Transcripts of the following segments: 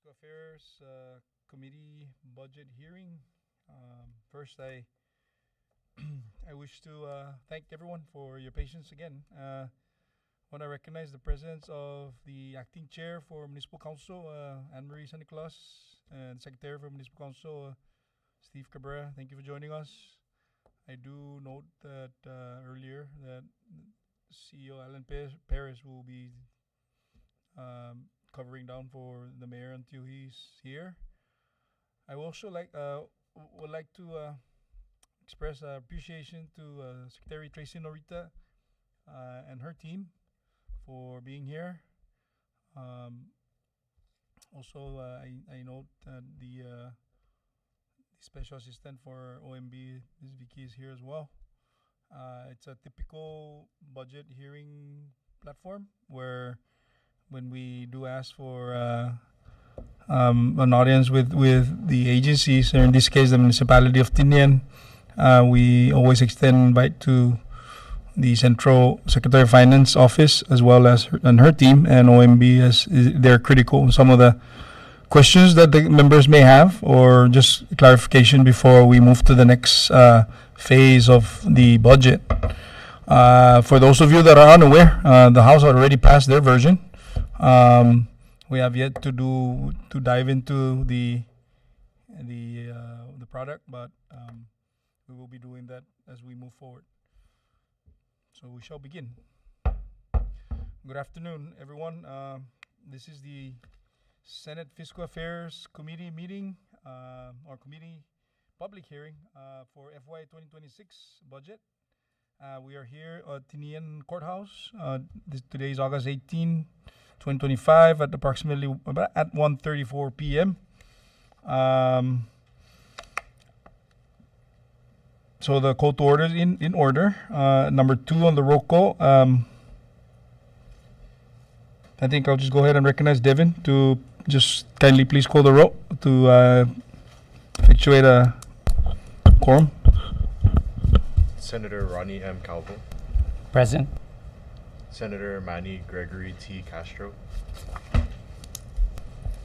Fiscal Affairs Committee budget hearing. First, I I wish to thank everyone for your patience again. Want to recognize the presence of the acting chair for Municipal Council, Anne Marie San Nicolas, and Secretary for Municipal Council, Steve Cabrera. Thank you for joining us. I do note that earlier that CEO Alan Perez will be covering down for the mayor until he's here. I also would like to express appreciation to Secretary Tracy Norita and her team for being here. Also, I note that the special assistant for OMB, Ms. Vicky, is here as well. It's a typical budget hearing platform where when we do ask for an audience with the agencies, or in this case the Municipality of Tinian, we always extend invite to the Central Secretary of Finance Office as well as her team, and OMB, as they're critical in some of the questions that the members may have, or just clarification before we move to the next phase of the budget. For those of you that are unaware, the House already passed their version. We have yet to dive into the product, but we will be doing that as we move forward. So we shall begin. Good afternoon, everyone. This is the Senate Fiscal Affairs Committee meeting, or committee public hearing for FY 2026 budget. We are here at Tinian Courthouse. Today is August 18, 2025 at approximately at 1:34 p.m. So the call to order is in order. Number 2 on the roll call. I think I'll just go ahead and recognize Devin to just kindly please call the roll to effectuate a quorum. Senator Ronnie M. Calvo. Present. Senator Manny Gregory T. Castro.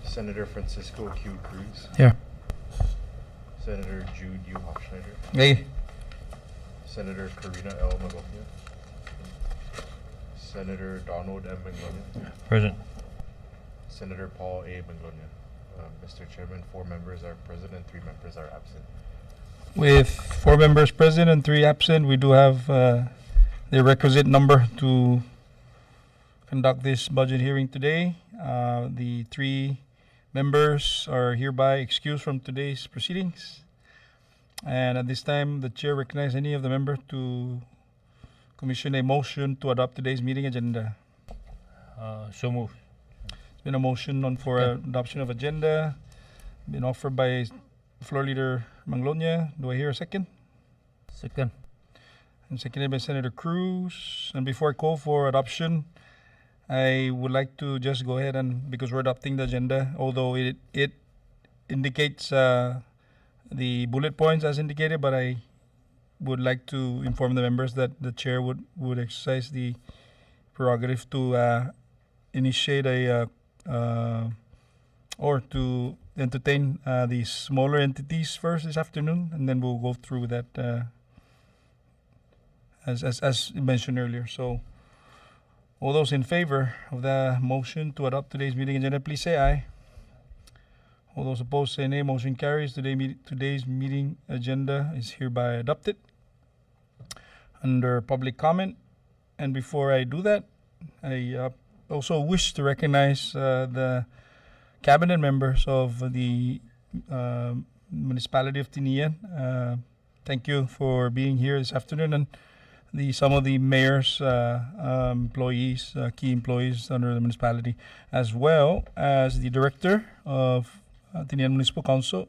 Senator Francisco Q. Cruz. Here. Senator Jude U. Hochschneider. Hey. Senator Karina L. Magofia. Senator Donald M. Manglonia. Present. Senator Paul A. Manglonia. Mr. Chairman, 4 members are present and 3 members are absent. With 4 members present and 3 absent, we do have the requisite number to conduct this budget hearing today. The 3 members are hereby excused from today's proceedings. And at this time, the chair recognizes any of the members to commission a motion to adopt today's meeting agenda. So moved. There's been a motion for adoption of agenda, been offered by Floor Leader Manglonia. Do I hear a second? Second. And seconded by Senator Cruz. And before I call for adoption, I would like to just go ahead and, because we're adopting the agenda, although it indicates the bullet points as indicated, but I would like to inform the members that the chair would exercise the prerogative to initiate or to entertain the smaller entities first this afternoon, and then we'll go through that as mentioned earlier. So all those in favor of the motion to adopt today's meeting agenda, please say aye. All those opposed say nay. Motion carries. Today's meeting agenda is hereby adopted. Under public comment, and before I do that, I also wish to recognize the cabinet members of the Municipality of Tinian. Thank you for being here this afternoon, and some of the mayor's employees, key employees under the municipality, as well as the director of Tinian Municipal Council,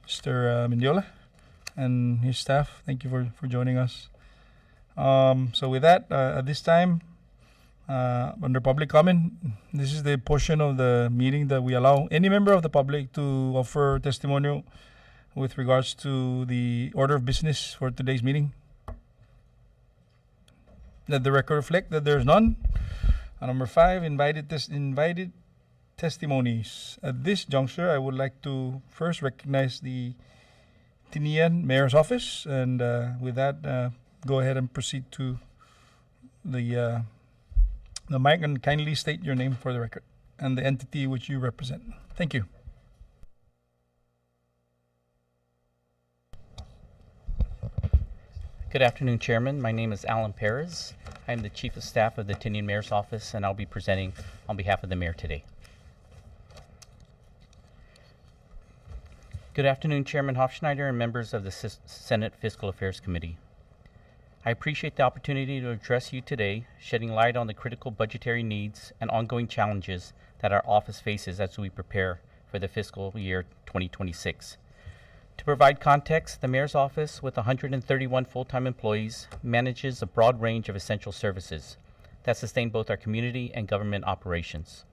Mr. Mendiola, and his staff. Thank you for joining us. So with that, at this time, under public comment, this is the portion of the meeting that we allow any member of the public to offer testimonial with regards to the order of business for today's meeting. Let the record reflect that there's none. Number 5, invited testimonies. At this juncture, I would like to first recognize the Tinian Mayor's office, and with that, go ahead and proceed to the mic and kindly state your name for the record and the entity which you represent. Thank you. Good afternoon, Chairman. My name is Alan Perez. I am the Chief of Staff of the Tinian Mayor's Office, and I'll be presenting on behalf of the Mayor today. Good afternoon, Chairman Hofschneider and members of the Senate Fiscal Affairs Committee. I appreciate the opportunity to address you today, shedding light on the critical budgetary needs and ongoing challenges that our office faces as we prepare for the fiscal year 2026. To provide context, the Mayor's Office, with 131 full-time employees, manages a broad range of essential services that sustain both our community and government operations.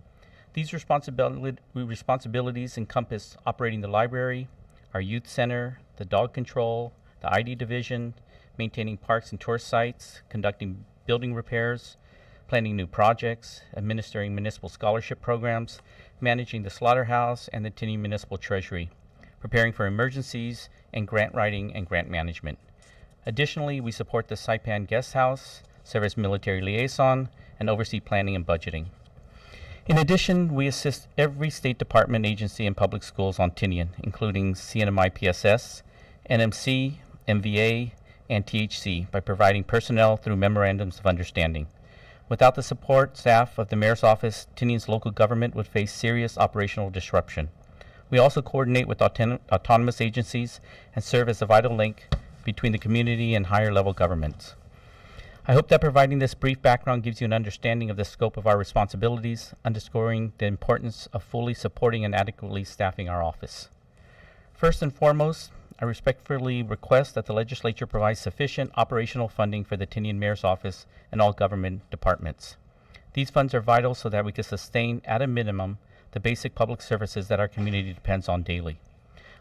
These responsibilities encompass operating the library, our youth center, the dog control, the ID division, maintaining parks and tourist sites, conducting building repairs, planning new projects, administering municipal scholarship programs, managing the slaughterhouse and the Tinian Municipal Treasury, preparing for emergencies, and grant writing and grant management. Additionally, we support the Saipan Guest House, serve as military liaison, and oversee planning and budgeting. In addition, we assist every state department, agency, and public schools on Tinian, including CNMI PSS, NMC, MVA, and THC, by providing personnel through memorandums of understanding. Without the support staff of the Mayor's Office, Tinian's local government would face serious operational disruption. We also coordinate with autonomous agencies and serve as a vital link between the community and higher level governments. I hope that providing this brief background gives you an understanding of the scope of our responsibilities, underscoring the importance of fully supporting and adequately staffing our office. First and foremost, I respectfully request that the legislature provide sufficient operational funding for the Tinian Mayor's Office and all government departments. These funds are vital so that we can sustain, at a minimum, the basic public services that our community depends on daily.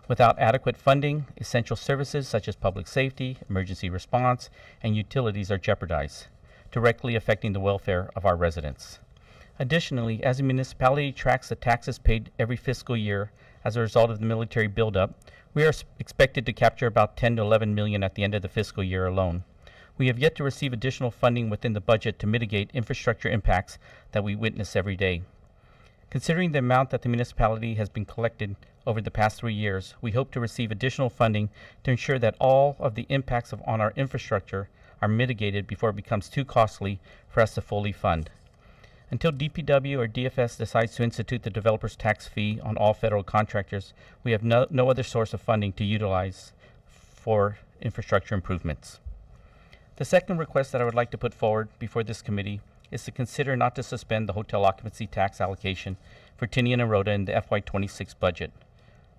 Without adequate funding, essential services such as public safety, emergency response, and utilities are jeopardized, directly affecting the welfare of our residents. Additionally, as a municipality tracks the taxes paid every fiscal year as a result of the military buildup, we are expected to capture about 10 to 11 million at the end of the fiscal year alone. We have yet to receive additional funding within the budget to mitigate infrastructure impacts that we witness every day. Considering the amount that the municipality has been collected over the past 3 years, we hope to receive additional funding to ensure that all of the impacts on our infrastructure are mitigated before it becomes too costly for us to fully fund. Until DPW or DFS decides to institute the developer's tax fee on all federal contractors, we have no other source of funding to utilize for infrastructure improvements. The second request that I would like to put forward before this committee is to consider not to suspend the hotel occupancy tax allocation for Tinian and Rhoda in the FY26 budget.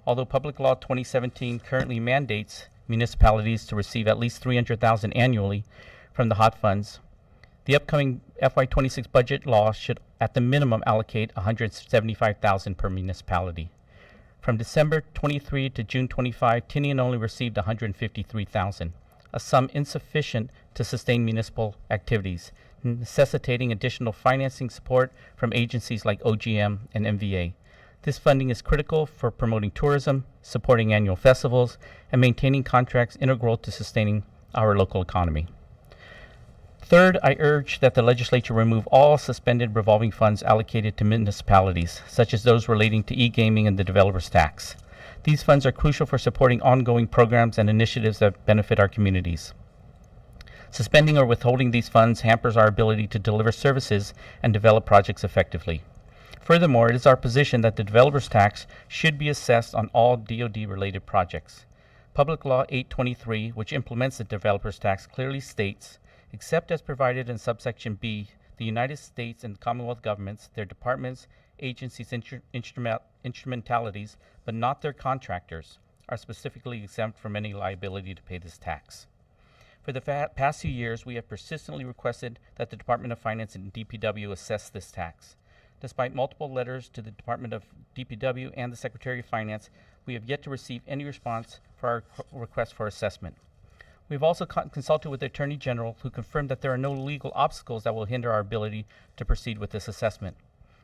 Although Public Law 2017 currently mandates municipalities to receive at least $300,000 annually from the hot funds, the upcoming FY26 budget law should at the minimum allocate $175,000 per municipality. From December 23 to June 25, Tinian only received $153,000, a sum insufficient to sustain municipal activities, necessitating additional financing support from agencies like OGM and MVA. This funding is critical for promoting tourism, supporting annual festivals, and maintaining contracts integral to sustaining our local economy. Third, I urge that the legislature remove all suspended revolving funds allocated to municipalities, such as those relating to e-gaming and the developer's tax. These funds are crucial for supporting ongoing programs and initiatives that benefit our communities. Suspending or withholding these funds hampers our ability to deliver services and develop projects effectively. Furthermore, it is our position that the developer's tax should be assessed on all DoD-related projects. Public Law 823, which implements the developer's tax, clearly states, except as provided in subsection B, the United States and Commonwealth governments, their departments, agencies, instrumentalities, but not their contractors, are specifically exempt from any liability to pay this tax. For the past few years, we have persistently requested that the Department of Finance and DPW assess this tax. Despite multiple letters to the Department of DPW and the Secretary of Finance, we have yet to receive any response for our request for assessment. We've also consulted with the Attorney General, who confirmed that there are no legal obstacles that will hinder our ability to proceed with this assessment.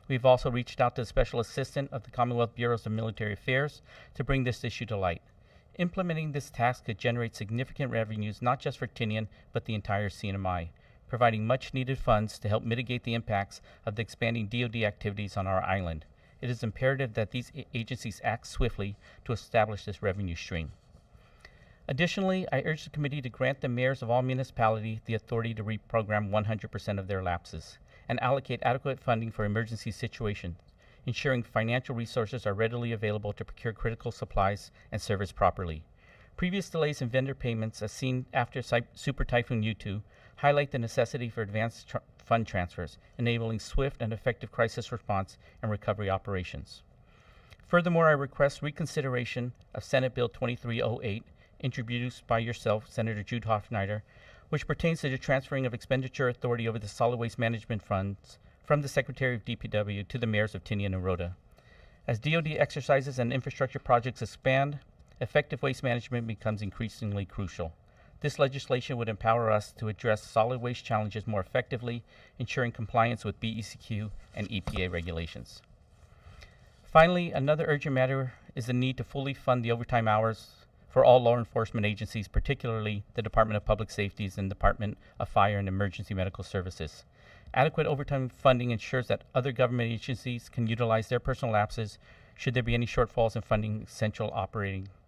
We've also reached out to the Special Assistant of the Commonwealth Bureaus of Military Affairs to bring this issue to light. Implementing this task could generate significant revenues not just for Tinian, but the entire CNMI, providing much-needed funds to help mitigate the impacts of the expanding DoD activities on our island. It is imperative that these agencies act swiftly to establish this revenue stream. Additionally, I urge the committee to grant the mayors of all municipalities the authority to reprogram 100% of their lapses and allocate adequate funding for emergency situations, ensuring financial resources are readily available to procure critical supplies and service properly. Previous delays in vendor payments, as seen after Super Typhoon U2, highlight the necessity for advanced fund transfers, enabling swift and effective crisis response and recovery operations. Furthermore, I request reconsideration of Senate Bill 2308, introduced by yourself, Senator Jude Hoffneider, which pertains to the transferring of expenditure authority over the solid waste management funds from the Secretary of DPW to the mayors of Tinian and Rota. As DoD exercises and infrastructure projects expand, effective waste management becomes increasingly crucial. This legislation would empower us to address solid waste challenges more effectively, ensuring compliance with BECQ and EPA regulations. Finally, another urgent matter is the need to fully fund the overtime hours for all law enforcement agencies, particularly the Department of Public Safety and Department of Fire and Emergency Medical Services. Adequate overtime funding ensures that other government agencies can utilize their personal lapses should there be any shortfalls in funding essential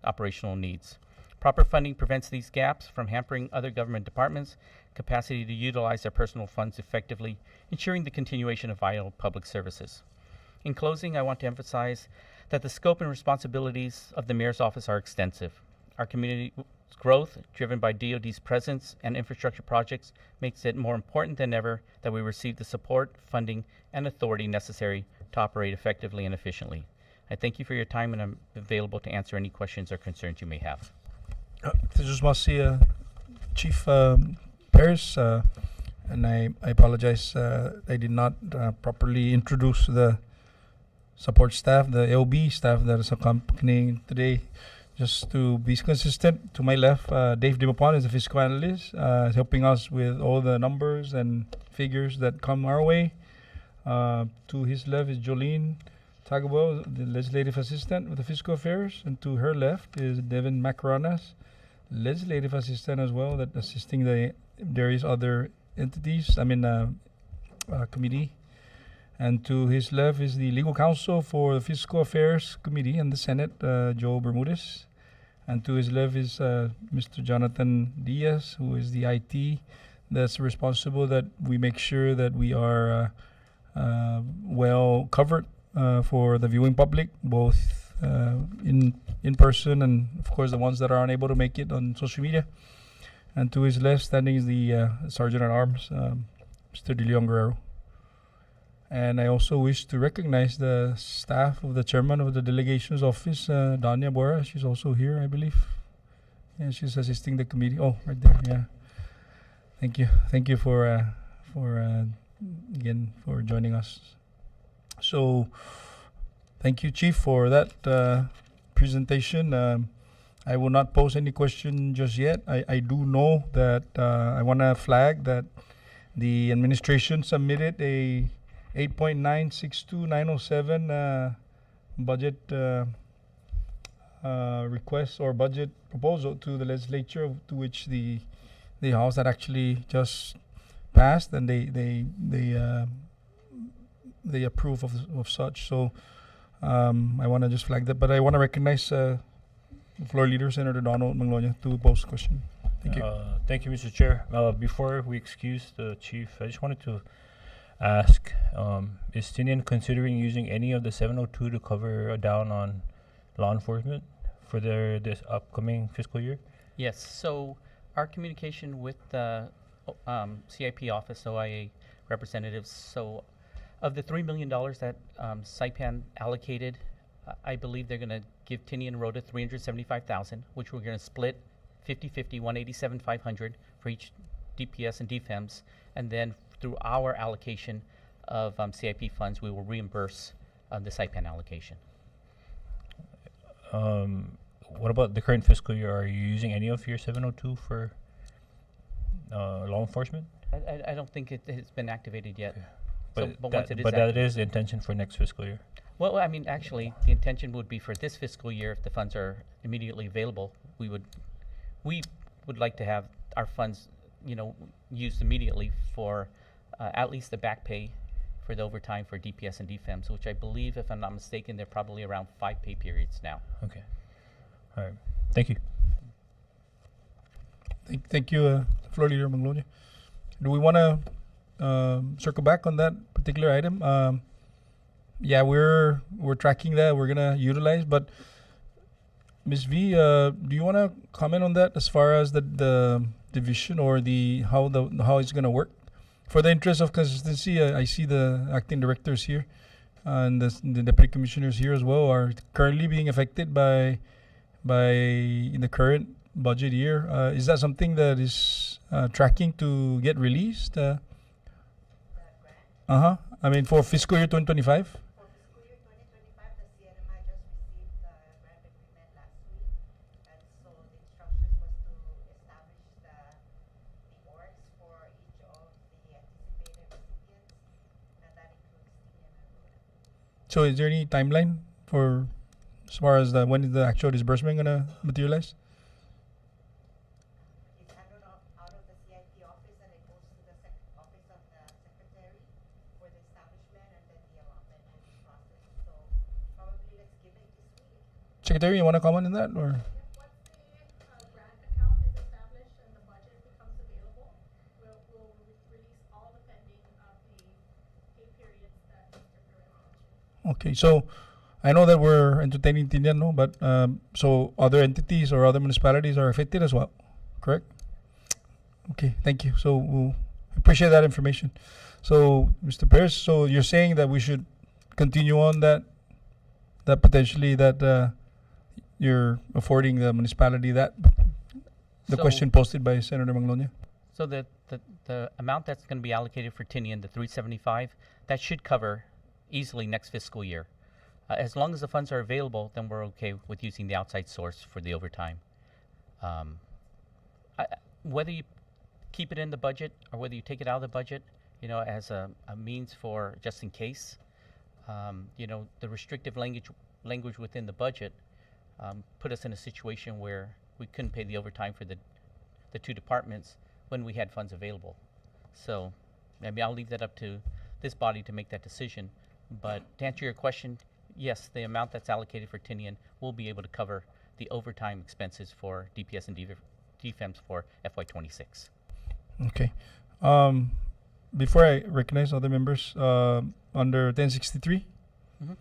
operational needs. Proper funding prevents these gaps from hampering other government departments' capacity to utilize their personal funds effectively, ensuring the continuation of vital public services. In closing, I want to emphasize that the scope and responsibilities of the Mayor's Office are extensive. Our community's growth, driven by DoD's presence and infrastructure projects, makes it more important than ever that we receive the support, funding, and authority necessary to operate effectively and efficiently. I thank you for your time, and I'm available to answer any questions or concerns you may have. Just must see Chief Paris, and I apologize. I did not properly introduce the support staff, the AOB staff that is accompanying today. Just to be consistent, to my left, Dave Dimapon is the fiscal analyst, helping us with all the numbers and figures that come our way. To his left is Jolene Tagabo, the legislative assistant with the fiscal affairs, and to her left is Devin Macronas, legislative assistant as well, that assisting the various other entities. Committee. And to his left is the legal counsel for the Fiscal Affairs Committee and the Senate, Joe Bermudez. And to his left is Mr. Jonathan Diaz, who is the IT that's responsible that we make sure that we are well covered for the viewing public, both in person and, of course, the ones that are unable to make it on social media. And to his left standing is the Sergeant at Arms, Mr. De Leon Guerrero. And I also wish to recognize the staff of the chairman of the delegations office, Danya Bora. She's also here, I believe. Yeah, she's assisting the committee. Oh, right there. Yeah. Thank you. Thank you for again for joining us. So, thank you, Chief, for that presentation. I will not pose any question just yet. I do know that I want to flag that the administration submitted a 8.962907 budget request or budget proposal to the legislature, to which the House had actually just passed, and they approve of such. So I want to just flag that, but I want to recognize the floor leader, Senator Donald Manglonia, to pose a question. Thank you. Thank you, Mr. Chair. Before we excuse the chief, I just wanted to ask, is Tinian considering using any of the 702 to cover down on law enforcement for this upcoming fiscal year? Yes, so our communication with the CIP office, OIA representatives, so of the $3 million that Saipan allocated, I believe they're going to give Tinian and Rota $375,000, which we're going to split 50-50, $187,500 for each DPS and DFEMS, and then through our allocation of CIP funds, we will reimburse the Saipan allocation. What about the current fiscal year? Are you using any of your 702 for law enforcement? I don't think it has been activated yet. Okay. But once it is that active- is the intention for next fiscal year. Well, I mean, actually, the intention would be for this fiscal year, if the funds are immediately available, we would like to have our funds, used immediately for at least the back pay for the overtime for DPS and DFEMS, which I believe, if I'm not mistaken, they're probably around 5 pay periods now. Okay. All right. Thank you. Thank you, Floor Leader Maglonia. Do we want to circle back on that particular item? Yeah, we're tracking that. We're gonna utilize, but Ms. V, do you want to comment on that as far as the division or how it's gonna work? For the interest of consistency, I see the acting directors here and the deputy commissioners here as well are currently being affected by in the current budget year. Is that something that is tracking to get released? I mean, for fiscal year 2025. For fiscal year 2025, the CNMI just received the grant agreement last week, and so the instructions was to establish the orgs for each of the anticipated recipients, and that includes Tinian Mayor. So, is there any timeline for as far as when is the actual disbursement gonna materialize? It's handled out of the CIP office, and it goes to the office of the secretary for the establishment, and then the allotment will be processed. So probably let's give it this week. Secretary, you want to comment on that or? Once the grant account is established and the budget becomes available, we'll release all the pending of the pay periods that Mr. Perez mentioned. Okay, so I know that we're entertaining Tinian, no, but so other entities or other municipalities are affected as well, correct? Okay, thank you. So we'll appreciate that information. So, Mr. Perez, so you're saying that we should continue on that potentially that you're affording the municipality the So- question posted by Senator Maglonia? So the amount that's going to be allocated for Tinian, the 375, that should cover easily next fiscal year. As long as the funds are available, then we're okay with using the outside source for the overtime. Whether you keep it in the budget or whether you take it out of the budget, as a means for just in case, the restrictive language within the budget put us in a situation where we couldn't pay the overtime for the two departments when we had funds available. So, I'll leave that up to this body to make that decision. But to answer your question, yes, the amount that's allocated for Tinian will be able to cover the overtime expenses for DPS and DFEMS for FY26. Okay. Before I recognize other members, under 1063, Mhm.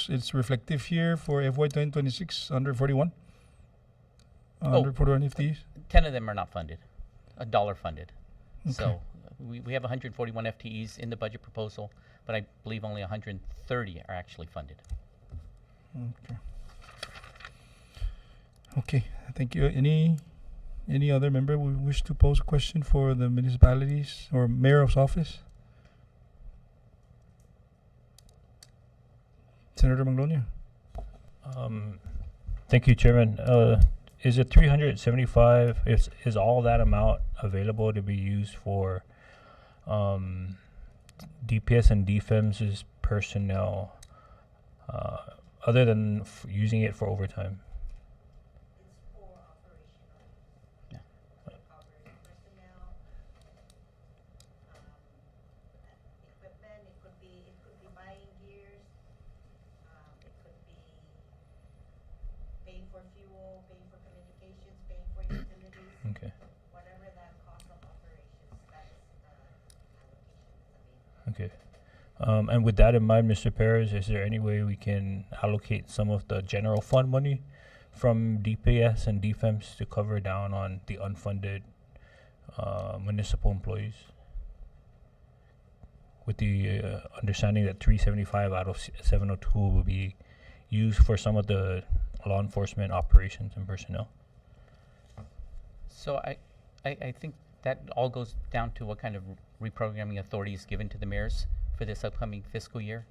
it's reflective here for FY 2026 under 41. Oh. Under 41 FTEs. 10 of them are not funded, $1 funded. Okay. So we have 141 FTEs in the budget proposal, but I believe only 130 are actually funded. Okay. Okay, thank you. Any other member who wish to pose a question for the municipalities or mayor's office? Senator Maglonia. Thank you, Chairman. Is it 375? Is all that amount available to be used for DPS and DFEMS' personnel, other than using it for overtime? It's for operational. Yeah. It covers personnel, equipment. It could be buying gears. It could be paying for fuel, paying for communications, paying for utilities. Okay. Whatever that cost of operations, that's the allocation that's available. Okay. And with that in mind, Mr. Perez, is there any way we can allocate some of the general fund money from DPS and DFEMS to cover down on the unfunded municipal employees? With the understanding that 375 out of 702 will be used for some of the law enforcement operations and personnel. So I think that all goes down to what kind of reprogramming authority is given to the mayors for this upcoming fiscal year.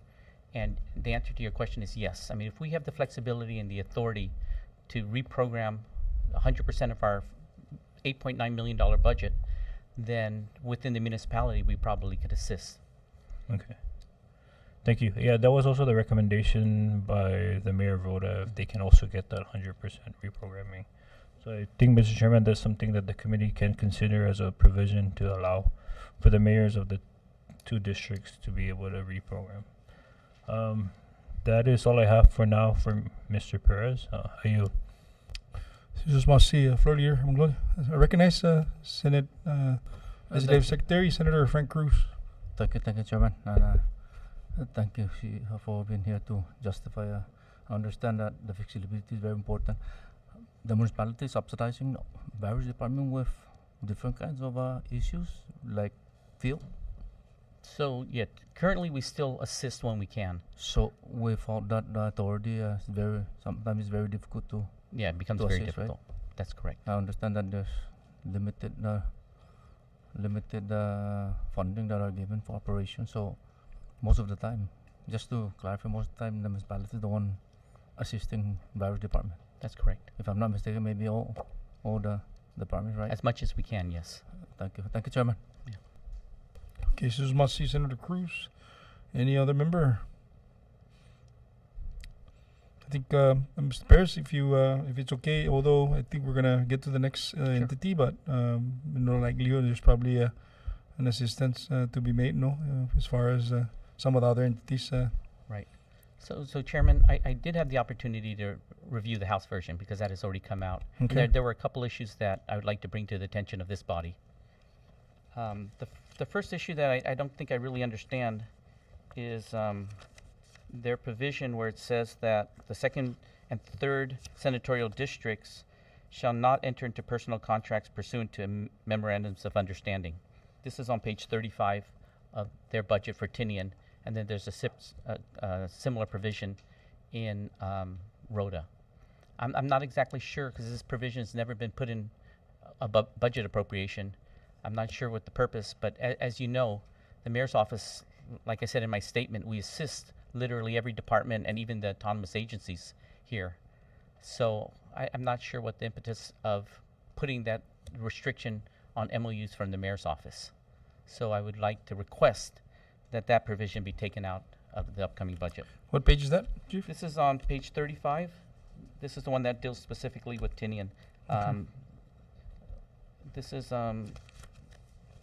And the answer to your question is yes. I mean, if we have the flexibility and the authority to reprogram 100% of our $8.9 million budget, then within the municipality, we probably could assist. Okay. Thank you. Yeah, that was also the recommendation by the Mayor Voda, if they can also get that 100% reprogramming. So I think, Mr. Chairman, that's something that the committee can consider as a provision to allow for the mayors of the two districts to be able to reprogram. That is all I have for now from Mr. Perez. Are you? Just must see floor leader. I recognize Senate Legislative Secretary Senator Frank Cruz. Thank you, Chairman. And thank you for being here to justify. I understand that the flexibility is very important. The municipality is subsidizing various departments with different kinds of issues, like fuel. So, yeah, currently we still assist when we can. So without that authority, sometimes it's very difficult to. Yeah, it becomes To very assist, right? difficult. That's correct. I understand that there's limited funding that are given for operations. So most of the time, just to clarify, most of the time the municipality is the one assisting various departments. That's correct. If I'm not mistaken, maybe all the departments, right? As much as we can, yes. Thank you, Chairman. Okay, so must see Senator Cruz. Any other member? I think Mr. Perez, if it's okay, although I think we're gonna get to the next entity, but in no likelihood there's probably an assistance to be made, as far as some of the other entities. Right. So Chairman, I did have the opportunity to review the House version because that has already come out. And Okay. there were a couple issues that I would like to bring to the attention of this body. The first issue that I don't think I really understand is their provision where it says that the second and third senatorial districts shall not enter into personal contracts pursuant to memorandums of understanding. This is on page 35 of their budget for Tinian, and then there's a similar provision in Rhoda. I'm not exactly sure because this provision has never been put in a budget appropriation. I'm not sure what the purpose, but as you know, the mayor's office, like I said in my statement, we assist literally every department and even the autonomous agencies here. So I'm not sure what the impetus of putting that restriction on MOUs from the mayor's office. So I would like to request that provision be taken out of the upcoming budget. What page is that, Chief? This is on page 35. This is the one that deals specifically with Tinian. This is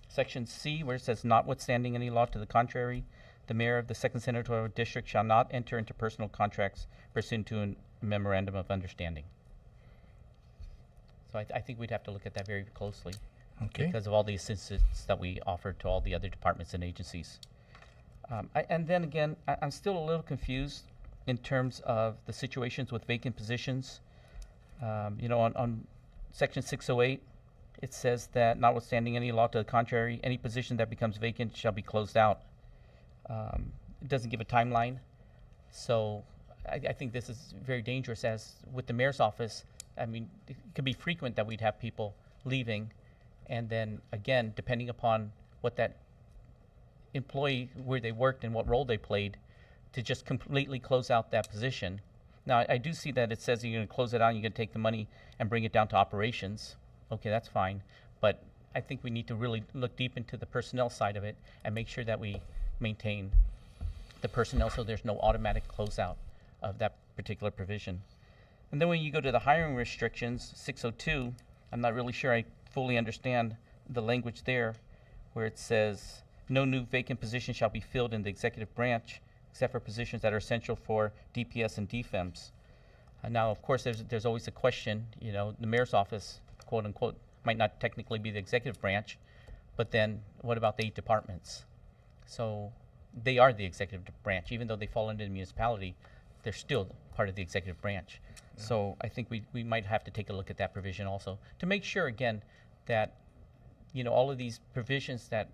section C, where it says, notwithstanding any law to the contrary, the mayor of the second senatorial district shall not enter into personal contracts pursuant to a memorandum of understanding. So I think we'd have to look at that very closely Okay. because of all the assistance that we offer to all the other departments and agencies. And then again, I'm still a little confused in terms of the situations with vacant positions. On section 608, it says that notwithstanding any law to the contrary, any position that becomes vacant shall be closed out. It doesn't give a timeline. So I think this is very dangerous, as with the mayor's office. I mean, it could be frequent that we'd have people leaving, and then again, depending upon what that employee, where they worked and what role they played, to just completely close out that position. Now, I do see that it says you're going to close it out and you're going to take the money and bring it down to operations. Okay, that's fine. But I think we need to really look deep into the personnel side of it and make sure that we maintain the personnel so there's no automatic closeout of that particular provision. And then when you go to the hiring restrictions, 602, I'm not really sure I fully understand the language there, where it says, no new vacant position shall be filled in the executive branch except for positions that are essential for DPS and DFEMS. Now, of course, there's always a question, the mayor's office, quote unquote, might not technically be the executive branch, but then what about the 8 departments? So they are the executive branch. Even though they fall under the municipality, they're still part of the executive branch. Yeah. So I think we might have to take a look at that provision also to make sure, again, that all of these provisions, that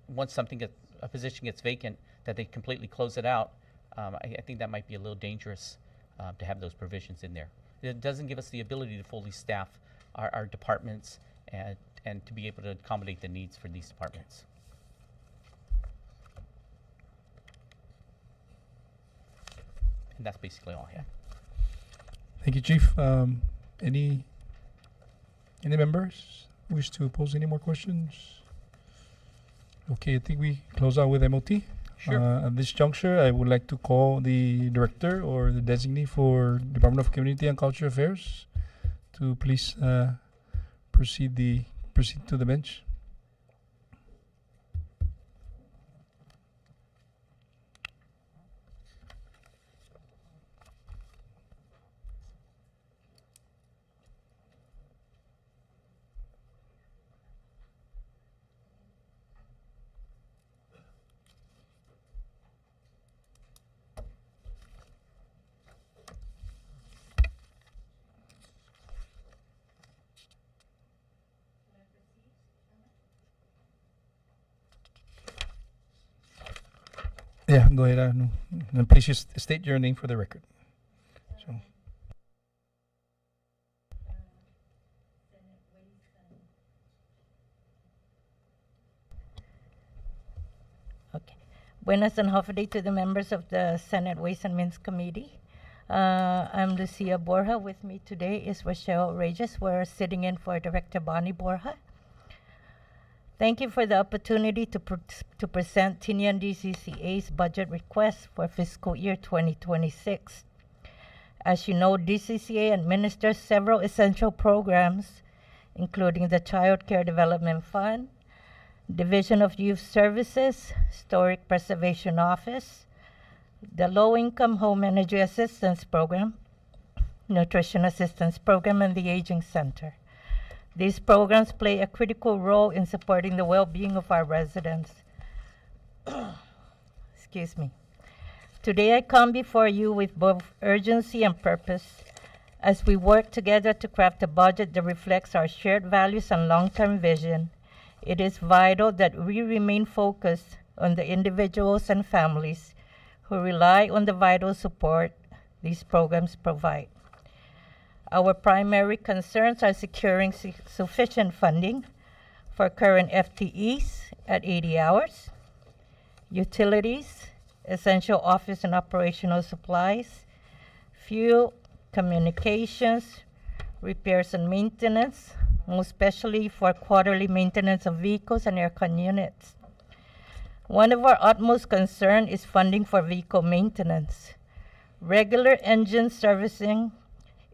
once a position gets vacant, that they completely close it out. I think that might be a little dangerous to have those provisions in there. It doesn't give us the ability to fully staff our departments and to be able to accommodate the needs for these departments. And that's basically all I have. Thank you, Chief. Any members wish to pose any more questions? Okay, I think we close out with MOT. Sure. At this juncture, I would like to call the director or the designee for Department of Community and Cultural Affairs to please proceed to the bench. Yeah, go ahead. No. And please just state your name for the record. So. Okay. Buenas and happy day to the members of the Senate Ways and Means Committee. I'm Lucia Borja. With me today is Rochelle Regis. We're sitting in for Director Bonnie Borja. Thank you for the opportunity to present Tinian DCCA's budget request for fiscal year 2026. As you know, DCCA administers several essential programs, including the Child Care Development Fund, Division of Youth Services, Historic Preservation Office, the Low Income Home Energy Assistance Program, Nutrition Assistance Program, and the Aging Center. These programs play a critical role in supporting the well-being of our residents. Excuse me. Today I come before you with both urgency and purpose as we work together to craft a budget that reflects our shared values and long-term vision. It is vital that we remain focused on the individuals and families who rely on the vital support these programs provide. Our primary concerns are securing sufficient funding for current FTEs at 80 hours, utilities, essential office and operational supplies, fuel, communications, repairs and maintenance, most especially for quarterly maintenance of vehicles and aircon units. One of our utmost concern is funding for vehicle maintenance. Regular engine servicing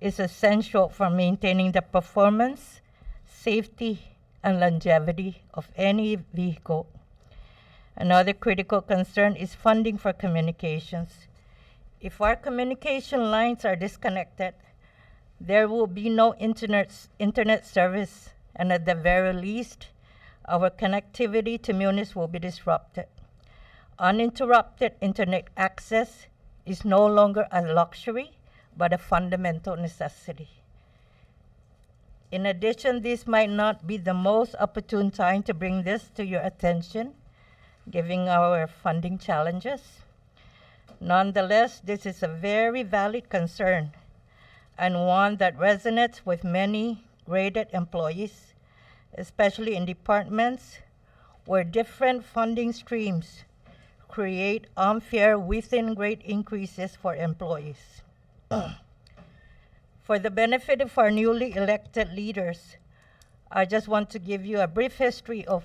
is essential for maintaining the performance, safety, and longevity of any vehicle. Another critical concern is funding for communications. If our communication lines are disconnected, there will be no internet service, and at the very least, our connectivity to Munis will be disrupted. Uninterrupted internet access is no longer a luxury, but a fundamental necessity. In addition, this might not be the most opportune time to bring this to your attention, given our funding challenges. Nonetheless, this is a very valid concern and one that resonates with many graded employees, especially in departments where different funding streams create unfair within-grade increases for employees. For the benefit of our newly elected leaders, I just want to give you a brief history of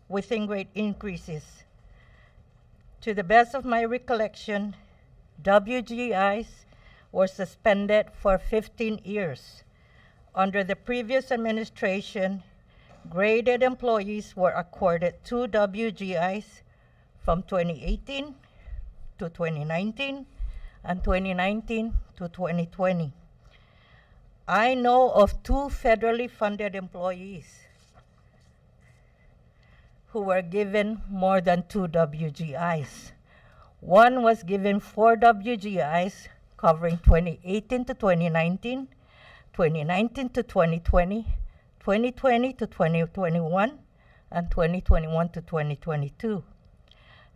within-grade increases. To the best of my recollection, WGIs were suspended for 15 years. Under the previous administration, graded employees were accorded 2 WGIs from 2018 to 2019 and 2019 to 2020. I know of 2 federally funded employees who were given more than 2 WGIs. One was given 4 WGIs covering 2018 to 2019, 2019 to 2020, 2020 to 2021, and 2021 to 2022.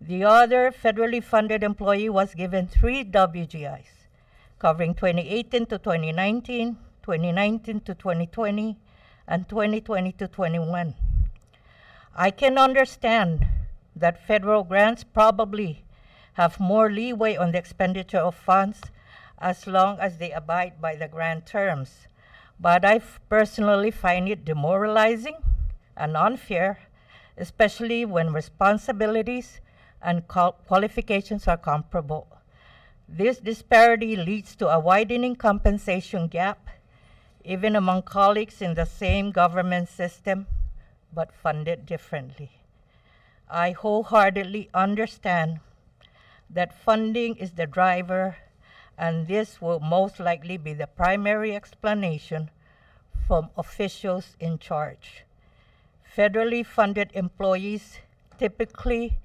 The other federally funded employee was given 3 WGIs, covering 2018 to 2019, 2019 to 2020, and 2020 to 21. I can understand that federal grants probably have more leeway on the expenditure of funds as long as they abide by the grant terms. But I personally find it demoralizing and unfair, especially when responsibilities and qualifications are comparable. This disparity leads to a widening compensation gap, even among colleagues in the same government system, but funded differently. I wholeheartedly understand that funding is the driver, and this will most likely be the primary explanation from officials in charge. Federally funded employees typically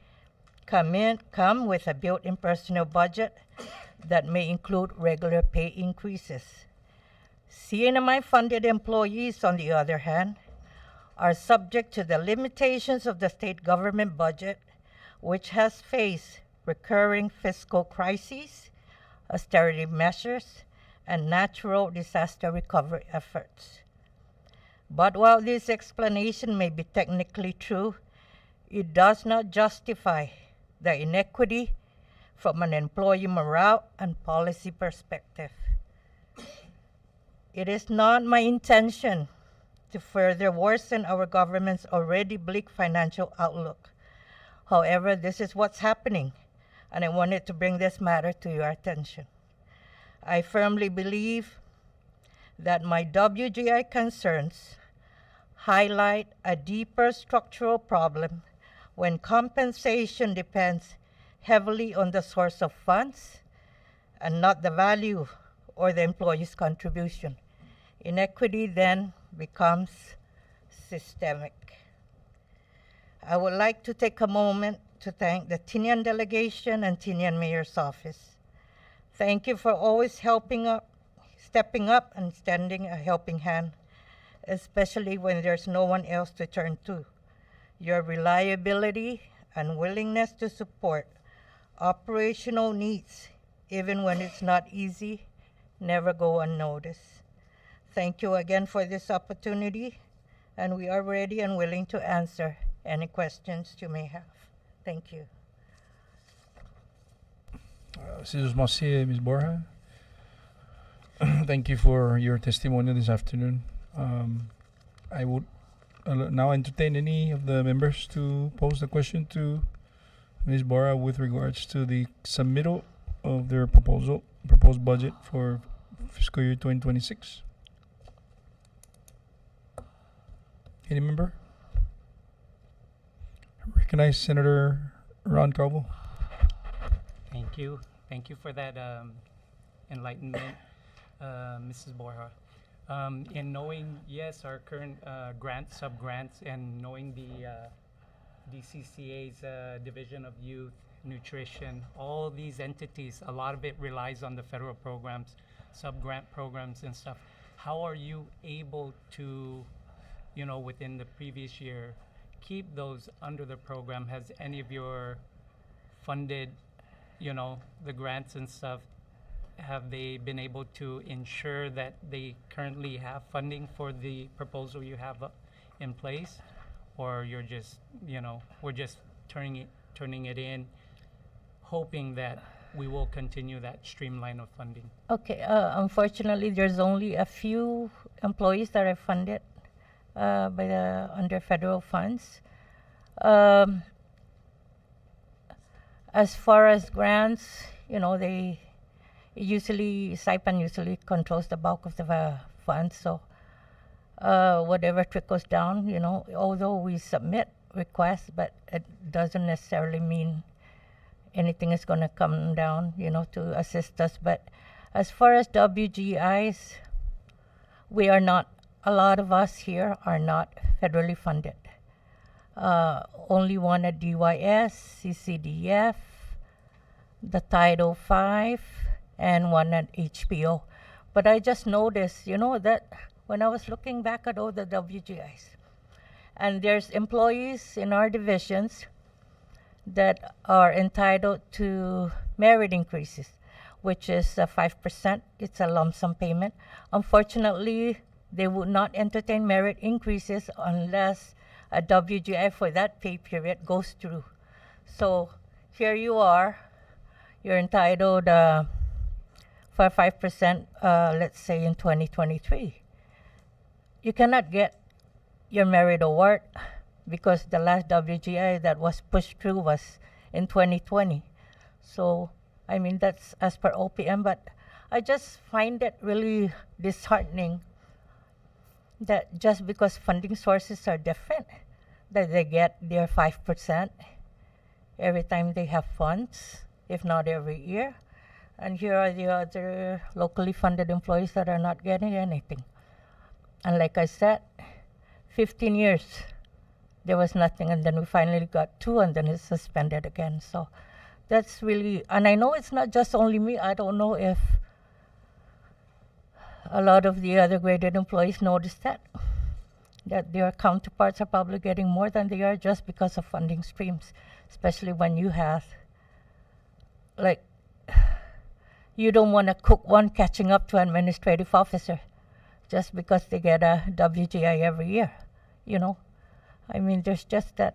come with a built-in personnel budget that may include regular pay increases. CNMI funded employees, on the other hand, are subject to the limitations of the state government budget, which has faced recurring fiscal crises, austerity measures, and natural disaster recovery efforts. But while this explanation may be technically true, it does not justify the inequity from an employee morale and policy perspective. It is not my intention to further worsen our government's already bleak financial outlook. However, this is what's happening, and I wanted to bring this matter to your attention. I firmly believe that my WGI concerns highlight a deeper structural problem when compensation depends heavily on the source of funds and not the value or the employee's contribution. Inequity then becomes systemic. I would like to take a moment to thank the Tinian delegation and Tinian Mayor's office. Thank you for always stepping up and extending a helping hand, especially when there's no one else to turn to. Your reliability and willingness to support operational needs, even when it's not easy, never go unnoticed. Thank you again for this opportunity, and we are ready and willing to answer any questions you may have. Thank you. Mrs. Masi, Ms. Borja, thank you for your testimony this afternoon. I would now entertain any of the members to pose the question to Ms. Borja with regards to the submittal of their proposed budget for fiscal year 2026. Any member? Recognize Senator Ron Calvo. Thank you. Thank you for that enlightenment, Mrs. Borja. In knowing, yes, our current grants, sub-grants, and knowing the DCCA's Division of Youth, Nutrition, all these entities, a lot of it relies on the federal programs, sub-grant programs and stuff. How are you able to, within the previous year, keep those under the program? Has any of your funded, the grants and stuff, have they been able to ensure that they currently have funding for the proposal you have in place? Or you're just, we're just turning it in, hoping that we will continue that streamline of funding? Okay, unfortunately, there's only a few employees that are funded under federal funds. As far as grants, SIPAN usually controls the bulk of the funds, so whatever trickles down, although we submit requests, but it doesn't necessarily mean anything is going to come down, to assist us. But as far as WGIs, a lot of us here are not federally funded. Only one at DYS, CCDF, the Title V, and one at HPO. But I just noticed, that when I was looking back at all the WGIs, and there's employees in our divisions that are entitled to merit increases, which is 5%. It's a lump sum payment. Unfortunately, they would not entertain merit increases unless a WGI for that pay period goes through. So here you are, you're entitled for 5%, let's say in 2023. You cannot get your merit award because the last WGI that was pushed through was in 2020. So, I mean, that's as per OPM, but I just find it really disheartening that just because funding sources are different, that they get their 5% every time they have funds, if not every year. And here are the other locally funded employees that are not getting anything. And like I said, 15 years, there was nothing, and then we finally got 2, and then it's suspended again. So that's really, and I know it's not just only me. I don't know if a lot of the other graded employees noticed that their counterparts are probably getting more than they are just because of funding streams, especially when you have, like, you don't want to cook one catching up to administrative officer just because they get a WGI every year, you know. I mean, there's just the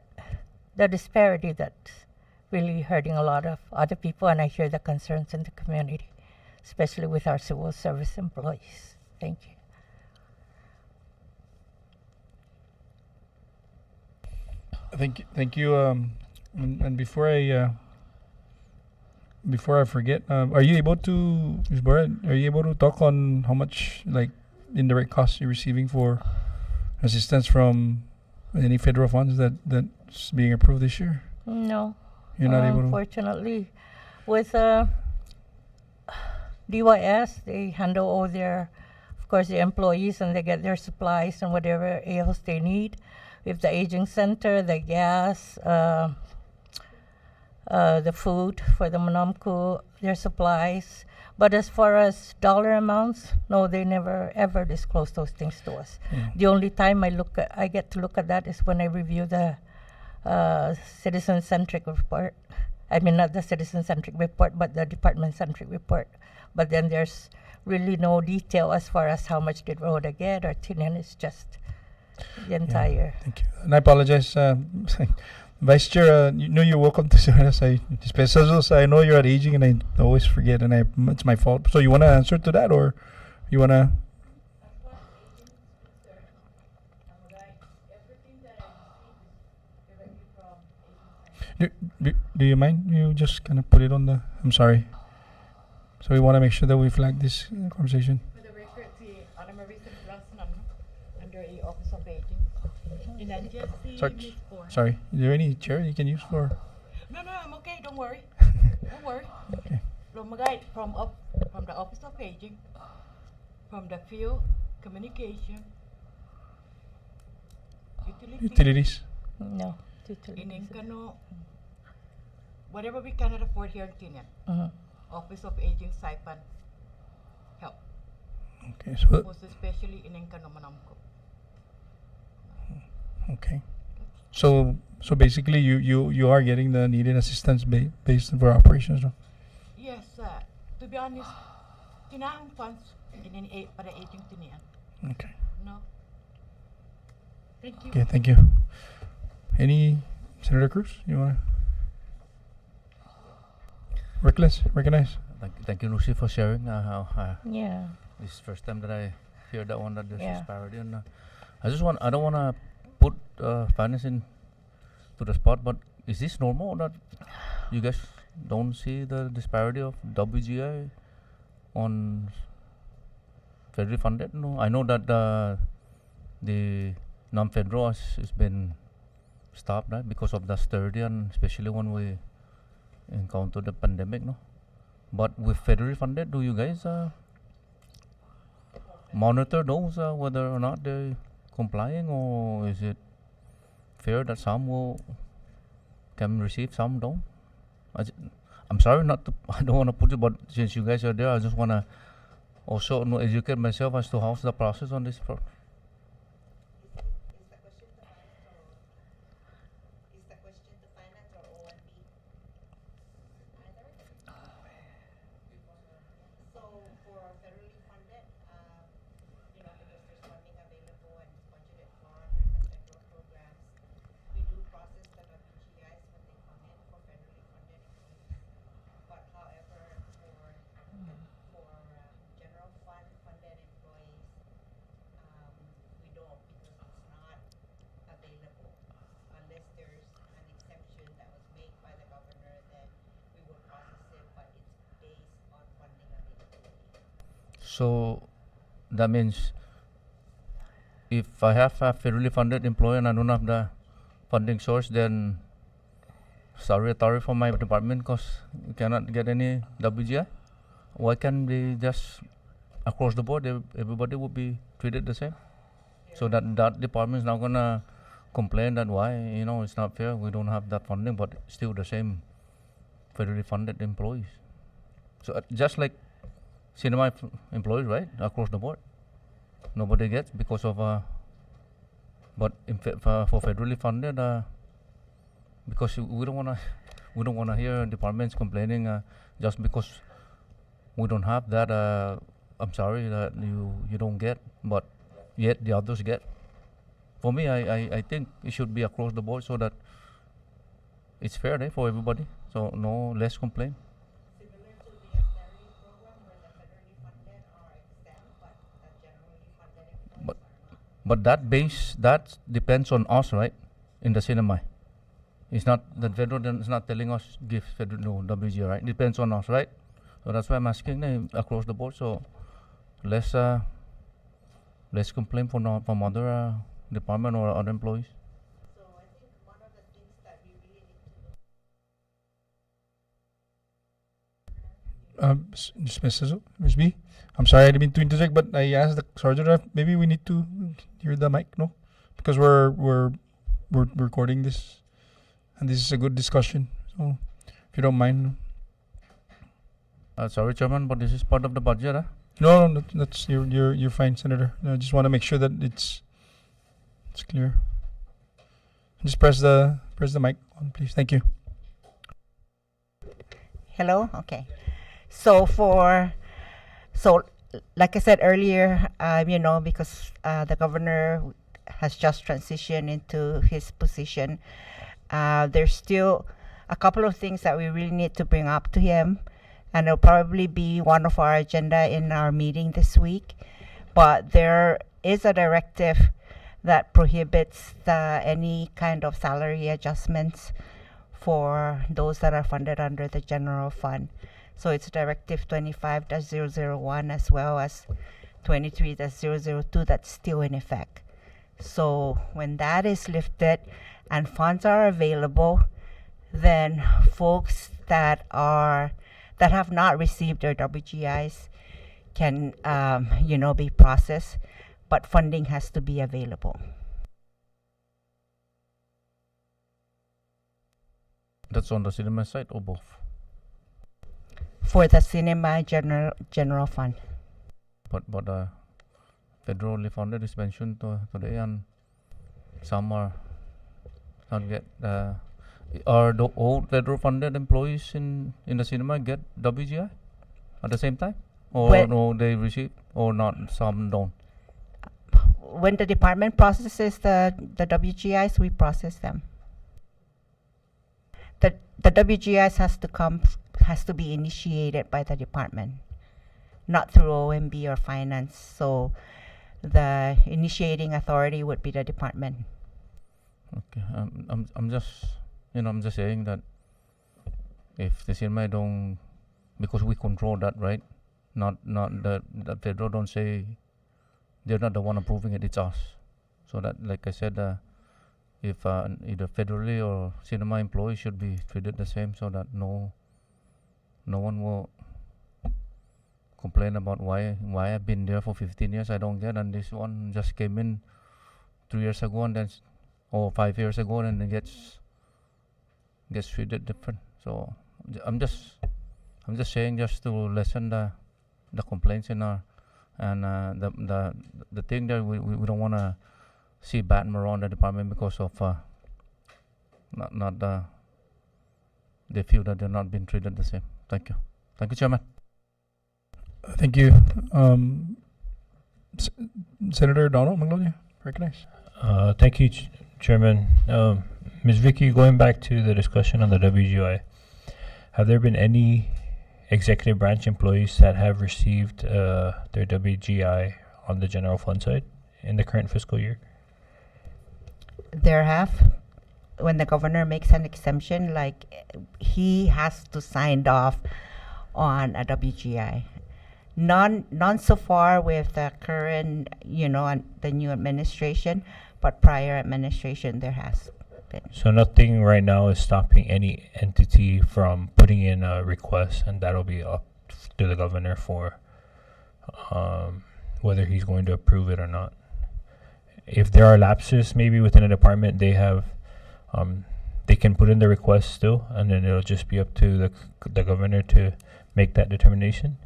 disparity that's really hurting a lot of other people, and I hear the concerns in the community, especially with our civil service employees. Thank you. Thank you. And before I forget, are you able to, Ms. Bora, are you able to talk on how much like indirect costs you're receiving for assistance from any federal funds that's being approved this year? No. You're not able to. Unfortunately, with DYS, they handle all their, of course, the employees, and they get their supplies and whatever else they need. With the aging center, the gas, the food for the Manamku, their supplies. But as far as dollar amounts, no, they never ever disclose those things to us. Yeah. The only time I get to look at that is when I review the citizen-centric report. I mean, not the citizen-centric report, but the department-centric report. But then there's really no detail as far as how much did Rhoda get or Tinian. It's just the entire. Thank you. And I apologize, Vice Chair. You know you're welcome to join us. I know you're at aging, and I always forget, and it's my fault. So you want to answer to that, or you want to? Do you mind? You just kind of put it on the. I'm sorry. So we want to make sure that we flag this conversation. For the record, the Anna Marisa Plasnam under a Office of Aging. And then just the Sorry. Miss Bohr. Sorry. Is there any chair you can use for? No, I'm okay. Don't worry. Don't worry. Okay. From the Office of Aging, from the field communication, Utilities. No. in Encano, whatever we cannot afford here in Tinian. Office of Aging Saipan help, Okay. So most especially in Encano Manamco. okay. So basically, you are getting the needed assistance based for operations, no? Yes, to be honest, tinahang funds para aging Tinian. Okay. No. Thank you. Okay. Thank you. Any Senator Cruz? You wanna? Recognize. Thank you, Nushi, for sharing. Yeah. This is first time that I hear that one, that there's Yeah. disparity. And I don't want to put finance in to the spot, but is this normal that you guys don't see the disparity of WGI on federally funded? No, I know that the non-federal has been stopped, right, because of the austerity, and especially when we encounter the pandemic, no? But with federally funded, do you guys monitor those whether or not they're complying, or is it fair that some can receive, some don't? I'm sorry not to, I don't want to put it, but since you guys are there, I just want to also educate myself as to how's the process on this. Is the question to finance or O&B? Either? So for federally funded, because there's funding available and it's budgeted for under the federal programs, we do process the WGIs when they come in for federally funded employees. But however, for general fund funded employees, So that means if I have a federally funded employee and I don't have the funding source, then sorry for my department because we cannot get any WGI. Why can't we just across the board everybody would be treated the same? So that department is not gonna complain that why it's not fair. We don't have that funding, but still the same federally funded employees. So just like cinema employees, right, across the board, nobody gets because of but for federally funded, because we don't wanna hear departments complaining just because we don't have that. I'm sorry that you don't get, but yet the others get. For me, I think it should be across the board so that it's fair for everybody. So no less complaint. Similar to the austerity program where the federally funded are exempt, but the generally funded employees are not. But that depends on us, right? In the cinema, it's not the federal is not telling us give federal WG, right? Depends on us, right? So that's why I'm asking across the board. So less complaint from other department or other employees. So I think one of the things that we really need to look. Ms. B, I'm sorry I didn't mean to interject, but I asked the sergeant if maybe we need to hear the mic, no? Because we're recording this, and this is a good discussion. So if you don't mind. Sorry, Chairman, but this is part of the budget, huh? No, that's you're fine, Senator. I just want to make sure that it's clear. Just press the mic on, please. Thank you. Hello? Okay. So like I said earlier, because the governor has just transitioned into his position, there's still a couple of things that we really need to bring up to him, and it'll probably be one of our agenda in our meeting this week. But there is a directive that prohibits any kind of salary adjustments for those that are funded under the general fund. So it's Directive 25-001 as well as 23-002 that's still in effect. So when that is lifted and funds are available, then folks that have not received their WGIs can be processed, but funding has to be available. That's on the cinema side or both? For the cinema general fund. But federally funded is mentioned today, and some are not get. Are the old federal funded employees in the cinema get WGI at the same time, or no? They receive or not? Some don't. When the department processes the WGIs, we process them. The WGIs has to be initiated by the department, not through OMB or finance. So the initiating authority would be the department. Okay, I'm just saying that if the cinema don't, because we control that, right? Not the federal don't say they're not the one approving it. It's us. So that, like I said, if either federally or cinema employees should be treated the same, so that no one will complain about why I've been there for 15 years I don't get, and this one just came in 3 years ago and then or 5 years ago and then gets treated different. So I'm just saying just to lessen the complaints in our, and the thing that we don't want to see batten around the department because of they feel that they're not being treated the same. Thank you, Chairman. Thank you, Senator Donald Magnolia. Recognize. Thank you, Chairman. Ms. Vicky, going back to the discussion on the WGI, have there been any executive branch employees that have received their WGI on the general fund side in the current fiscal year? There have. When the governor makes an exemption, like he has to sign off on a WGI. none so far with the current, the new administration, but prior administration there has been. So nothing right now is stopping any entity from putting in a request, and that'll be up to the governor for whether he's going to approve it or not. If there are lapses maybe within a department, they have they can put in the request still, and then it'll just be up to the governor to make that determination.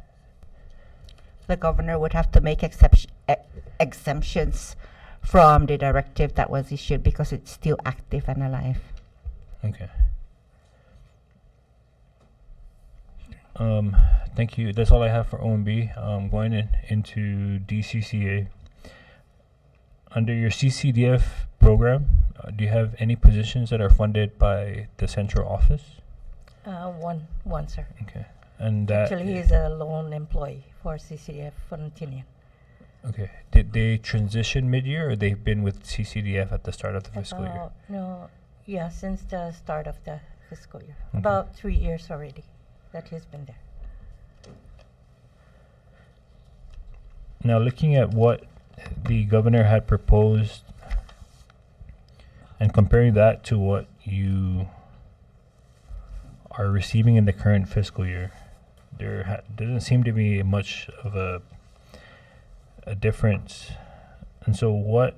The governor would have to make exemptions from the directive that was issued because it's still active and alive. Okay. Thank you. That's all I have for OMB. Going into DCCA. Under your CCDF program, do you have any positions that are funded by the central office? One, sir. Okay. And that Actually, he's a lone employee for CCDF from Tinian. okay. Did they transition mid-year, or they've been with CCDF at the start of the fiscal year? No, yeah, since the start of the fiscal year. Okay. About 3 years already that he's been there. Now, looking at what the governor had proposed and comparing that to what you are receiving in the current fiscal year, there doesn't seem to be much of a difference. And so what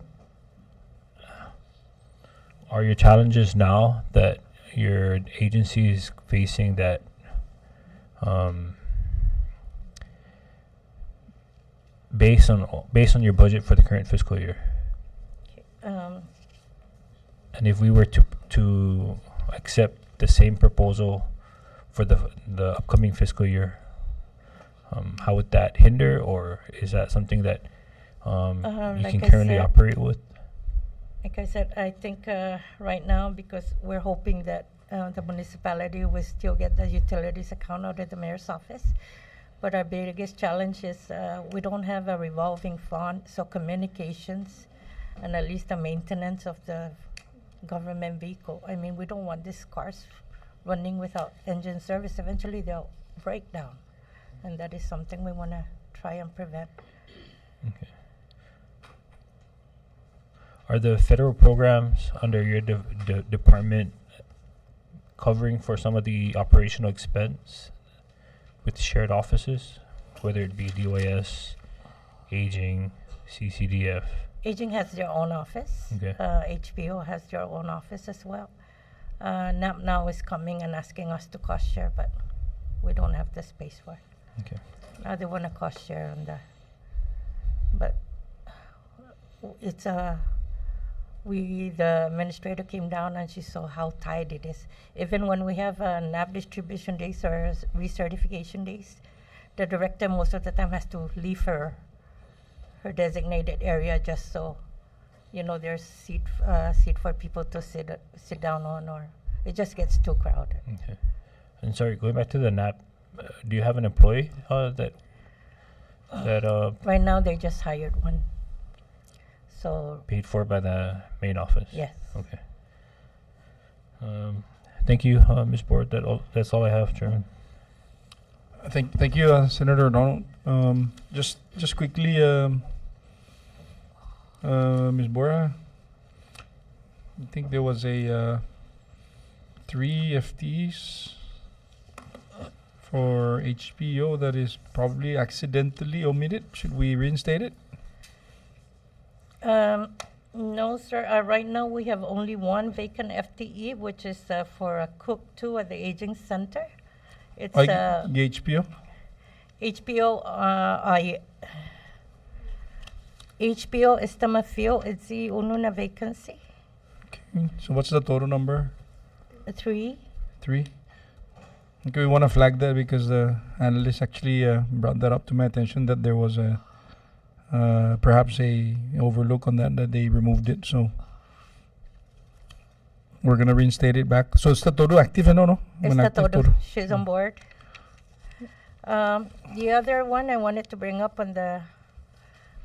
are your challenges now that your agency is facing that based on your budget for the current fiscal year? And if we were to accept the same proposal for the upcoming fiscal year, how would that hinder, or is that something that you Like can I currently said- operate with? Like I said, I think right now, because we're hoping that the municipality will still get the utilities account out of the mayor's office. But our biggest challenge is we don't have a revolving fund, so communications and at least the maintenance of the government vehicle. I mean, we don't want these cars running without engine service. Eventually, they'll break down, and that is something we want to try and prevent. Okay. Are the federal programs under your department covering for some of the operational expense with shared offices, whether it be DOS, aging, CCDF? Aging has their own office. Okay. HPO has their own office as well. NAP now is coming and asking us to cost share, but we don't have the space for it. Okay. Now they want to cost share on that. But it's the administrator came down and she saw how tight it is. Even when we have NAP distribution days or recertification days, the director most of the time has to leave her designated area just so, there's seat for people to sit down on, or it just gets too crowded. Okay. And sorry, going back to the NAP, do you have an employee that Right now, they just hired one. So, paid for by the main office? yes. Okay. Thank you, Ms. Board. That's all I have, Chairman. Thank you, Senator O'Donnell. Just quickly, Ms. Bora, I think there was a 3 FTEs for HPO that is probably accidentally omitted. Should we reinstate it? No, sir. Right now, we have only one vacant FTE, which is for a cook 2 at the aging center. It's The HPO? HPO Estama Field. It's the ununa vacancy. Okay. So what's the total number? 3. 3? Okay, we want to flag that because the analyst actually brought that up to my attention that there was a perhaps a overlook on that they removed it. So we're gonna reinstate it back. So it's the todo active, no? It's An the active total. She's on board. The other one I wanted to bring up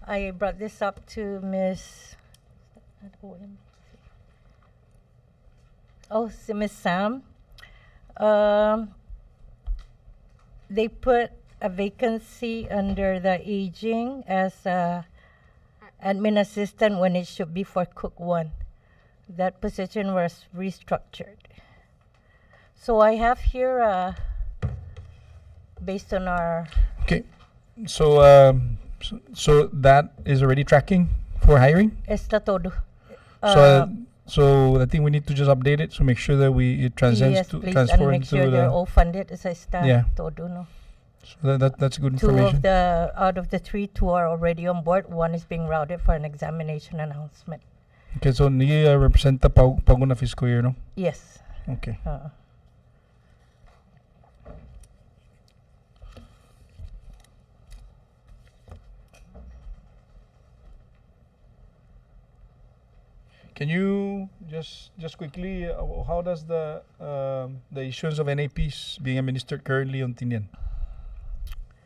I brought this up to Miss Sam. They put a vacancy under the aging as admin assistant when it should be for cook 1. That position was restructured. So I have here, based on our, Okay. So, so that is already tracking for hiring. está todo. So I think we need to just update it to make sure that it transcends yes, to please, transfer and make into sure they're the. all funded as está Yeah. todo, no? So that's good 2 information. of the, out of the 3, 2 are already on board. 1 is being routed for an examination announcement. Okay, so ni representa pago na fiscal year, no? Yes. Okay. Can you just quickly, how does the issuance of NAPs being administered currently on Tinian?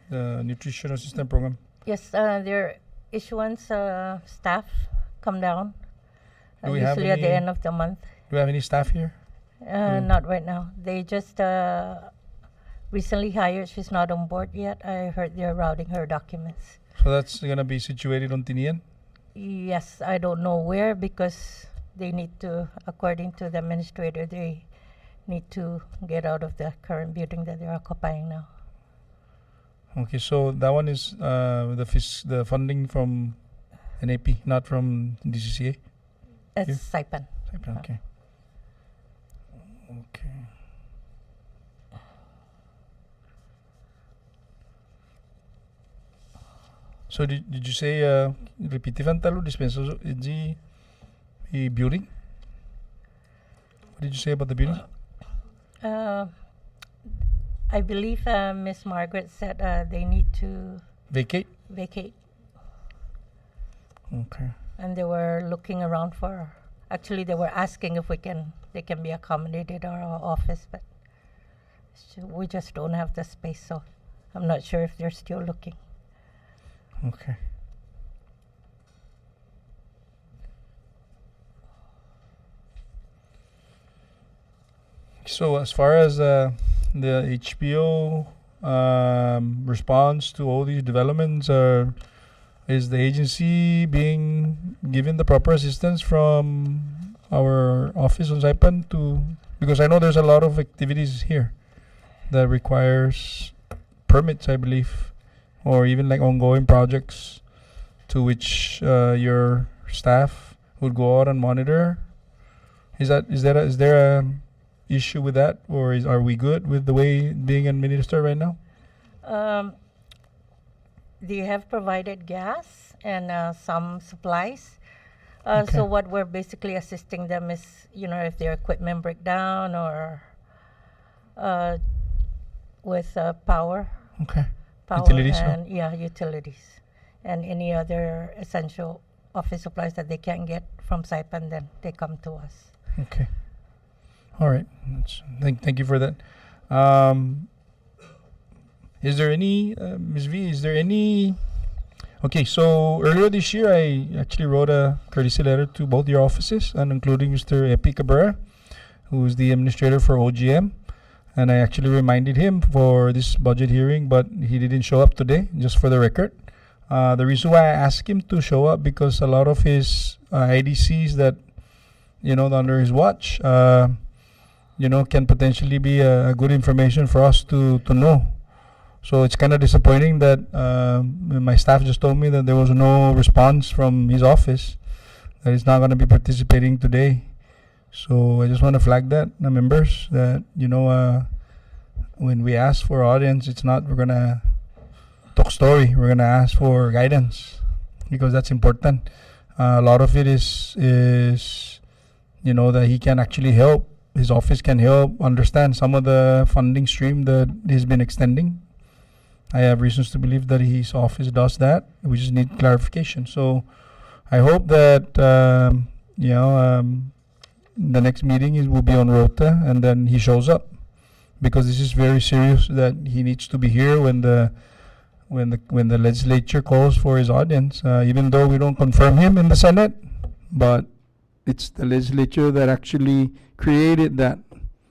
The Nutrition Assistant Program. Yes, their issuance staff come down. Do we have Usually at the any- end of the month. Do we have any staff here? Not right now. They just recently hired. She's not on board yet. I heard they're routing her documents. So that's gonna be situated on Tinian? Yes, I don't know where because they need to, according to the administrator, they need to get out of the current building that they're occupying now. Okay, so that one is the funding from NAP, not from DCCA? That's Here? Saipan. Okay. Okay. So did you say repetitive talo dispensa the building? What did you say about the building? I believe Miss Margaret said they need to Vacate? vacate, Okay. and they were looking around for. Actually, they were asking if they can be accommodated at our office, but we just don't have the space. So I'm not sure if they're still looking. Okay. So as far as the HPO response to all these developments, is the agency being given the proper assistance from our office on Saipan because I know there's a lot of activities here that requires permits, I believe, or even like ongoing projects to which your staff would go out and monitor. Is there a issue with that, or are we good with the way being administered right now? They have provided gas and some supplies. Okay. So what we're basically assisting them is, if their equipment break down or with power. Okay. Power Utilities, no? and utilities, and any other essential office supplies that they can't get from Saipan, then they come to us. Okay. All right. Thank you for that. Is there any, Ms. V, okay, so earlier this year, I actually wrote a courtesy letter to both your offices, and including Mr. Epi Cabrera, who is the administrator for OGM. And I actually reminded him for this budget hearing, but he didn't show up today, just for the record. The reason why I asked him to show up, because a lot of his IDCs that, under his watch, can potentially be a good information for us to know. So it's kind of disappointing that my staff just told me that there was no response from his office, that he's not going to be participating today. So I just want to flag that, the members, that, when we ask for audience, it's not we're going to talk story. We're going to ask for guidance, because that's important. A lot of it is that he can actually help. His office can help understand some of the funding stream that he's been extending. I have reasons to believe that his office does that. We just need clarification. So I hope that, the next meeting will be on rota, and then he shows up, because this is very serious, that he needs to be here when the legislature calls for his audience, even though we don't confirm him in the Senate, but it's the legislature that actually created that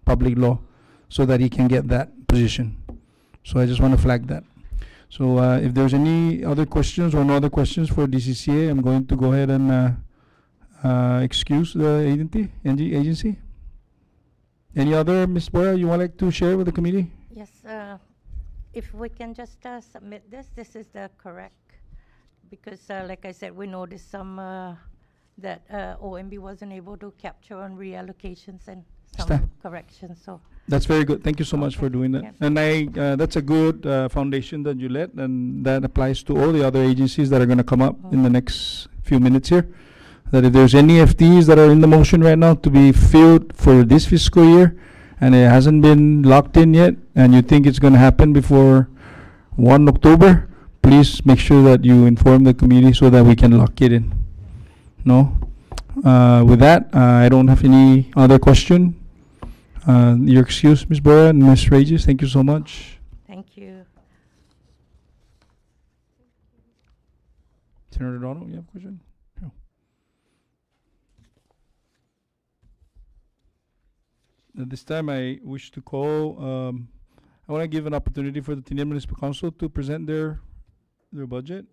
public law so that he can get that position. So I just want to flag that. So if there's any other questions or no other questions for DCCA, I'm going to go ahead and excuse the agency. Any other, Ms. Boya, you would like to share with the committee? Yes, if we can just submit this is the correct, because like I said, we noticed some that OMB wasn't able to capture on reallocations and Staff. some corrections, so. That's very good. Thank you so much for Okay. doing that. Yeah. And that's a good foundation that you let, and that applies to all the other agencies that are going to come up in the next few minutes here. That if there's any FTEs that are in the motion right now to be filled for this fiscal year, and it hasn't been locked in yet, and you think it's going to happen before 1 October, please make sure that you inform the committee so that we can lock it in. No? With that, I don't have any other question. Your excuse, Ms. Boya and Ms. Regis, thank you so much. Thank you. Senator Donald, you have a question? No. At this time, I wish to call, I want to give an opportunity for the Tinian Municipal Council to present their budget.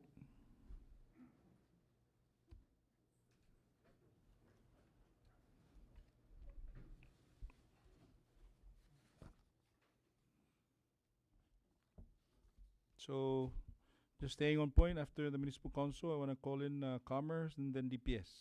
So, just staying on point, after the Municipal Council, I want to call in Commerce and then DPS.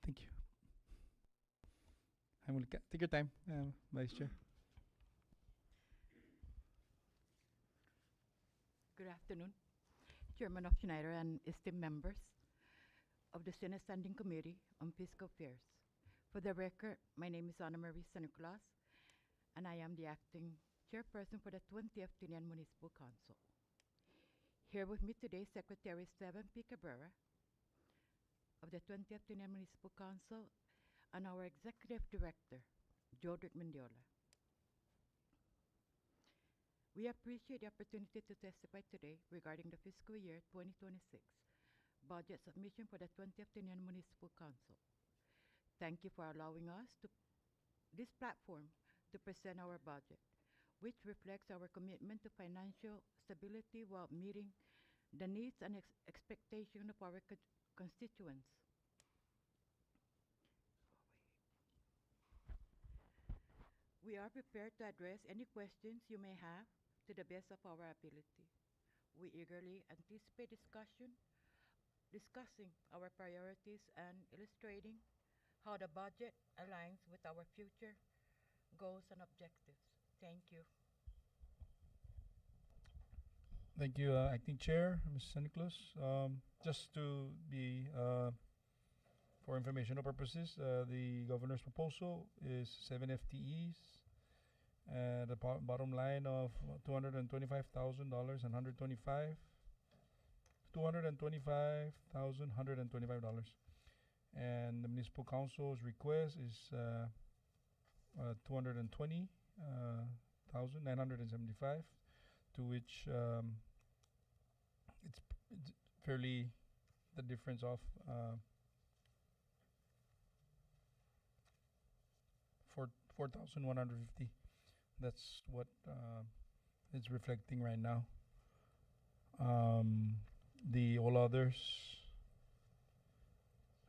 Thank you. Take your time, Vice Chair. Good afternoon, Chairman of Schneider and esteemed members of the Senate Standing Committee on Fiscal Affairs. For the record, my name is Ana Marie Saniclas, and I am the acting chairperson for the 20th Tinian Municipal Council. Here with me today, Secretary Esteban P. Cabrera of the 20th Tinian Municipal Council, and our Executive Director, Jodrick Mendiola. We appreciate the opportunity to testify today regarding the fiscal year 2026 budget submission for the 20th Tinian Municipal Council. Thank you for allowing us this platform to present our budget, which reflects our commitment to financial stability while meeting the needs and expectations of our constituents. We are prepared to address any questions you may have to the best of our ability. We eagerly anticipate discussing our priorities and illustrating how the budget aligns with our future goals and objectives. Thank you. Thank you, Acting Chair, Ms. Saniclas. Just to be, for informational purposes, the Governor's proposal is 7 FTEs at a bottom line of $225,125, $225,125. And the Municipal Council's request is $220,975, to which it's fairly the difference of 4,150. That's what it's reflecting right now. The all others,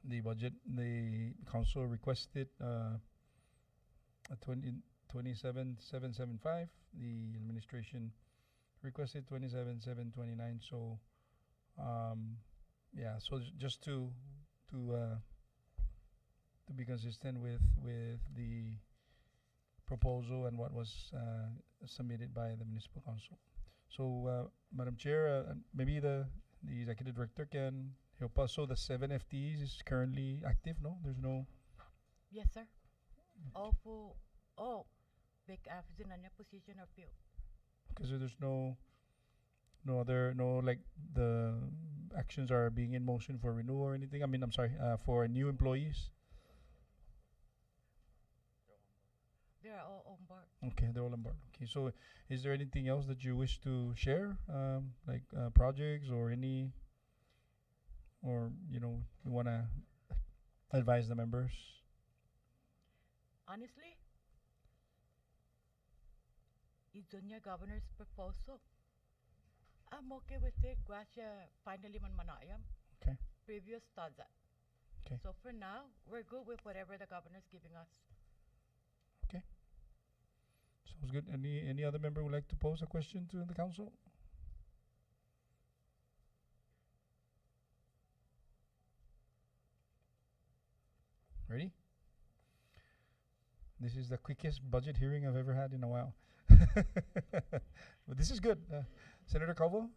the budget, the council requested 27,775. The administration requested 27,729. So, yeah. So just to be consistent with the proposal and what was submitted by the Municipal Council. So, Madam Chair, maybe the Executive Director can help us. So the 7 FTEs is currently active, no? There's no... Yes, sir. All vacant position are filled. Because there's no like the actions are being in motion for renewal or anything. I mean, I'm sorry, for new employees. They're all on board. Okay, they're all on board. Okay, so is there anything else that you wish to share, like projects or any, or you want to advise the members? Honestly, it's on your governor's proposal. I'm okay with it. Gracia finally man manayam. Okay. Previous thought that. Okay. So for now, we're good with whatever the governor's giving us. Okay. Sounds good. Any other member would like to pose a question to the council? Ready? This is the quickest budget hearing I've ever had in a while. But this is good. Senator Calvo?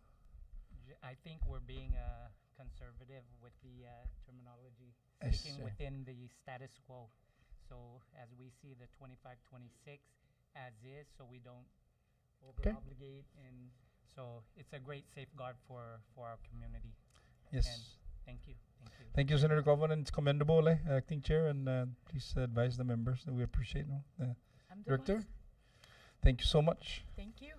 I think we're being conservative with the terminology, Yes, sticking sir. within the status quo. So as we see the 25-26 as is, so we don't Okay. over-obligate, and so it's a great safeguard for our community. Yes. And thank you. Thank you, Senator Calvo, and it's commendable, Acting Chair, and please advise the members that we appreciate. I'm the Director, boss. thank you so much. Thank you.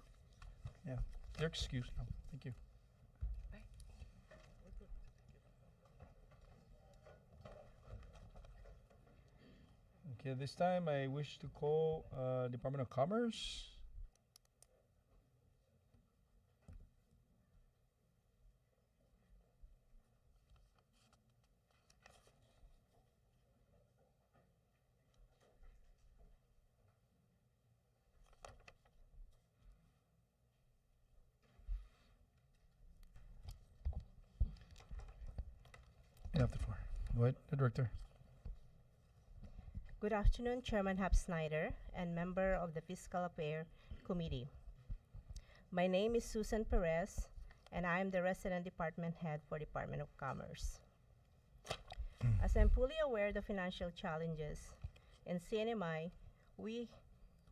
Yeah, you're excused now. Thank you. Bye. Okay, this time I wish to call Department of Commerce. You have the floor. Go ahead, the Director. Good afternoon, Chairman Hap Snyder and member of the Fiscal Affairs Committee. My name is Susan Perez, and I am the resident department head for Department of Commerce. As I'm fully aware of the financial challenges in CNMI, we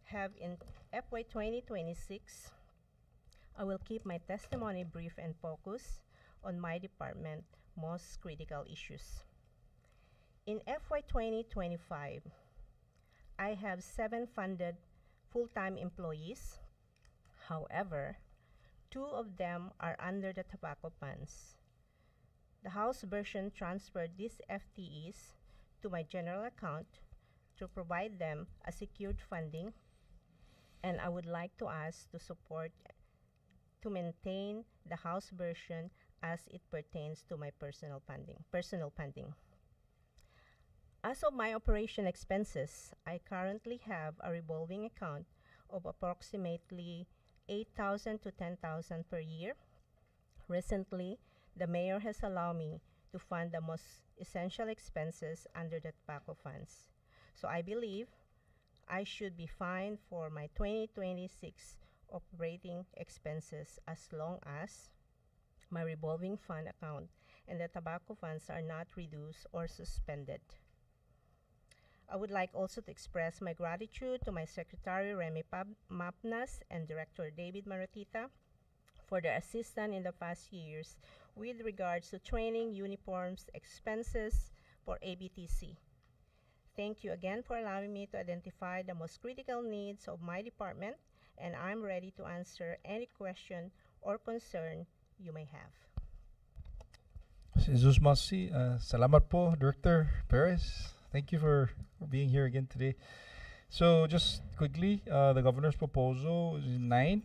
have in FY 2026, I will keep my testimony brief and focus on my department most critical issues. In FY 2025, I have 7 funded full-time employees. However, 2 of them are under the tobacco funds. The House version transferred these FTEs to my general account to provide them a secured funding, and I would like to ask to support to maintain the House version as it pertains to my personal funding. As of my operation expenses, I currently have a revolving account of approximately 8,000 to 10,000 per year. Recently, the mayor has allowed me to fund the most essential expenses under the tobacco funds. So I believe I should be fine for my 2026 operating expenses as long as my revolving fund account and the tobacco funds are not reduced or suspended. I would like also to express my gratitude to my Secretary Remy Mapnas and Director David Maratita for their assistance in the past years with regards to training, uniforms, expenses for ABTC. Thank you again for allowing me to identify the most critical needs of my department, and I'm ready to answer any question or concern you may have. Jesus Masi, salamat po, Director Perez. Thank you for being here again today. So just quickly, the governor's proposal is 9.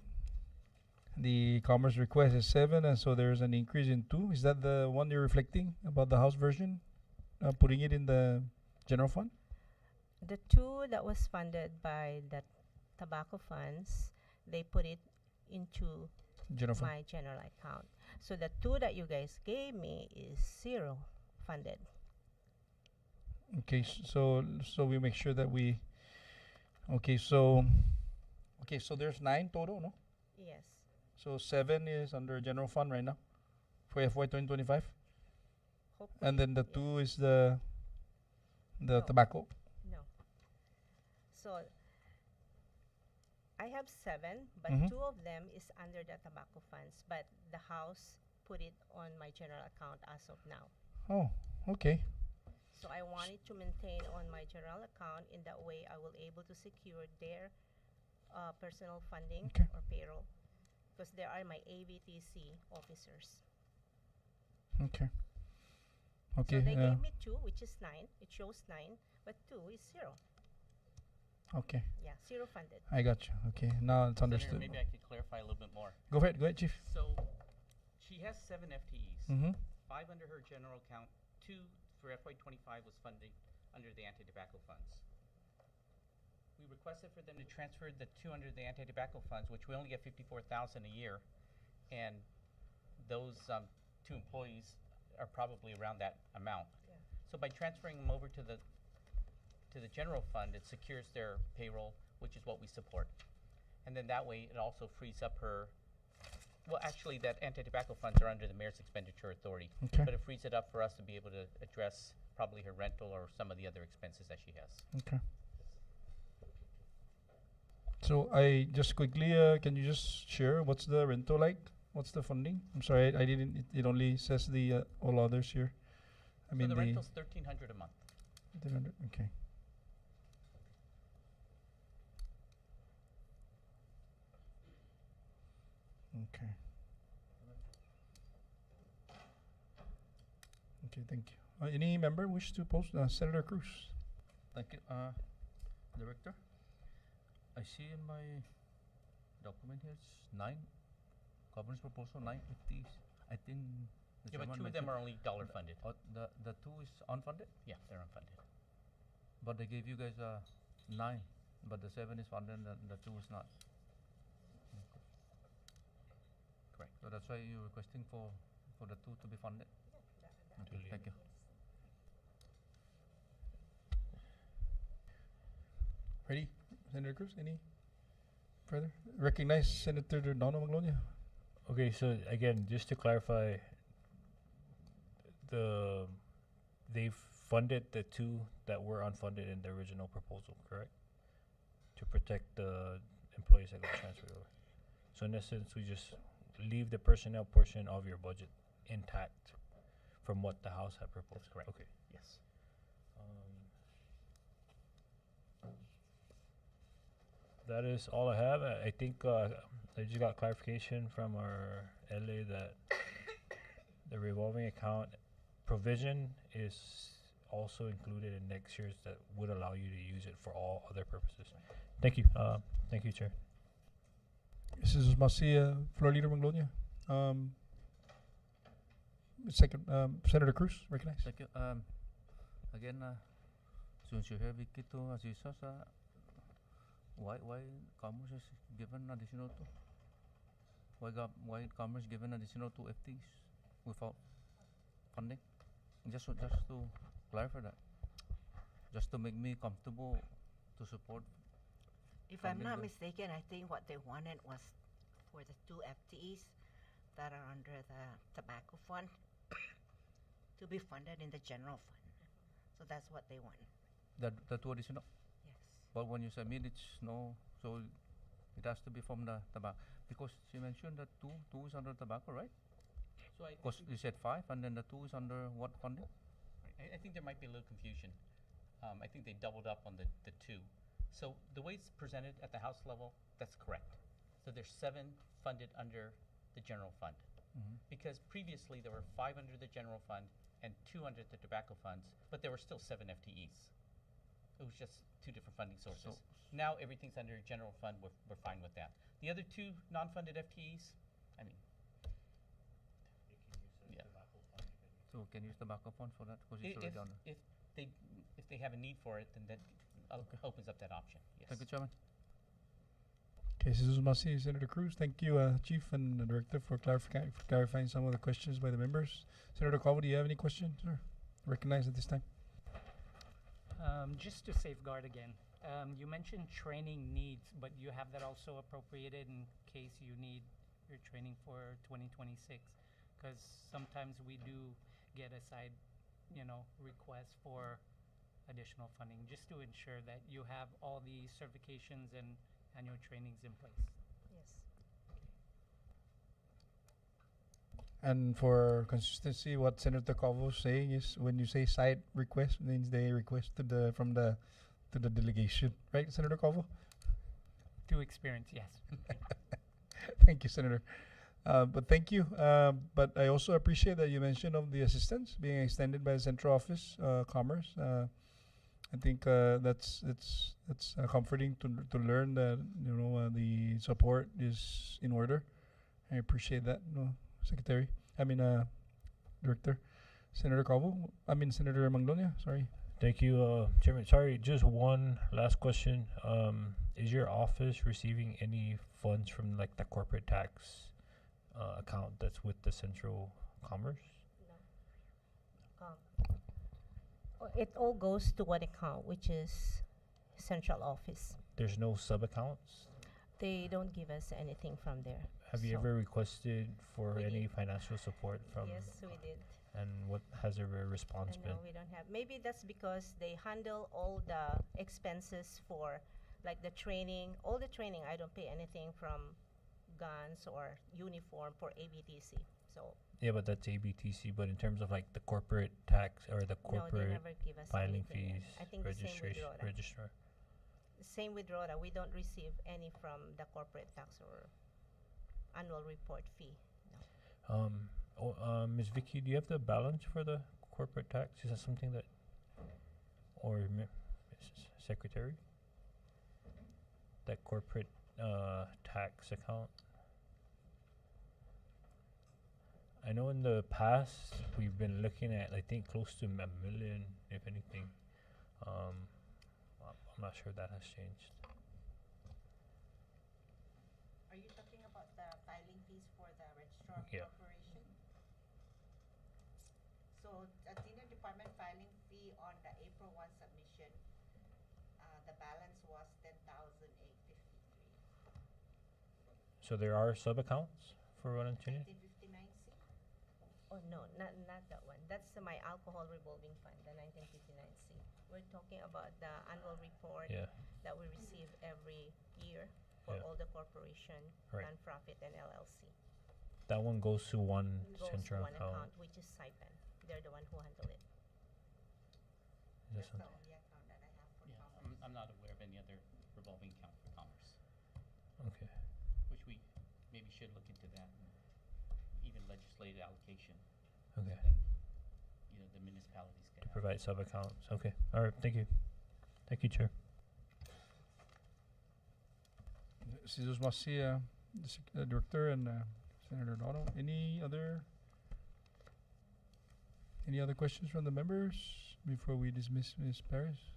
The commerce request is 7, and so there's an increase in 2. Is that the one you're reflecting about the House version, putting it in the general fund? The 2 that was funded by the tobacco funds, they put it into General fund. my general account. So the 2 that you guys gave me is 0 funded. Okay, so we make sure that we. Okay, so there's 9 total, no? Yes. So 7 is under general fund right now for FY 2025, Hopefully, and then the yeah. 2 is the No. tobacco. No. So I have 7, but Mhm. 2 of them is under the tobacco funds, but the House put it on my general account as of now. Oh, okay. So I wanted to maintain on my general account. In that way, I will able to secure their personal funding Okay. or payroll, because they are my AVTC officers. Okay. Okay. So they gave me 2, which is 9. It shows 9, but 2 is 0. Okay. Yeah, 0 funded. I got you. Okay. Now it's Senator, understood. maybe I could clarify a little bit more. Go ahead. Go ahead, Chief. So she has 7 FTEs. Mm-hmm. 5 under her general account, 2 for FY25 was funded under the anti-tobacco funds. We requested for them to transfer the 2 under the anti-tobacco funds, which we only get $54,000 a year, and those 2 employees are probably around that amount. Yeah. So by transferring them over to the general fund, it secures their payroll, which is what we support. And then that way, it also frees up her. Well, actually, that anti-tobacco funds are under the mayor's expenditure authority, Okay. but it frees it up for us to be able to address probably her rental or some of the other expenses that she has. Okay. So I just quickly, can you just share what's the rental like? What's the funding? I'm sorry, I didn't. It only says the all others here. I mean So the the rental's $1,300 a month. 1,300. Okay. Okay. Okay, thank you. Any member wish to post? Senator Cruz. Thank you, Director. I see in my document here it's 9 governance proposal 9 FTEs. I think the Yeah, but chairman 2 of them mentioned are only dollar funded. the 2 is unfunded, Yeah, they're unfunded. but they gave you guys 9, but the 7 is funded and the 2 is not. Correct. So that's why you're requesting for the 2 to be funded. Okay, thank you. Ready, Senator Cruz? Any further? Recognize Senator Dono Maglonia. Okay, so again, just to clarify, they've funded the 2 that were unfunded in the original proposal, correct? To protect the employees that got transferred over. So in essence, we just leave the personnel portion of your budget intact from what the House had proposed. That's correct. Okay. Yes. That is all I have. I think I just got clarification from our LA that the revolving account provision is also included in next year's that would allow you to use it for all other purposes. Thank you. Thank you, Chair. This is Floor Leader Maglonia. Second, Senator Cruz, recognize. Thank you. Again, since you have Vicky to assist us, why Commerce is given additional 2? Why Commerce given additional 2 FTs without funding? Just to clarify that, just to make me comfortable to support. If I'm funding not them. mistaken, I think what they wanted was for the 2 FTEs that are under the tobacco fund to be funded in the general fund. So that's what they want. The 2 additional. Yes. But when you submit, it's no, so it has to be from the tobacco. Because she mentioned that 2 is under tobacco, right? So Because you said 5 and then the 2 is under what funding? I think there might be a little confusion. I think they doubled up on the 2. So the way it's presented at the House level, that's correct. So there's 7 funded under the general fund. Because previously there were 5 under the general fund and 2 under the tobacco funds, but there were still 7 FTEs. It was just 2 different funding sources. So- Now everything's under general fund, we're fine with that. The other 2 non-funded FTEs, I mean, yeah. So can you use tobacco fund for that? Because it's already down there. If they have a need for it, then that opens up that option, yes. Thank you, Chairman. Okay, this is Masi, Senator Cruz. Thank you, Chief and Director, for clarifying some of the questions by the members. Senator Calvo, do you have any questions? Or recognize at this time? Just to safeguard again, you mentioned training needs, but you have that also appropriated in case you need your training for 2026? Because sometimes we do get a side, request for additional funding, just to ensure that you have all the certifications and annual trainings in place. Yes. And for consistency, what Senator Calvo is saying is when you say side request means they request to the from the to the delegation, right, Senator Calvo? To experience, yes. Thank you, Senator. But thank you. But I also appreciate that you mentioned of the assistance being extended by the Central Office, Commerce. I think that's comforting to learn that the support is in order. I appreciate that, Secretary. I mean, Director, Senator Calvo. I mean, Senator Manglonia. Sorry. Thank you, Chairman. Sorry, just one last question. Is your office receiving any funds from like the corporate tax account that's with the Central Commerce? It all goes to one account, which is central office. There's no sub accounts. They don't give us anything from there. Have you So ever requested for we any did. financial support from? Yes, we did. And what has their response And been? no, we don't have. Maybe that's because they handle all the expenses for, like the training. All the training, I don't pay anything from guns or uniform for ABTC. So Yeah, but that's ABTC. But in terms of like the corporate tax or the no, they corporate never give us filing anything. fees, I think the same with registration, Rhoda. registrar. Same with Rhoda. We don't receive any from the corporate tax or annual report fee. No. Ms. Vicky, do you have the balance for the corporate tax? Is that something that, or Secretary? That corporate tax account? I know in the past we've been looking at, I think, close to $1 million, if anything. I'm not sure that has changed. Are you talking about the filing fees for the Registrar of Yeah. Corporation? So, Tinian Department filing fee on the April 1 submission, the balance was 10,853. So there are sub accounts for Ronan Tinian? 1959C? Oh no, not that one. That's my alcohol revolving fund, the 1959C. We're talking about the annual report Yeah. that we receive every year for Yeah. all the corporation, Right. non-profit, and LLC. That one goes to one Goes to central one account. account, which is SIPEN. They're the one who handle it. Is that That's the something? only account that I have for Yeah, Commerce. I'm not aware of any other revolving account for commerce, Okay. which we maybe should look into that, and even legislative allocation, Okay. then, the municipalities can. To provide sub accounts. Okay. All right. Thank you. Thank you, Chair. Sis Masi, Director, and Senator Dono. Any other questions from the members before we dismiss Ms. Paris?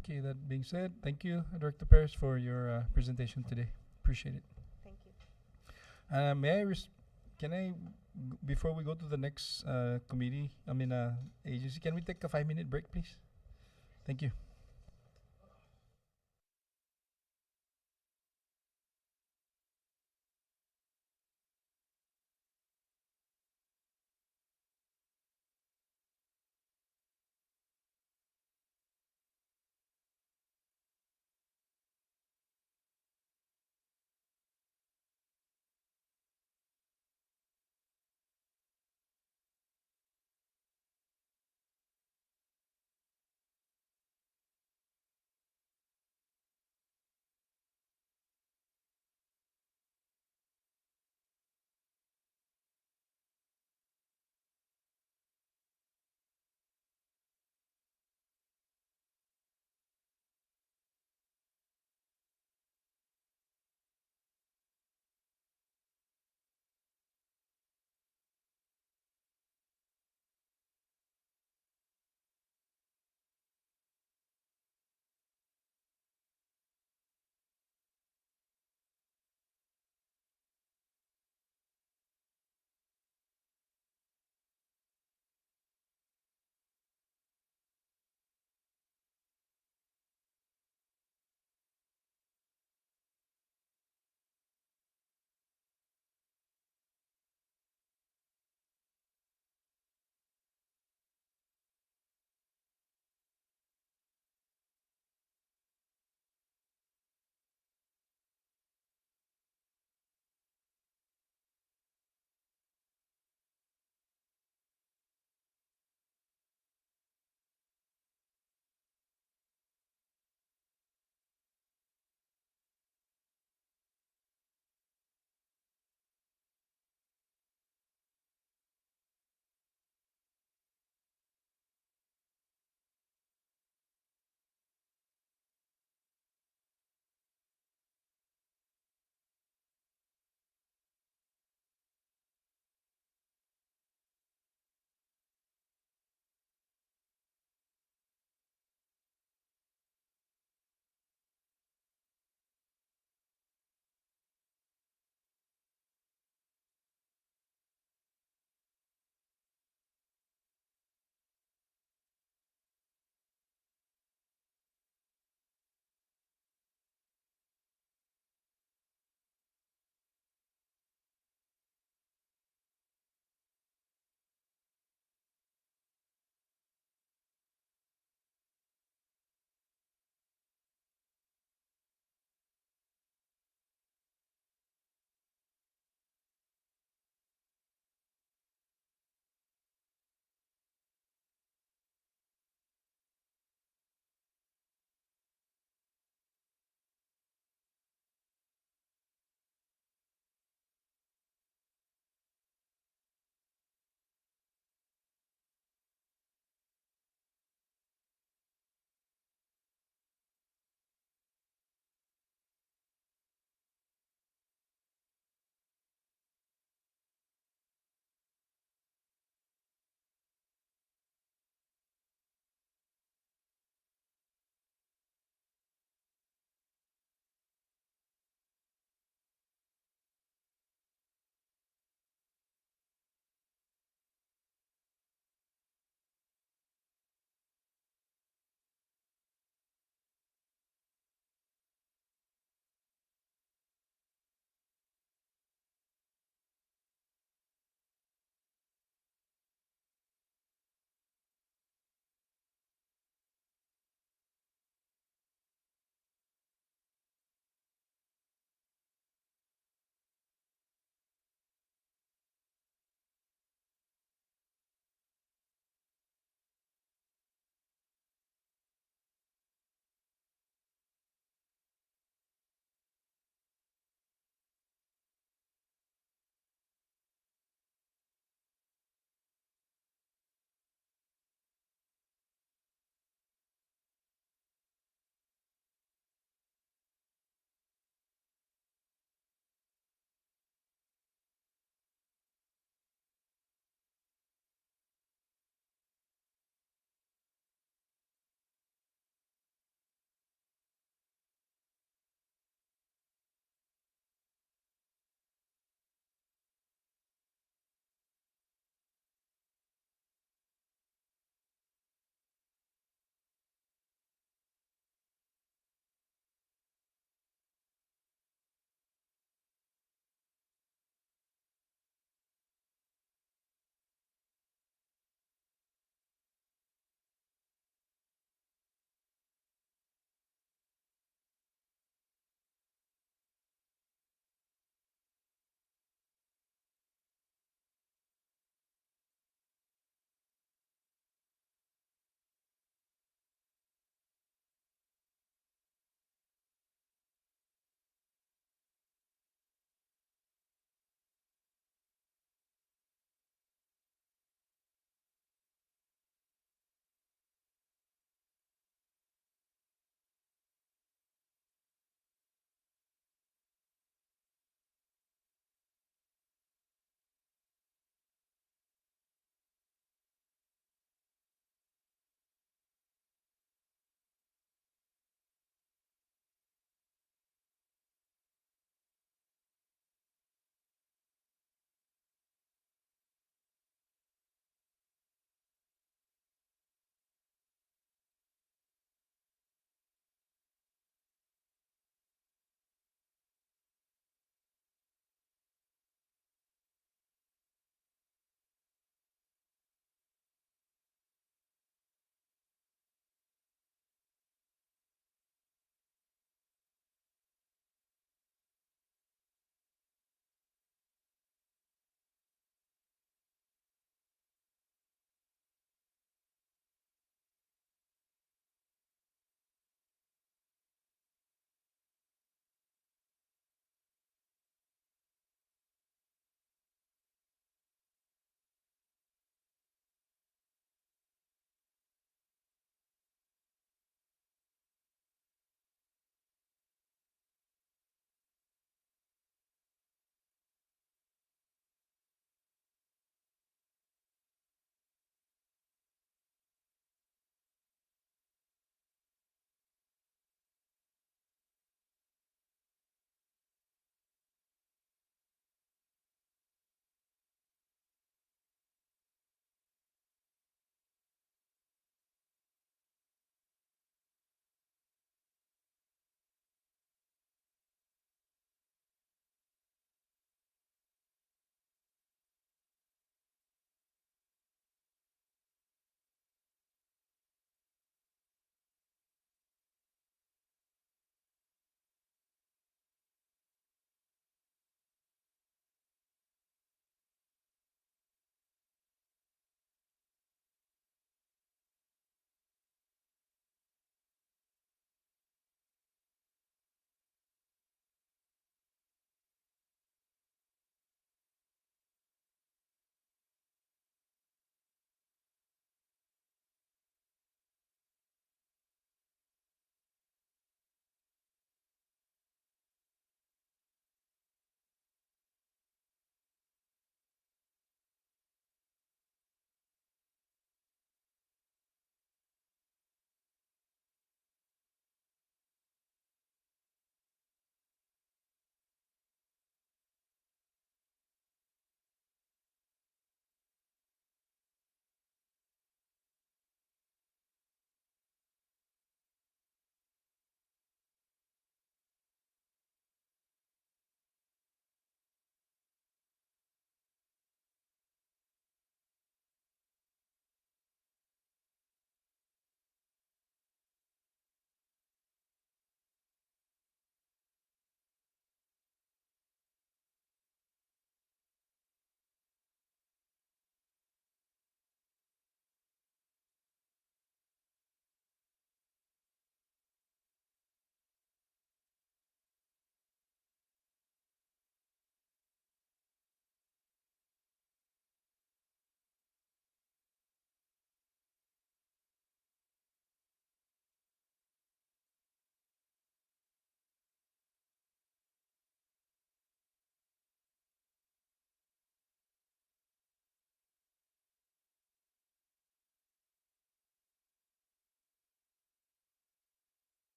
Okay, that being said, thank you, Director Paris, for your presentation today. Appreciate it. Thank you. Can I, before we go to the next agency, can we take a 5-minute break, please? Thank you.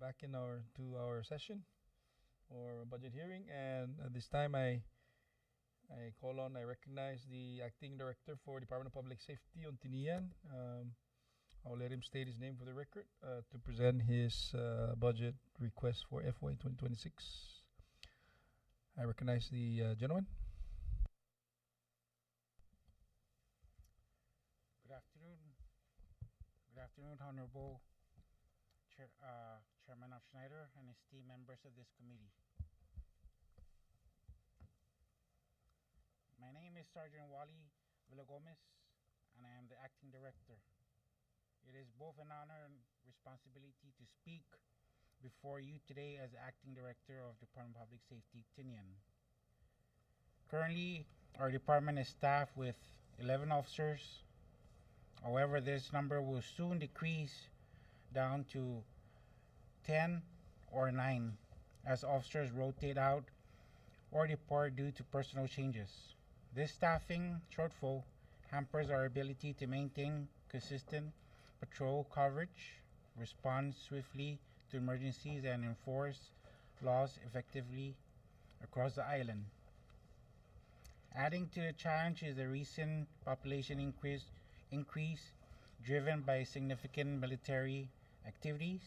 back in our session or budget hearing, and at this time I recognize the acting director for Department of Public Safety on Tinian. I'll let him state his name for the record to present his budget request for FY 2026. I recognize the gentleman. Good afternoon. Good afternoon, Honorable Chairman of Schneider and esteemed members of this committee. My name is Sergeant Wally Villagomez, and I am the acting director. It is both an honor and responsibility to speak before you today as acting director of Department of Public Safety, Tinian. Currently, our department is staffed with 11 officers. However, this number will soon decrease down to 10 or 9 as officers rotate out or depart due to personal changes. This staffing shortfall hampers our ability to maintain consistent patrol coverage, respond swiftly to emergencies, and enforce laws effectively across the island. Adding to the challenge is the recent population increase driven by significant military activities,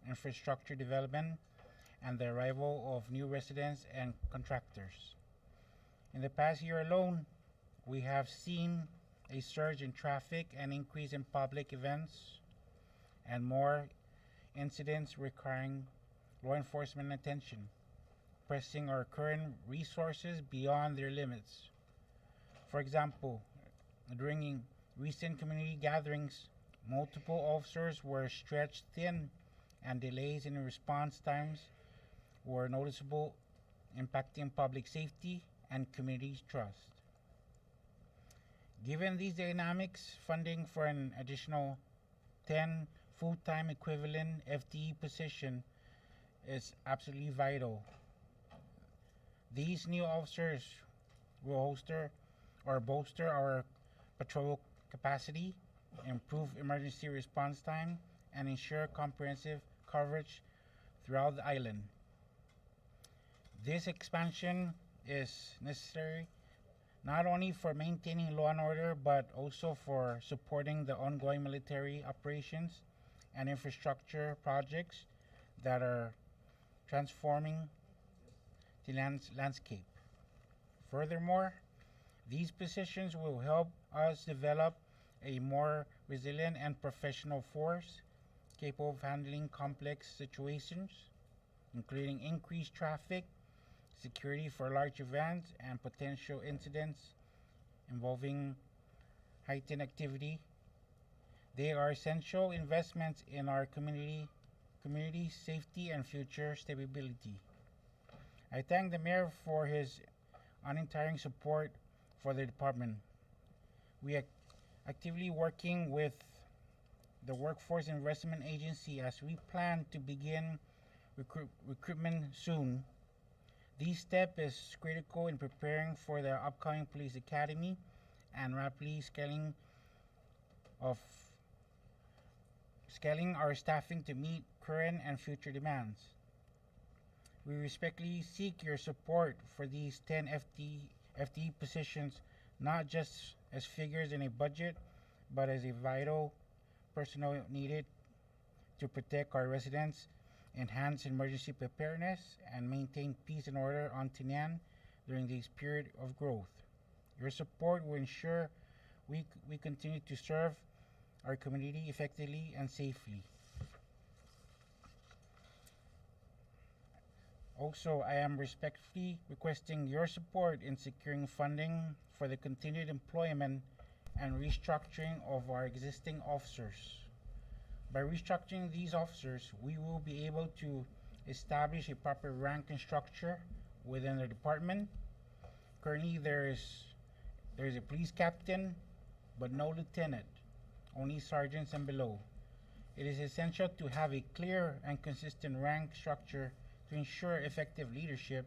infrastructure development, and the arrival of new residents and contractors. In the past year alone, we have seen a surge in traffic and increase in public events and more incidents requiring law enforcement attention, pressing our current resources beyond their limits. For example, during recent community gatherings, multiple officers were stretched thin and delays in response times were noticeable, impacting public safety and community trust. Given these dynamics, funding for an additional 10 full-time equivalent FTE position is absolutely vital. These new officers will bolster our patrol capacity, improve emergency response time, and ensure comprehensive coverage throughout the island. This expansion is necessary not only for maintaining law and order, but also for supporting the ongoing military operations and infrastructure projects that are transforming the landscape. Furthermore, these positions will help us develop a more resilient and professional force capable of handling complex situations, including increased traffic, security for large events, and potential incidents involving heightened activity. They are essential investments in our community safety and future stability. I thank the Mayor for his untiring support for the department. We are actively working with the Workforce Investment Agency as we plan to begin recruitment soon. This step is critical in preparing for the upcoming police academy and rapidly scaling our staffing to meet current and future demands. We respectfully seek your support for these 10 FTE positions, not just as figures in a budget, but as a vital personnel needed to protect our residents, enhance emergency preparedness, and maintain peace and order on Tinian during this period of growth. Your support will ensure we continue to serve our community effectively and safely. Also, I am respectfully requesting your support in securing funding for the continued employment and restructuring of our existing officers. By restructuring these officers, we will be able to establish a proper rank and structure within the department. Currently, there is a police captain, but no lieutenant, only sergeants and below. It is essential to have a clear and consistent rank structure to ensure effective leadership,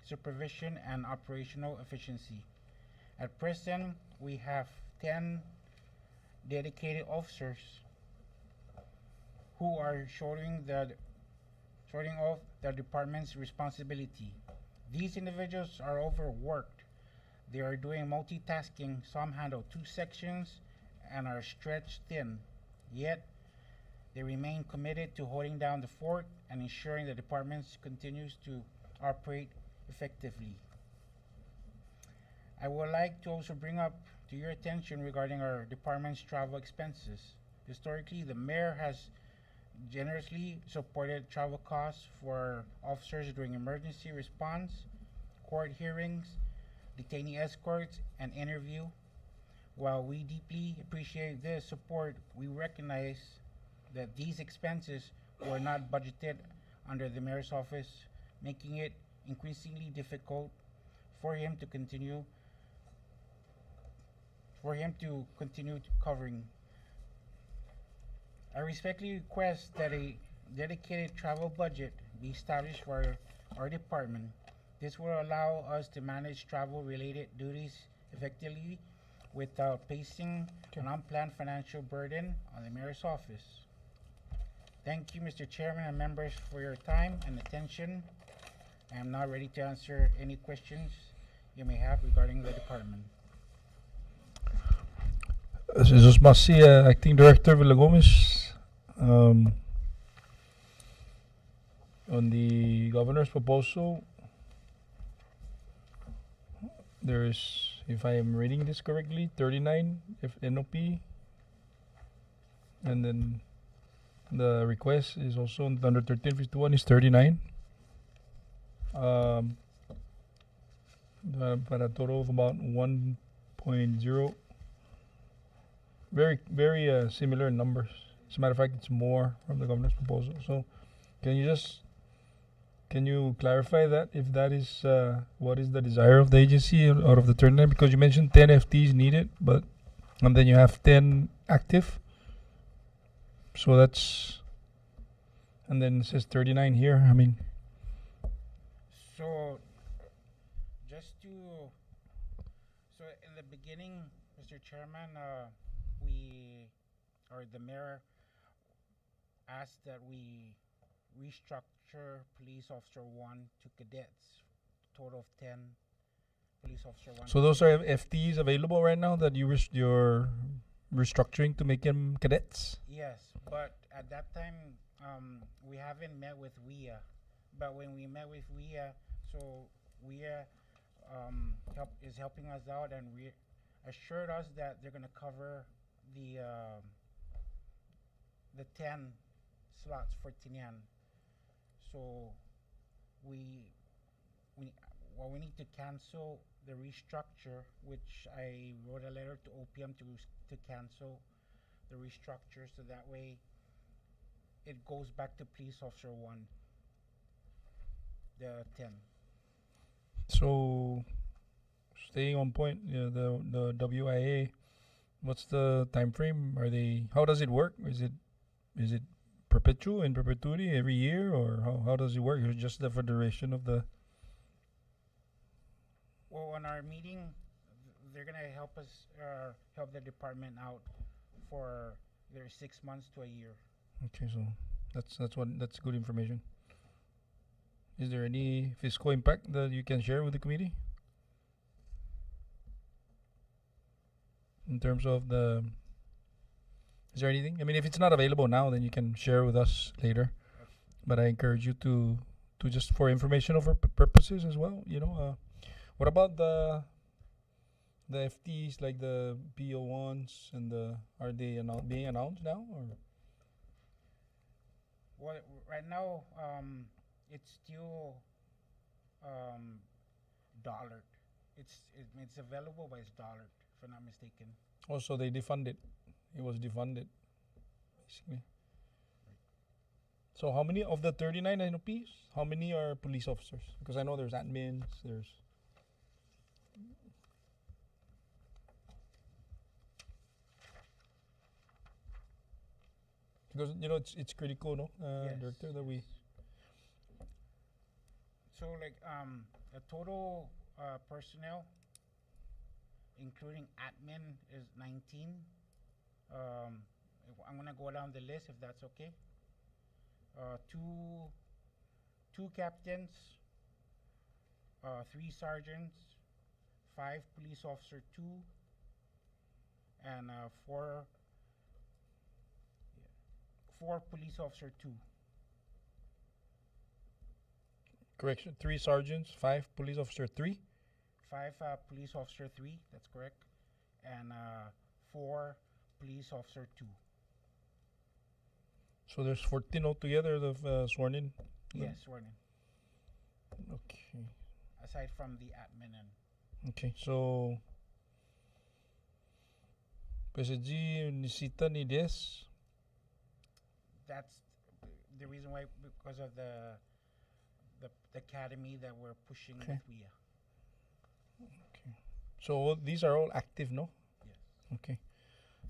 supervision, and operational efficiency. At present, we have 10 dedicated officers who are shouldering the sorting off the department's responsibility. These individuals are overworked. They are doing multitasking. Some handle 2 sections and are stretched thin. Yet, they remain committed to holding down the fort and ensuring the department continues to operate effectively. I would like to also bring up to your attention regarding our department's travel expenses. Historically, the mayor has generously supported travel costs for officers during emergency response, court hearings, detainee escorts, and interview. While we deeply appreciate this support, we recognize that these expenses were not budgeted under the mayor's office, making it increasingly difficult for him to continue covering. I respectfully request that a dedicated travel budget be established for our department. This will allow us to manage travel-related duties effectively without placing an unplanned financial burden on the mayor's office. Thank you, Mr. Chairman and members, for your time and attention. I am now ready to answer any questions you may have regarding the department. Jesus Masia, Acting Director Villagomez. On the governor's proposal, there is, if I am reading this correctly, 39 NOP, and then the request is also under 1351 is 39. But a total of about 1.0. Very similar numbers. As a matter of fact, it's more from the governor's proposal. So, can you clarify that, if that is what is the desire of the agency out of the 39? Because you mentioned 10 FTs needed, and then you have 10 active. So that's, and then it says 39 here. I mean, So in the beginning, Mr. Chairman, the mayor asked that we restructure Police Officer 1 to cadets, total of 10 Police Officer 1. so those are FTs available right now that you're restructuring to make them cadets? Yes, but at that time, we haven't met with WIA. But when we met with WIA, so WIA is helping us out and assured us that they're going to cover the 10 slots for Tinian. So we need to cancel the restructure, which I wrote a letter to OPM to cancel the restructure, so that way it goes back to Police Officer 1, the 10. So, staying on point, the WIA, what's the time frame? How does it work? Is it perpetual, in perpetuity, every year, or how does it work? Or just the federation of the? Well, on our meeting, they're gonna help us help the department out for either 6 months to a year. Okay, so that's good information. Is there any fiscal impact that you can share with the committee? In terms of is there anything? I mean, if it's not available now, then you can share with us later. But I encourage you to just for informational purposes as well. What about the FTs, like the PO1s and are they being announced now, or? Well, right now, it's still dollared. It's available, but it's dollared, if I'm not mistaken. Oh, so they defunded. It was defunded, basically. So how many of the 39 NOPs, how many are police officers? Because I know there's admins, because it's critical, no, Yes. Director, that we. So the total personnel, including admin, is 19. I'm gonna go down the list if that's okay. Two 2 captains, 3 sergeants, 5 police officer 2, and 4 police officer 2. Correction, 3 sergeants, 5 police officer 3. 5 police officer 3, that's correct, and 4 police officer 2. So there's 14 altogether that have sworn in? Yes, sworn in, Okay. aside from the admin and Okay, so PSG nisita ni Des. that's the reason why, because of the academy that we're pushing Okay. with WIA. Okay. So these are all active, no? Yes. Okay.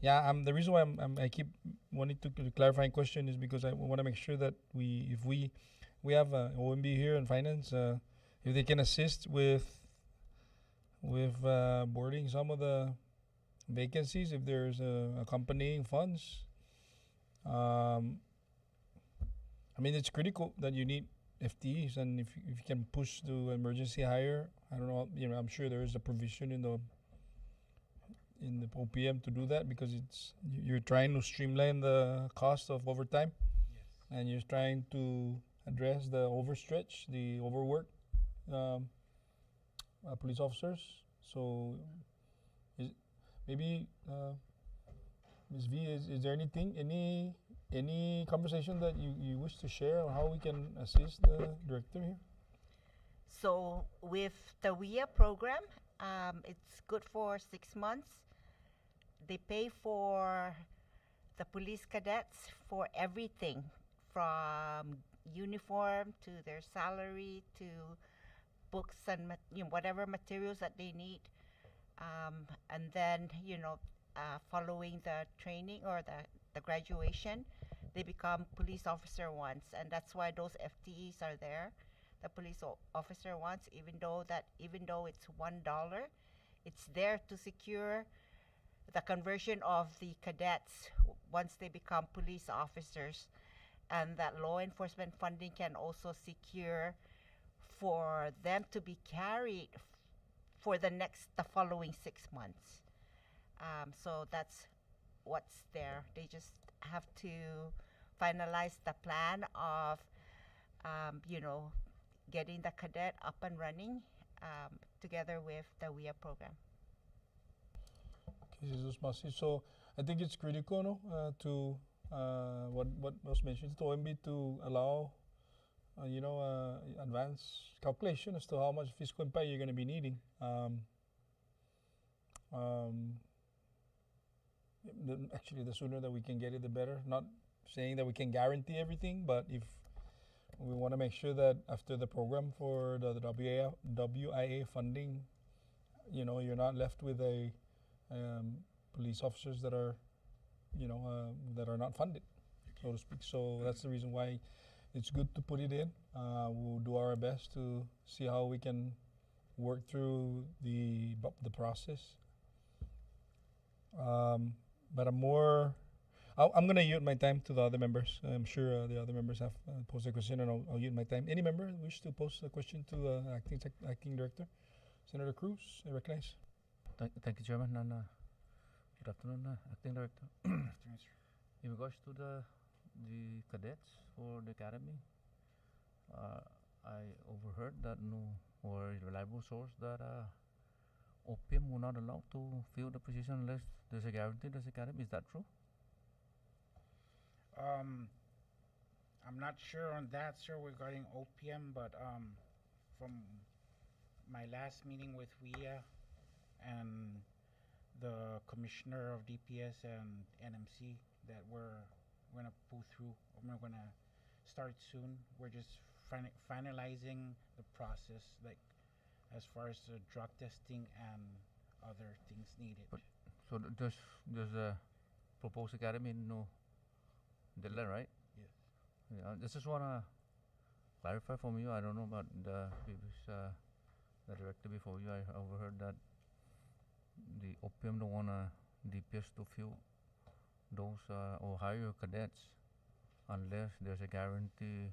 Yeah, the reason why I keep wanting to clarifying question is because I want to make sure that if we have OMB here in finance, if they can assist with boarding some of the vacancies, if there's accompanying funds. I mean, it's critical that you need FTEs, and if you can push to emergency hire, I don't know, I'm sure there is a provision in the OPM to do that, because you're trying to streamline the cost of overtime, and you're trying to address the overstretch, the overwork police officers. So maybe Ms. V, is there any conversation that you wish to share on how we can assist the director here? So with the WIA program, it's good for 6 months. They pay for the police cadets for everything, from uniform to their salary to books and whatever materials that they need. And then, following the training or the graduation, they become police officer once, and that's why those FTEs are there. The police officer once, even though it's $1, it's there to secure the conversion of the cadets once they become police officers, and that law enforcement funding can also secure for them to be carried for the following 6 months. So that's what's there. They just have to finalize the plan of, getting the cadet up and running together with the WIA program. Okay, Jesus Masi. So I think it's critical, no, to what was mentioned to OMB to allow, advanced calculation as to how much fiscal impact you're going to be needing. Actually, the sooner that we can get it, the better. Not saying that we can guarantee everything, but if we want to make sure that after the program for the WIA funding, you're not left with police officers that are, that are not funded, so to speak. So that's the reason why it's good to put it in. We'll do our best to see how we can work through the process. But I'm going to yield my time to the other members. I'm sure the other members have posed a question, and I'll yield my time. Any member wish to pose a question to the acting director? Senator Cruz, I recognize. Thank you, Chairman, and good afternoon, Acting Director. Afternoon, sir. In regards to the cadets for the academy, I overheard that or a reliable source that OPM will not allow to fill the position unless there's a guarantee there's academy. Is that true? I'm not sure on that, sir, regarding OPM, but from my last meeting with WIA and the commissioner of DPS and NMC that we're going to pull through, we're going to start soon. We're just finalizing the process, like as far as the drug testing and other things needed. But so there's a proposed academy no deadline, right? Yes. Yeah, I just want to clarify from you. I don't know about the previous the director before you. I overheard that the OPM don't want DPS to fill those or hire cadets unless there's a guarantee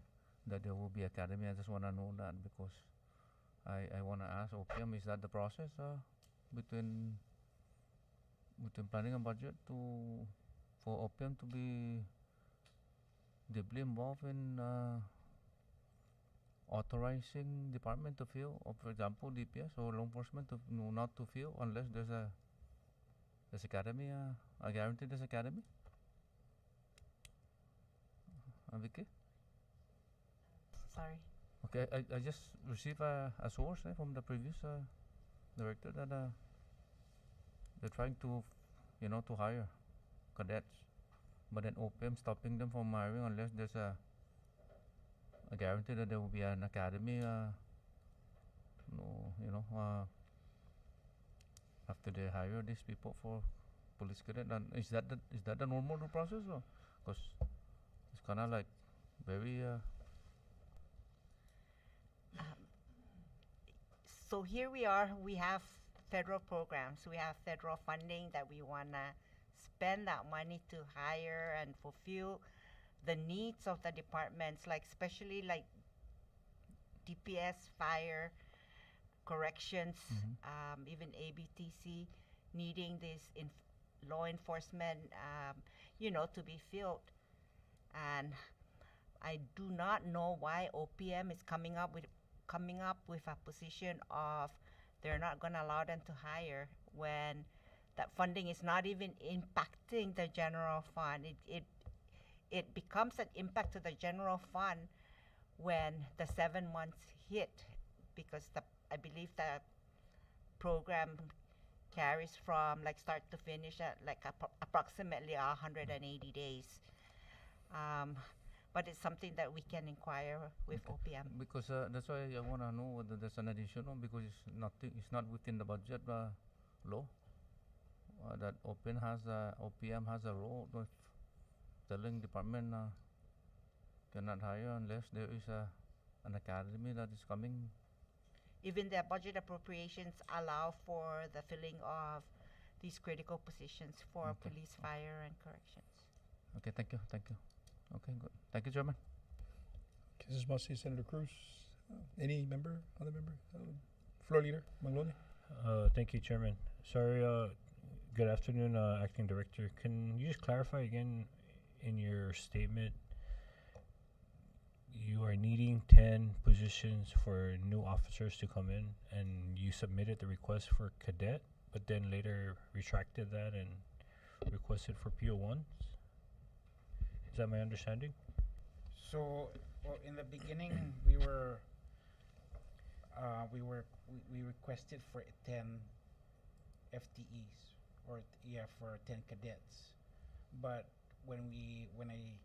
that there will be academy. I just want to know that because I want to ask OPM, is that the process between planning and budget for OPM to be deeply involved in authorizing department to fill, or for example DPS or law enforcement to not to fill unless there's academy, I guarantee there's academy. Vicky? Sorry. Okay, I just received a source from the previous director that they're trying to, to hire cadets, but then OPM stopping them from hiring unless there's a guarantee that there will be an academy. After they hire these people for police cadet, and is that the normal process, or because it's kind of like very. So here we are, we have federal programs, we have federal funding that we want to spend that money to hire and fulfill the needs of the departments, like especially like DPS, fire, corrections, even ABTC, needing this law enforcement, to be filled. And I do not know why OPM is coming up with a position of they're not going to allow them to hire when that funding is not even impacting the general fund. It becomes an impact to the general fund when the 7 months hit, because I believe the program carries from like start to finish at like approximately 180 days. But it's something that we can inquire with OPM. Because that's why I want to know whether there's an additional, because it's not within the budget law. That OPM has a role with telling department cannot hire unless there is an academy that is coming. Even the budget appropriations allow for the filling of these critical positions for police, fire, and corrections. Okay, thank you. Okay, good. Thank you, Chairman. Okay, this is Masi, Senator Cruz. Any other member? Floor Leader, Manglone. Thank you, Chairman. Sorry, good afternoon, Acting Director. Can you just clarify again in your statement, you are needing 10 positions for new officers to come in, and you submitted the request for cadet, but then later retracted that and requested for PO1s? Is that my understanding? So, well, in the beginning, we requested for 10 FTEs, for 10 cadets. But when I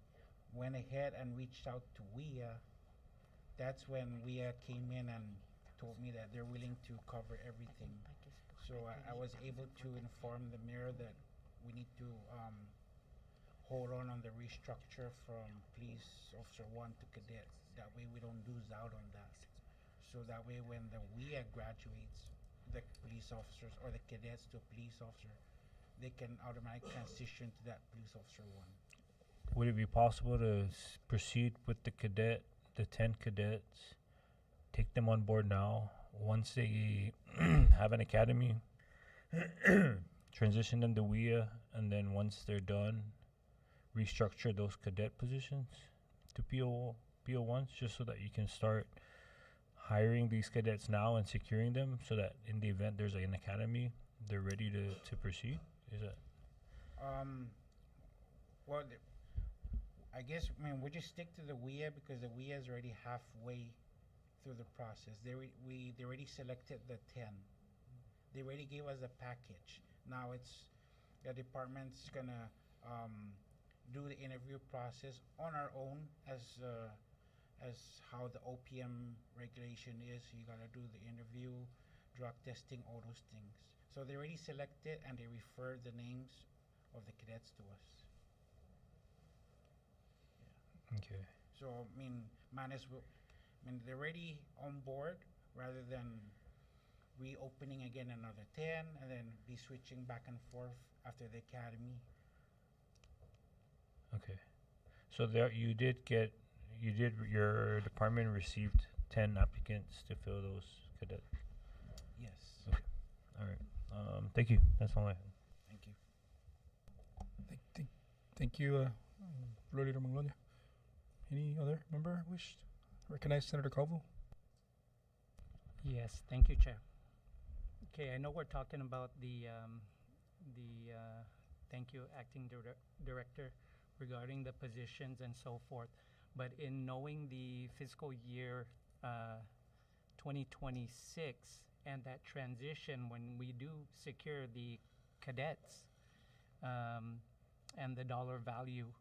went ahead and reached out to WIA, that's when WIA came in and told me that they're willing to cover everything. So I was able to inform the mayor that we need to hold on the restructure from police officer 1 to cadet. That way we don't lose out on that. So that way when the WIA graduates, the police officers or the cadets to police officer, they can automatically transition to that police officer 1. Would it be possible to proceed with the 10 cadets, take them on board now, once they have an academy, transition them to WIA, and then once they're done, restructure those cadet positions to PO1s, just so that you can start hiring these cadets now and securing them, so that in the event there's an academy, they're ready to proceed? Is that? Well, I guess, we just stick to the WIA because the WIA is already halfway through the process. They already selected the 10. They already gave us a package. Now it's the department's gonna do the interview process on our own as how the OPM regulation is. You gotta do the interview, drug testing, all those things. So they already selected and they referred the names of the cadets to us. Okay. So they're already on board, rather than reopening again another 10 and then be switching back and forth after the academy. Okay. So there you did get your department received 10 applicants to fill those cadet. Yes. Okay. All right. Thank you. That's all I have. Thank you. Thank you, Floor Leader Manglonia. Any other member wish to recognize Senator Calvo? Yes, thank you, Chair. Okay, I know we're talking about thank you, Acting Director, regarding the positions and so forth. But in knowing the fiscal year 2026 and that transition when we do secure the cadets and the dollar value,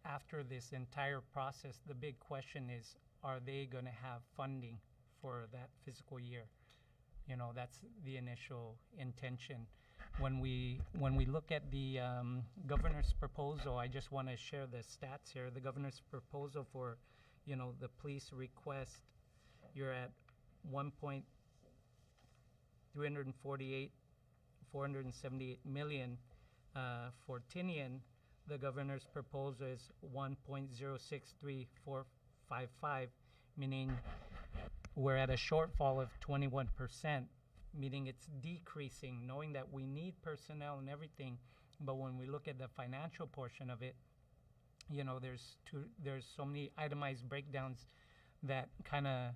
after this entire process, the big question is, are they going to have funding for that fiscal year? You know, that's the initial intention. When we look at the governor's proposal, I just want to share the stats here. The governor's proposal for, you know, the police request, you're at 478 million. For Tinian, the governor's proposal is 1.063455, meaning we're at a shortfall of 21%, meaning it's decreasing, knowing that we need personnel and everything. But when we look at the financial portion of it, you know, there's so many itemized breakdowns that kind of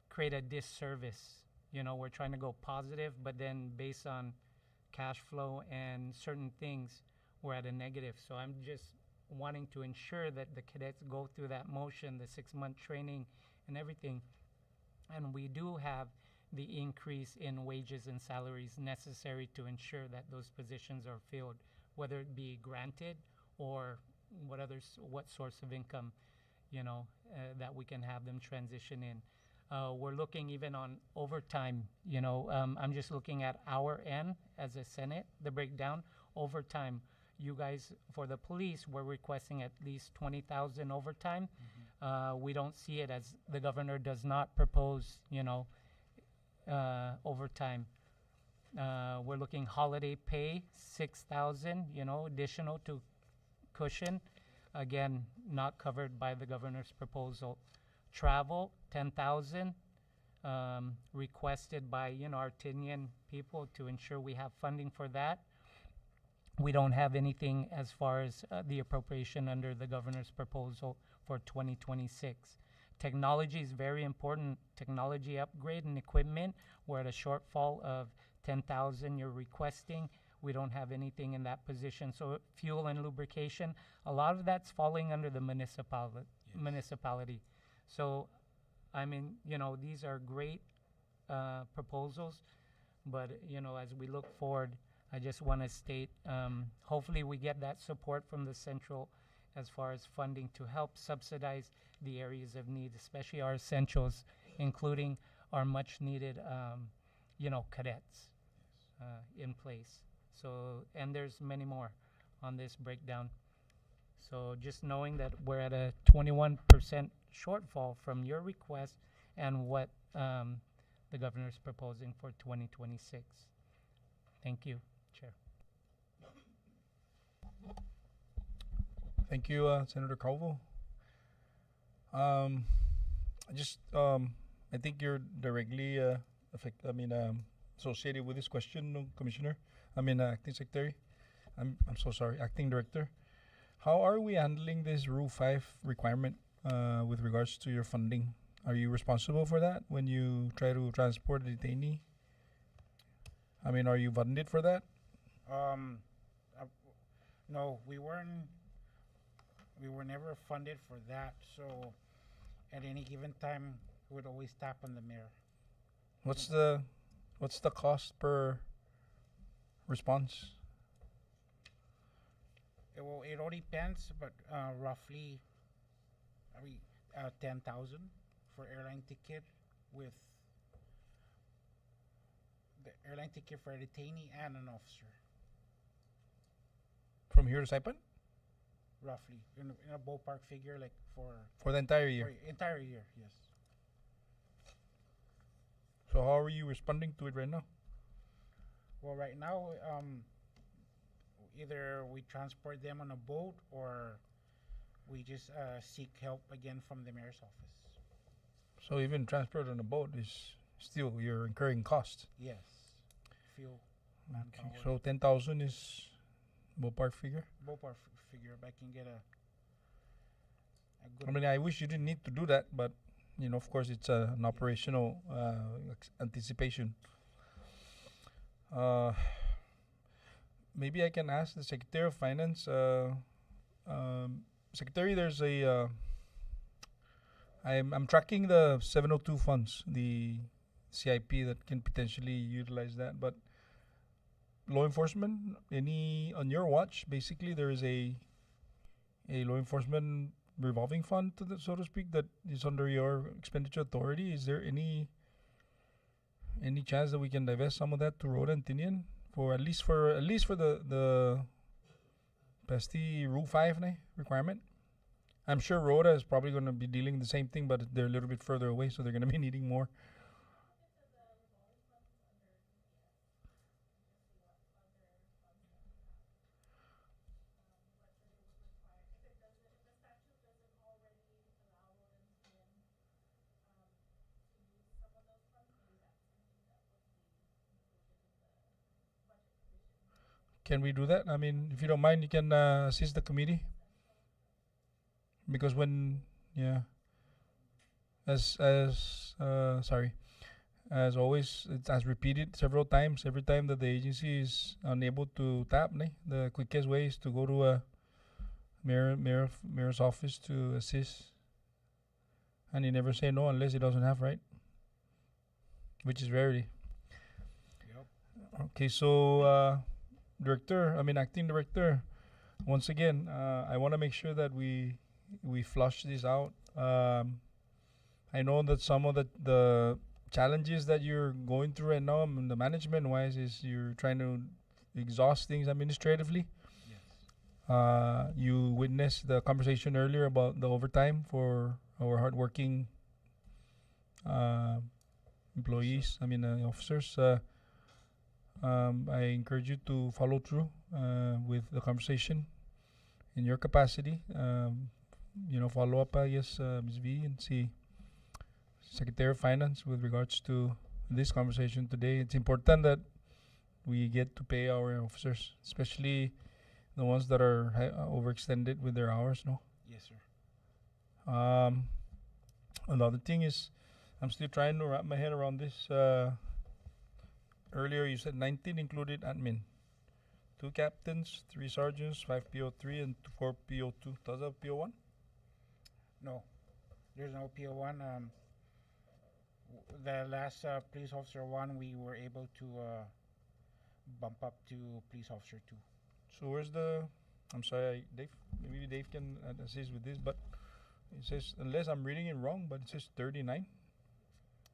create a disservice. You know, we're trying to go positive, but then based on cash flow and certain things, we're at a negative. So I'm just wanting to ensure that the cadets go through that motion, the 6-month training and everything. And we do have the increase in wages and salaries necessary to ensure that those positions are filled, whether it be granted or what source of income, you know, that we can have them transition in. We're looking even on overtime, you know, I'm just looking at our end as a Senate, the breakdown. Overtime, you guys, for the police, we're requesting at least 20,000 overtime. We don't see it, as the governor does not propose, you know, overtime. We're looking holiday pay, 6,000, you know, additional to cushion. Again, not covered by the governor's proposal. Travel, 10,000, requested by, you know, our Tinian people to ensure we have funding for that. We don't have anything as far as the appropriation under the governor's proposal for 2026. Technology is very important. Technology upgrade and equipment, we're at a shortfall of 10,000 you're requesting. We don't have anything in that position. So fuel and lubrication, a lot of that's falling under the municipality. So, I mean, you know, these are great proposals, but, you know, as we look forward, I just want to state, hopefully we get that support from the central as far as funding to help subsidize the areas of need, especially our essentials, including our much needed, you know, cadets in place. So, and there's many more on this breakdown. So just knowing that we're at a 21% shortfall from your request and what the governor's proposing for 2026. Thank you, Chair. Thank you, Senator Calvo. I think you're directly associated with this question, no, Commissioner. Acting Secretary. I'm so sorry, Acting Director. How are we handling this Rule 5 requirement with regards to your funding? Are you responsible for that when you try to transport a detainee? Are you funded for that? No, we were never funded for that. So at any given time, we would always tap on the mayor. What's the cost per response? It all depends, but roughly, 10,000 for airline ticket, with the airline ticket for a detainee and an officer. From here to Saipan? Roughly, in a ballpark figure, like for the entire year. For entire year, yes. So how are you responding to it right now? Well, right now, either we transport them on a boat or we just seek help again from the mayor's office. So even transport on a boat is still you're incurring costs. Yes, fuel, Okay, manpower. so 10,000 is ballpark figure. Ballpark figure, if I can get a good. I mean, I wish you didn't need to do that, but you know, of course, it's an operational anticipation. Maybe I can ask the Secretary of Finance. Secretary, there's a. I'm tracking the 702 funds, the CIP that can potentially utilize that, but law enforcement, any on your watch? Basically, there is a law enforcement revolving fund, so to speak, that is under your expenditure authority. Is there any chance that we can divest some of that to Rhoda and Tinian for at least for the PESTI Rule 5 requirement? I'm sure Rhoda is probably going to be dealing the same thing, but they're a little bit further away, so they're going to be needing more. Can we do that? I mean, if you don't mind, you can assist the committee. Because when, yeah, as always, it has repeated several times. Every time that the agency is unable to tap, the quickest way is to go to a mayor's office to assist, and he never say no unless he doesn't have, right? Which is rarity. Yep. Okay, so acting director, once again, I want to make sure that we flush this out. I know that some of the challenges that you're going through right now, the management wise, is you're trying to exhaust things administratively. Yes. You witnessed the conversation earlier about the overtime for our hardworking employees, officers. I encourage you to follow through with the conversation in your capacity. Follow up, I guess, Ms. V, and see Secretary of Finance with regards to this conversation today. It's important that we get to pay our officers, especially the ones that are overextended with their hours. No. Yes, sir. Another thing is, I'm still trying to wrap my head around this. Earlier, you said 19 included admin. 2 captains, 3 sergeants, 5 PO3, and 4 PO2. Does that have PO1? No, there's no PO1. The last police officer 1, we were able to bump up to police officer 2. So where's I'm sorry, Dave. Maybe Dave can assist with this, but it says, unless I'm reading it wrong, but it says 39.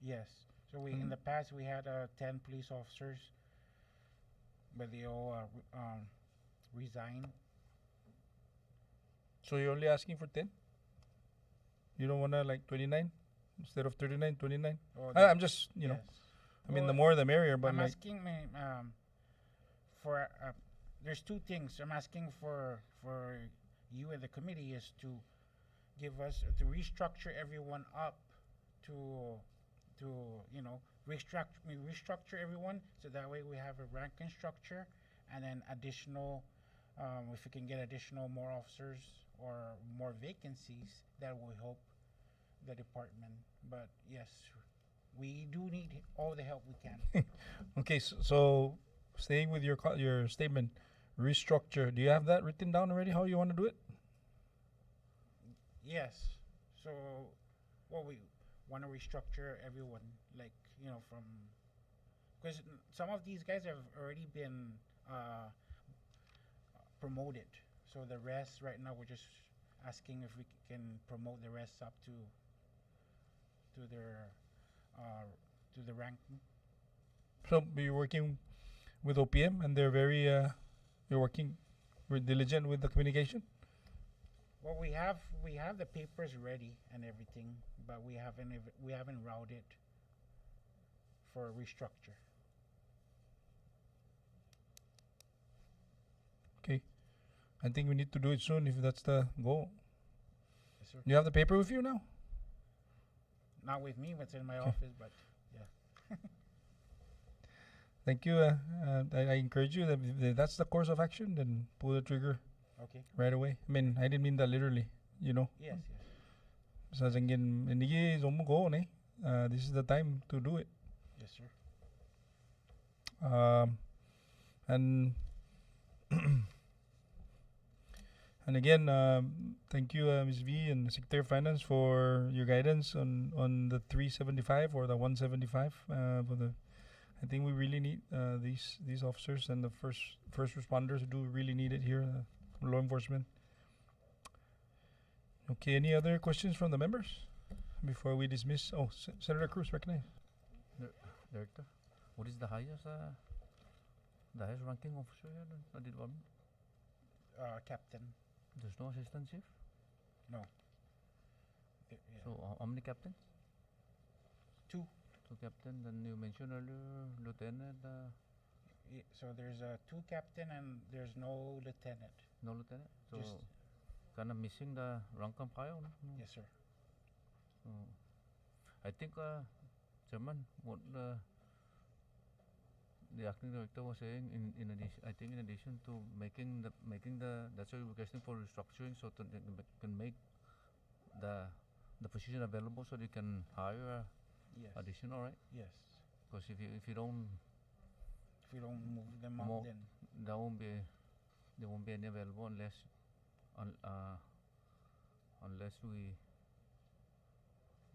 Yes. So in the past we had 10 police officers, but they all resigned. So you're only asking for 10? You don't want to 29 instead of 39, 29? I'm just, Yes. the more the merrier, but I'm asking for there's 2 things I'm asking for you and the committee is to give us to restructure everyone up to restructure everyone so that way we have a ranking structure, and then additional if we can get additional more officers or more vacancies, that will help the department. But yes, we do need all the help we can. Okay, so staying with your statement, restructure. Do you have that written down already? How you want to do it? Yes. So, we want to restructure everyone, from because some of these guys have already been promoted. So the rest right now we're just asking if we can promote the rest up to the ranking. So you're working with OPM, and they're very you're working diligent with the communication. Well, we have the papers ready and everything, but we haven't routed for restructure. Okay, I think we need to do it soon if that's the goal. Yes, sir. You have the paper with you now? Not with me, but it's in my Okay. office, but yeah. Thank you. I encourage you that if that's the course of action, then pull the trigger Okay. right away. I mean, I didn't mean that literally, you know. Yes, yes. Sa zangin hindi go ne. This is the time to do it. Yes, sir. And and again, thank you, Ms. V and Secretary of Finance for your guidance on the 375 or the 175 for the. I think we really need these officers and the first responders do really need it here, law enforcement. Okay, any other questions from the members before we dismiss? Oh, Senator Cruz, recognize. Director, what is the highest ranking officer here in the department? Captain. There's no assistant chief? No. Yeah. So how many captains? Two. Two captain, then you mentioned earlier lieutenant, So there's a two captain and there's no lieutenant. no lieutenant? So Just- kind of missing the rank and file, no? Yes, sir. So I think, Chairman, what the acting director was saying in addition, I think in addition to making the that's why we're requesting for restructuring so that they can make the position available so they can hire Yes. additional, right? Yes. Because if you don't If we don't move them up, Mo- then there won't be any available unless we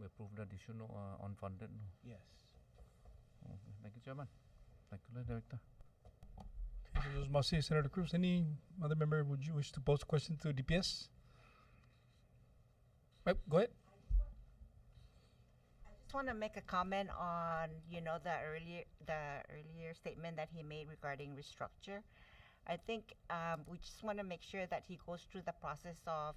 approve the additional unfunded. No? yes. Okay. Thank you, Chairman. Thank you, Director. Okay, so those must say Senator Cruz. Any other member would you wish to pose a question to DPS? Right, go ahead. Just want to make a comment on, the earlier statement that he made regarding restructure. I think we just want to make sure that he goes through the process of,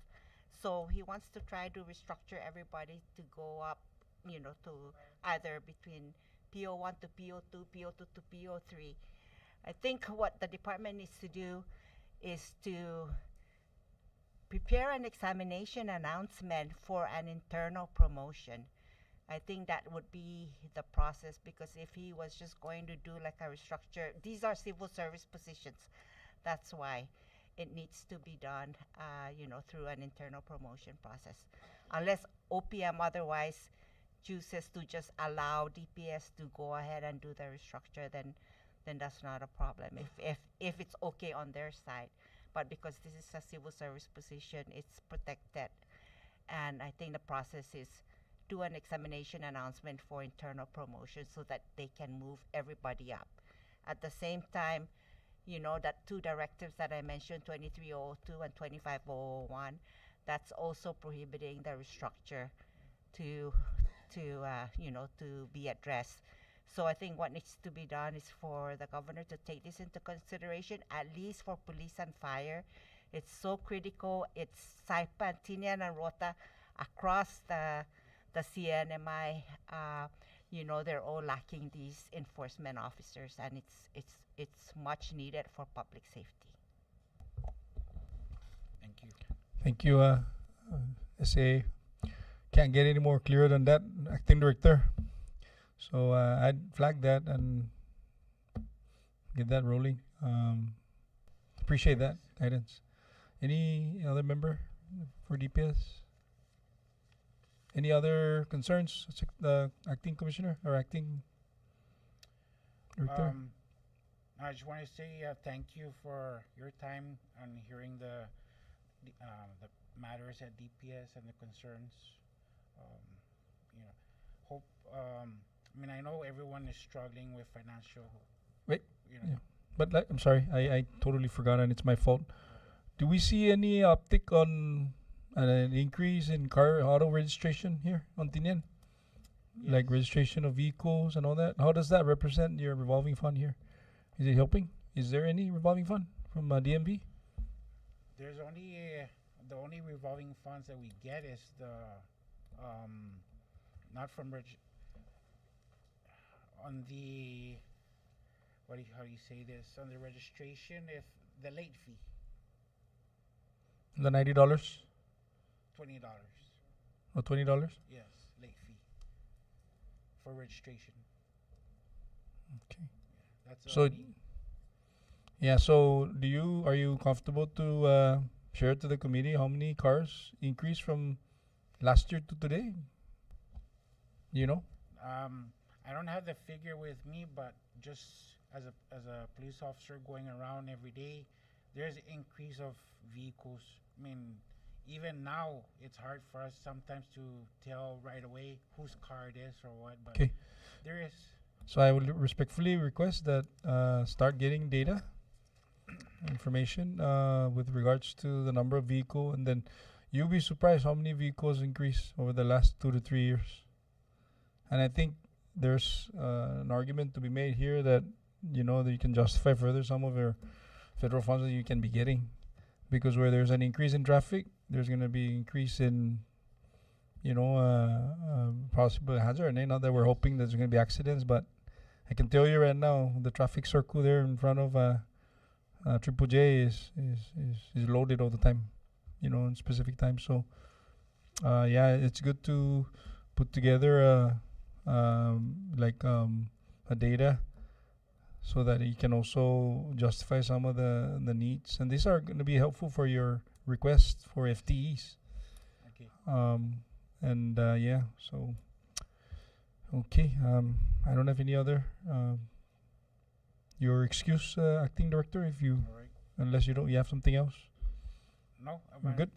so he wants to try to restructure everybody to go up, to either between PO1 to PO2, PO2 to PO3. I think what the department needs to do is to prepare an examination announcement for an internal promotion. I think that would be the process, because if he was just going to do like a restructure, these are civil service positions. That's why it needs to be done, through an internal promotion process. Unless OPM otherwise chooses to just allow DPS to go ahead and do the restructure, then that's not a problem. If it's okay on their side, but because this is a civil service position, it's protected, and I think the process is do an examination announcement for internal promotion so that they can move everybody up. At the same time, that two directives that I mentioned, 2302 and 25001, that's also prohibiting the restructure to be addressed. So I think what needs to be done is for the governor to take this into consideration, at least for police and fire. It's so critical. It's Saipan, Tinian, and Rota across the CNMI. They're all lacking these enforcement officers, and it's much needed for public safety. Thank you. Thank you, SA. Can't get any more clearer than that, Acting Director. So I'd flag that and get that rolling. Appreciate that guidance. Any other member for DPS? Any other concerns, the Acting Commissioner or Acting Director? I just want to say thank you for your time on hearing the matters at DPS and the concerns. Hope. I know everyone is struggling with financial. Wait. Yeah. But I'm sorry, I totally forgot, and it's my fault. Do we see any uptick on an increase in auto registration here on Tinian? Like registration of vehicles and all that? How does that represent your revolving fund here? Is it helping? Is there any revolving fund from DMV? There's only the only revolving funds that we get is the not from on the how do you say this, on the registration, if the late fee The $90? $20. Oh, $20? Yes, late fee for registration. Okay. That's So, only. yeah, so are you comfortable to share to the committee how many cars increased from last year to today? You know? I don't have the figure with me, but just as a police officer going around every day, there's increase of vehicles. I mean, even now it's hard for us sometimes to tell right away whose car it is or what, but Okay. there is. So I would respectfully request that start getting data information with regards to the number of vehicle, and then you'll be surprised how many vehicles increase over the last 2 to 3 years. And I think there's an argument to be made here that that you can justify further some of your federal funds that you can be getting, because where there's an increase in traffic, there's going to be increase in possible hazard. And not that we're hoping there's going to be accidents, but I can tell you right now, the traffic circle there in front of Triple J is loaded all the time, in specific times. So, yeah, it's good to put together a data so that you can also justify some of the needs, and these are going to be helpful for your request for FTEs. Okay. And yeah, so okay. I don't have any other. Your excuse, acting director, if you, All right. unless you have something else. No, We're good.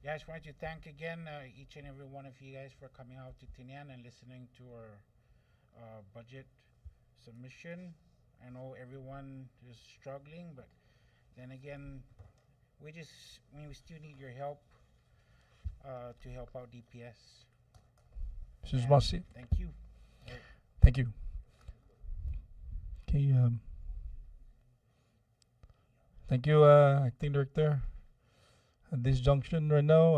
Yeah, I just wanted to thank again each and every one of you guys for coming out to Tinian and listening to our budget submission. I know everyone is struggling, but then again, we still need your help to help out DPS. Mrs. And Masi, thank you. thank you. Okay. Thank you, acting director. At this junction right now,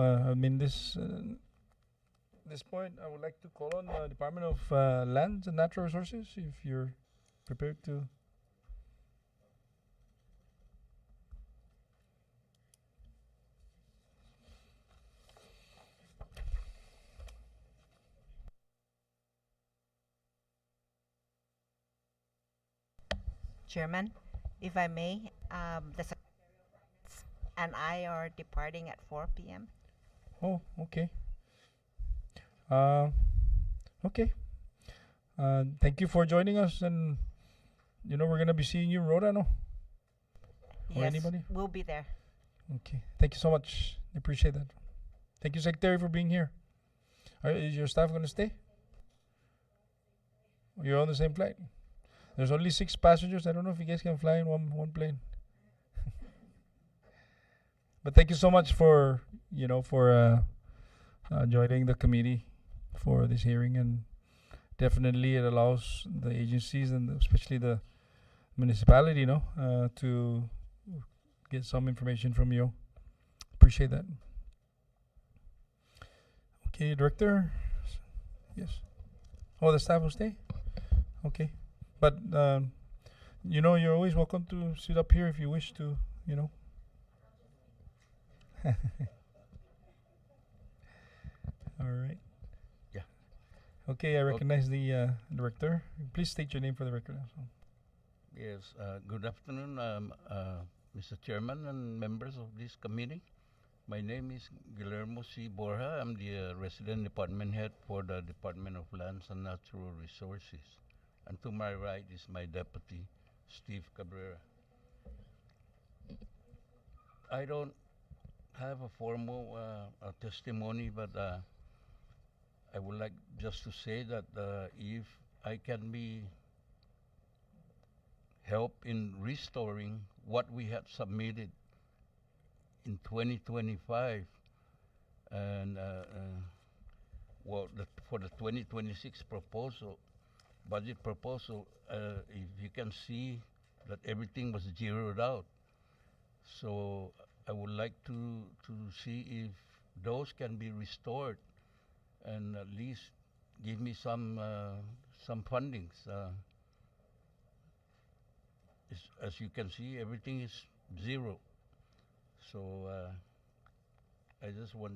this point, I would like to call on the Department of Lands and Natural Resources if you're prepared to. Chairman, if I may, the Secretary of Finance and I are departing at 4 p.m. Oh, okay. Okay. Thank you for joining us, and we're gonna be seeing you in Rhoda, no? Or Yes, anybody? we'll be there. Okay. Thank you so much. I appreciate that. Thank you, Secretary, for being here. Is your staff gonna stay? You're on the same flight. There's only 6 passengers. I don't know if you guys can fly in one plane. But thank you so much for joining the committee for this hearing, and definitely it allows the agencies and especially the municipality, to get some information from you. Appreciate that. Okay, Director. Yes. Oh, the staff will stay. Okay, but you're always welcome to sit up here if you wish to. All right. Yeah. Okay, I recognize the director. Please state your name for the record. Yes, good afternoon, Mr. Chairman and members of this committee. My name is Guillermo C. Borja. I'm the resident department head for the Department of Lands and Natural Resources. And to my right is my deputy, Steve Cabrera. I don't have a formal testimony, but I would like just to say that if I can be help in restoring what we had submitted in 2025, and for the 2026 budget proposal, if you can see that everything was zeroed out. So I would like to see if those can be restored and at least give me some fundings. As you can see, everything is zero. So I just want,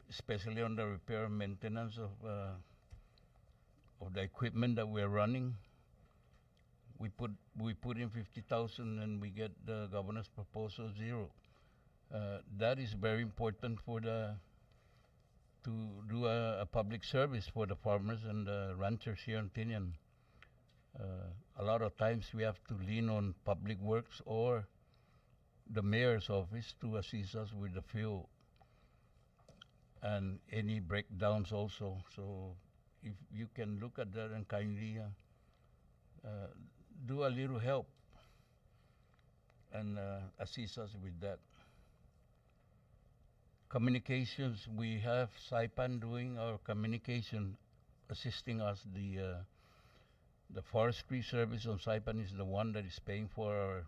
especially on the repair and maintenance of the equipment that we're running. We put in 50,000 and we get the governor's proposal 0. That is very important to do a public service for the farmers and the ranchers here in Tinian. A lot of times we have to lean on public works or the mayor's office to assist us with the fuel and any breakdowns also. So if you can look at that and kindly do a little help and assist us with that. Communications, we have Saipan doing our communication, assisting us. The forestry service on Saipan is the one that is paying for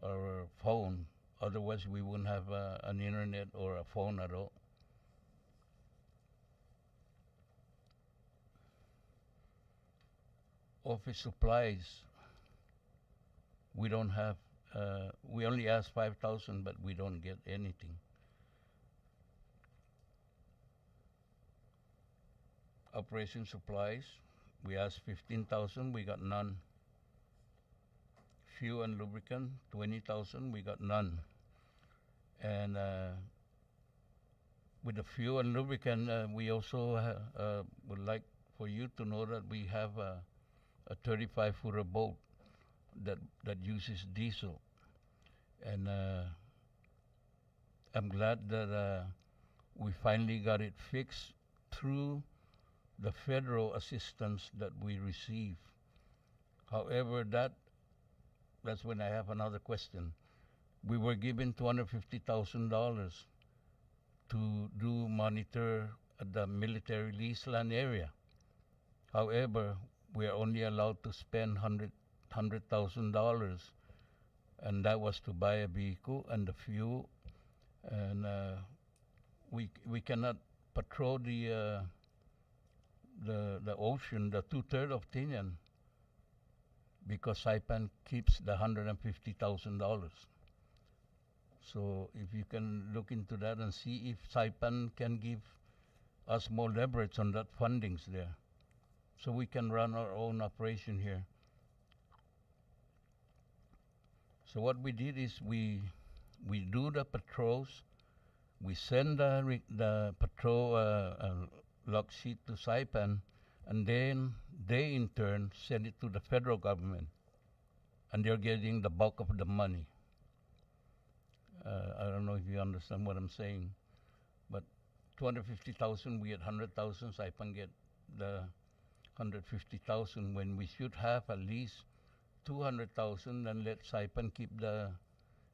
our phone. Otherwise, we wouldn't have an internet or a phone at all. Office supplies, we don't have, we only ask 5,000, but we don't get anything. Operation supplies, we asked 15,000, we got none. Fuel and lubricant, 20,000, we got none. And with the fuel and lubricant, we also would like for you to know that we have a 35-footer boat that uses diesel. And I'm glad that we finally got it fixed through the federal assistance that we receive. However, that's when I have another question. We were given $250,000 to do monitor at the military lease land area. However, we are only allowed to spend $100,000, and that was to buy a vehicle and the fuel, and we cannot patrol the ocean, the 2/3 of Tinian, because Saipan keeps the $150,000. So if you can look into that and see if Saipan can give us more leverage on that fundings there, so we can run our own operation here. So what we did is we do the patrols, we send the patrol log sheet to Saipan, and then they in turn send it to the federal government, and they're getting the bulk of the money. I don't know if you understand what I'm saying, but 250,000, we get 100,000, Saipan get the 150,000 when we should have at least 200,000 and let Saipan keep the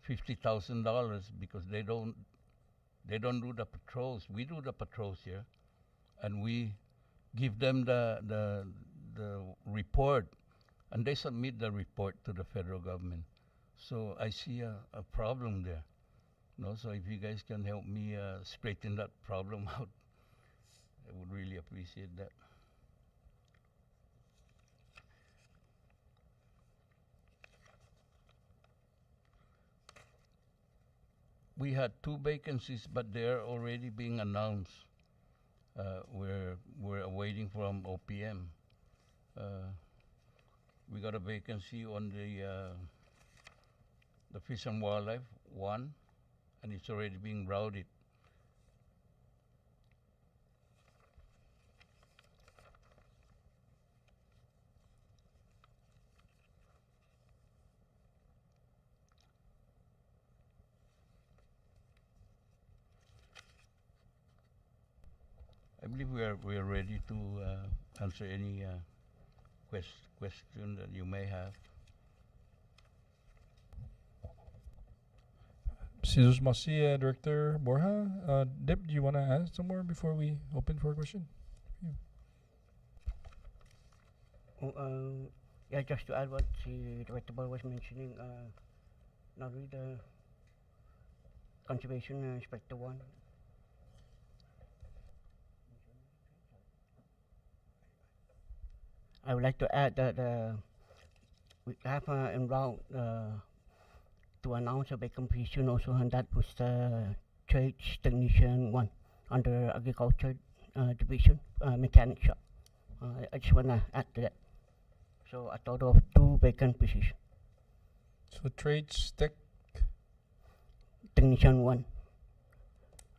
$50,000 because they don't do the patrols. We do the patrols here, and we give them the report, and they submit the report to the federal government. So I see a problem there. No, so if you guys can help me straighten that problem out, I would really appreciate that. We had 2 vacancies, but they're already being announced. We're waiting from OPM. We got a vacancy on the Fish and Wildlife 1, and it's already being routed. I believe we are ready to answer any question that you may have. Jesus Masi, Director Borja. Deb, do you want to add some more before we open for a question? Yeah, just to add what the Director Borja was mentioning, not really the Conservation Inspector 1. I would like to add that we have en route to announce a vacant position also, and that was the trades technician 1 under agriculture division, mechanic shop. I just want to add to that. So a total of 2 vacant positions. So trades, tech, Technician 1.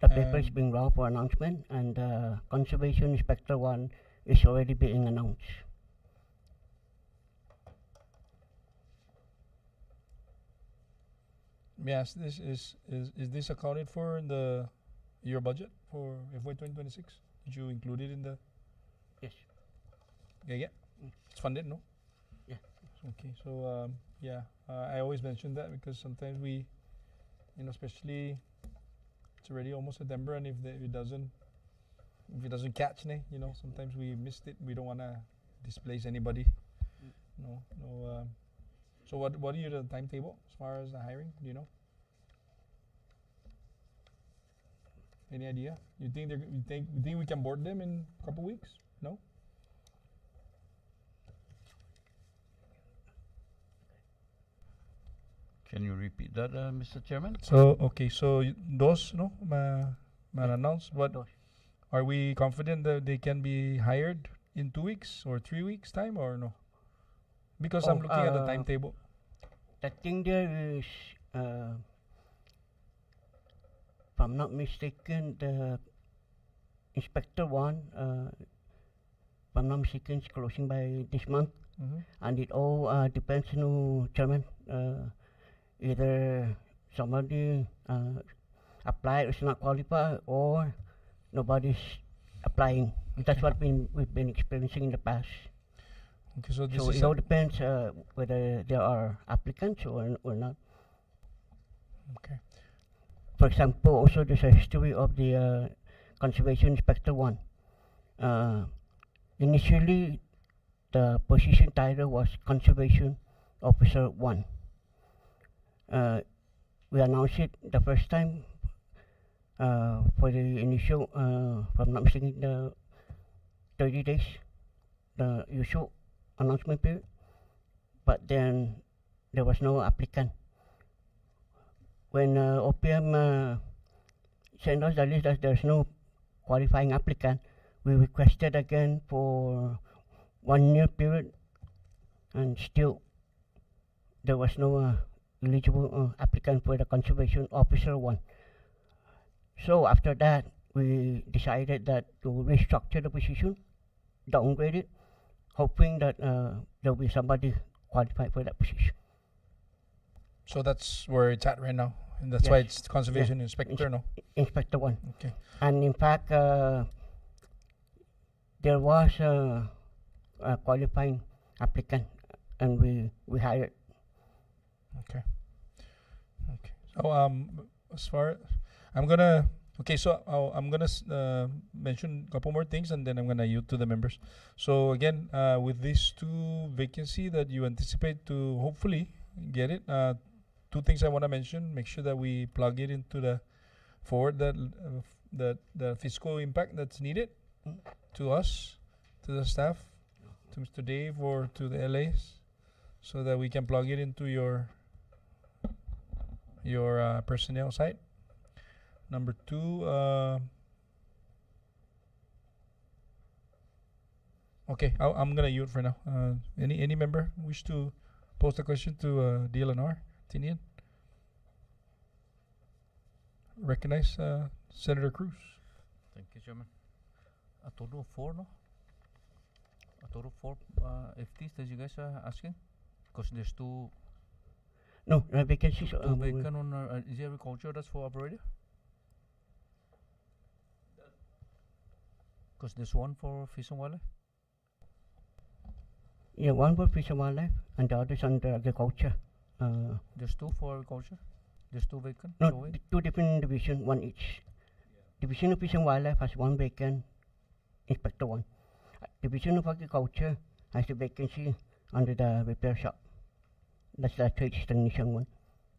The paper is And- being run for announcement, and conservation inspector 1 is already being announced. yes, this is this accounted for in the your budget for FY 2026? Did you include it in the? Yes. Yeah, yeah. It's funded, no? Yeah. Okay, so yeah, I always mention that because sometimes we, especially it's already almost September, and if it doesn't catch, sometimes we missed it. We don't want to displace anybody. No. So what are the timetable as far as the hiring? Do you know? Any idea? You think we can board them in a couple weeks? No. Can you repeat that, Mr. Chairman? So okay, so those announced. What Those. are we confident that they can be hired in 2 weeks or 3 weeks time or no? Because I'm looking at the timetable. The thing there is, if I'm not mistaken, the inspector 1, if I'm not mistaken, is closing by this month, and it all depends on chairman. Either somebody applied is not qualified, or nobody's applying. That's what we've been experiencing in the past. Okay, so this So is it all depends whether there are applicants or not. okay. For example, also there's a history of the Conservation Inspector 1. Initially, the position title was Conservation Officer 1. We announced it the first time for the initial, if I'm not mistaken, the 30 days, the usual announcement period. But then there was no applicant. When OPM sent us the list that there's no qualifying applicant, we requested again for 1 year period, and still there was no eligible applicant for the Conservation Officer 1. So after that, we decided that to restructure the position, downgrade it, hoping that there'll be somebody qualified for that position. So that's where it's at right now, and that's why Yes. it's conservation inspector, no? Inspector 1. Okay. And in fact, there was a qualifying applicant, and we hired. Okay. So as far I'm gonna mention a couple more things, and then I'm gonna yield to the members. So again, with these 2 vacancy that you anticipate to hopefully get it, 2 things I want to mention. Make sure that we plug it into the forward the fiscal impact that's needed to us, to the staff, to Mr. Dave, or to the LAs, so that we can plug it into your personnel side. Number 2, okay, I'm gonna yield for now. Any member wish to pose a question to DLNR, Tinian? Recognize Senator Cruz. Thank you, Chairman. A total of 4, no? A total of 4 FTs that you guys are asking? Because there's 2 No, the vacancies. vacant on is it agriculture that's for operator? Because there's 1 for fish and wildlife. Yeah, 1 for fish and wildlife, and the other is under agriculture. There's 2 for agriculture. There's 2 vacant. No, showing. 2 different division, 1 each. Division of Fish and Wildlife has 1 vacant, Inspector 1. Division of Agriculture has a vacancy under the repair shop. That's the trade technician 1.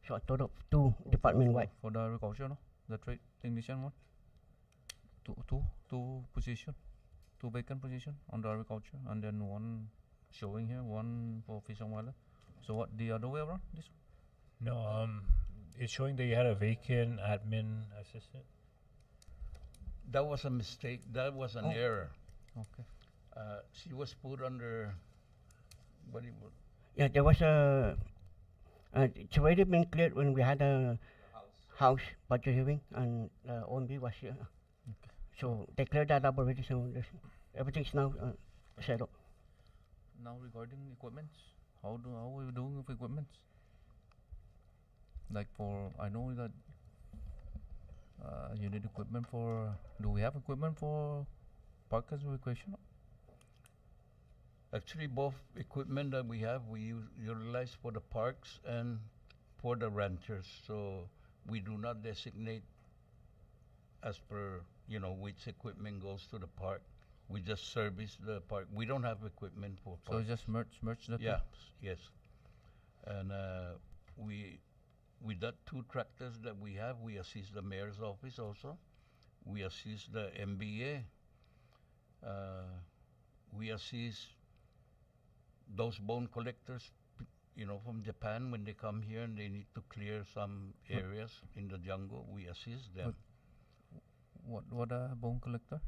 So a total of 2 department-wide. For the agriculture, no? The trade technician 1. Two position, 2 vacant position on the agriculture, and then 1 showing here, 1 for fish and wildlife. So what, the other way around? This one? No, it's showing that you had a vacant admin assistant. That was a mistake. That was an Oh. error. Okay. She was put under, what it was, Yeah, there was it's already been cleared when we had a house budget hearing and OMB was here. So they cleared that up already, so everything's now settled. Now regarding equipments, how are we doing with equipments? Like I know that you need equipment for. Do we have equipment for park as recreational? actually both equipment that we have, we utilize for the parks and for the ranchers. So we do not designate as per, which equipment goes to the park. We just service the park. We don't have equipment for So parks. just merge the two? Yeah, yes. And we, with that 2 tractors that we have, we assist the mayor's office also. We assist the MBA. We assist those bone collectors, from Japan when they come here and they need to clear some areas in the jungle. We assist them. What a bone collector?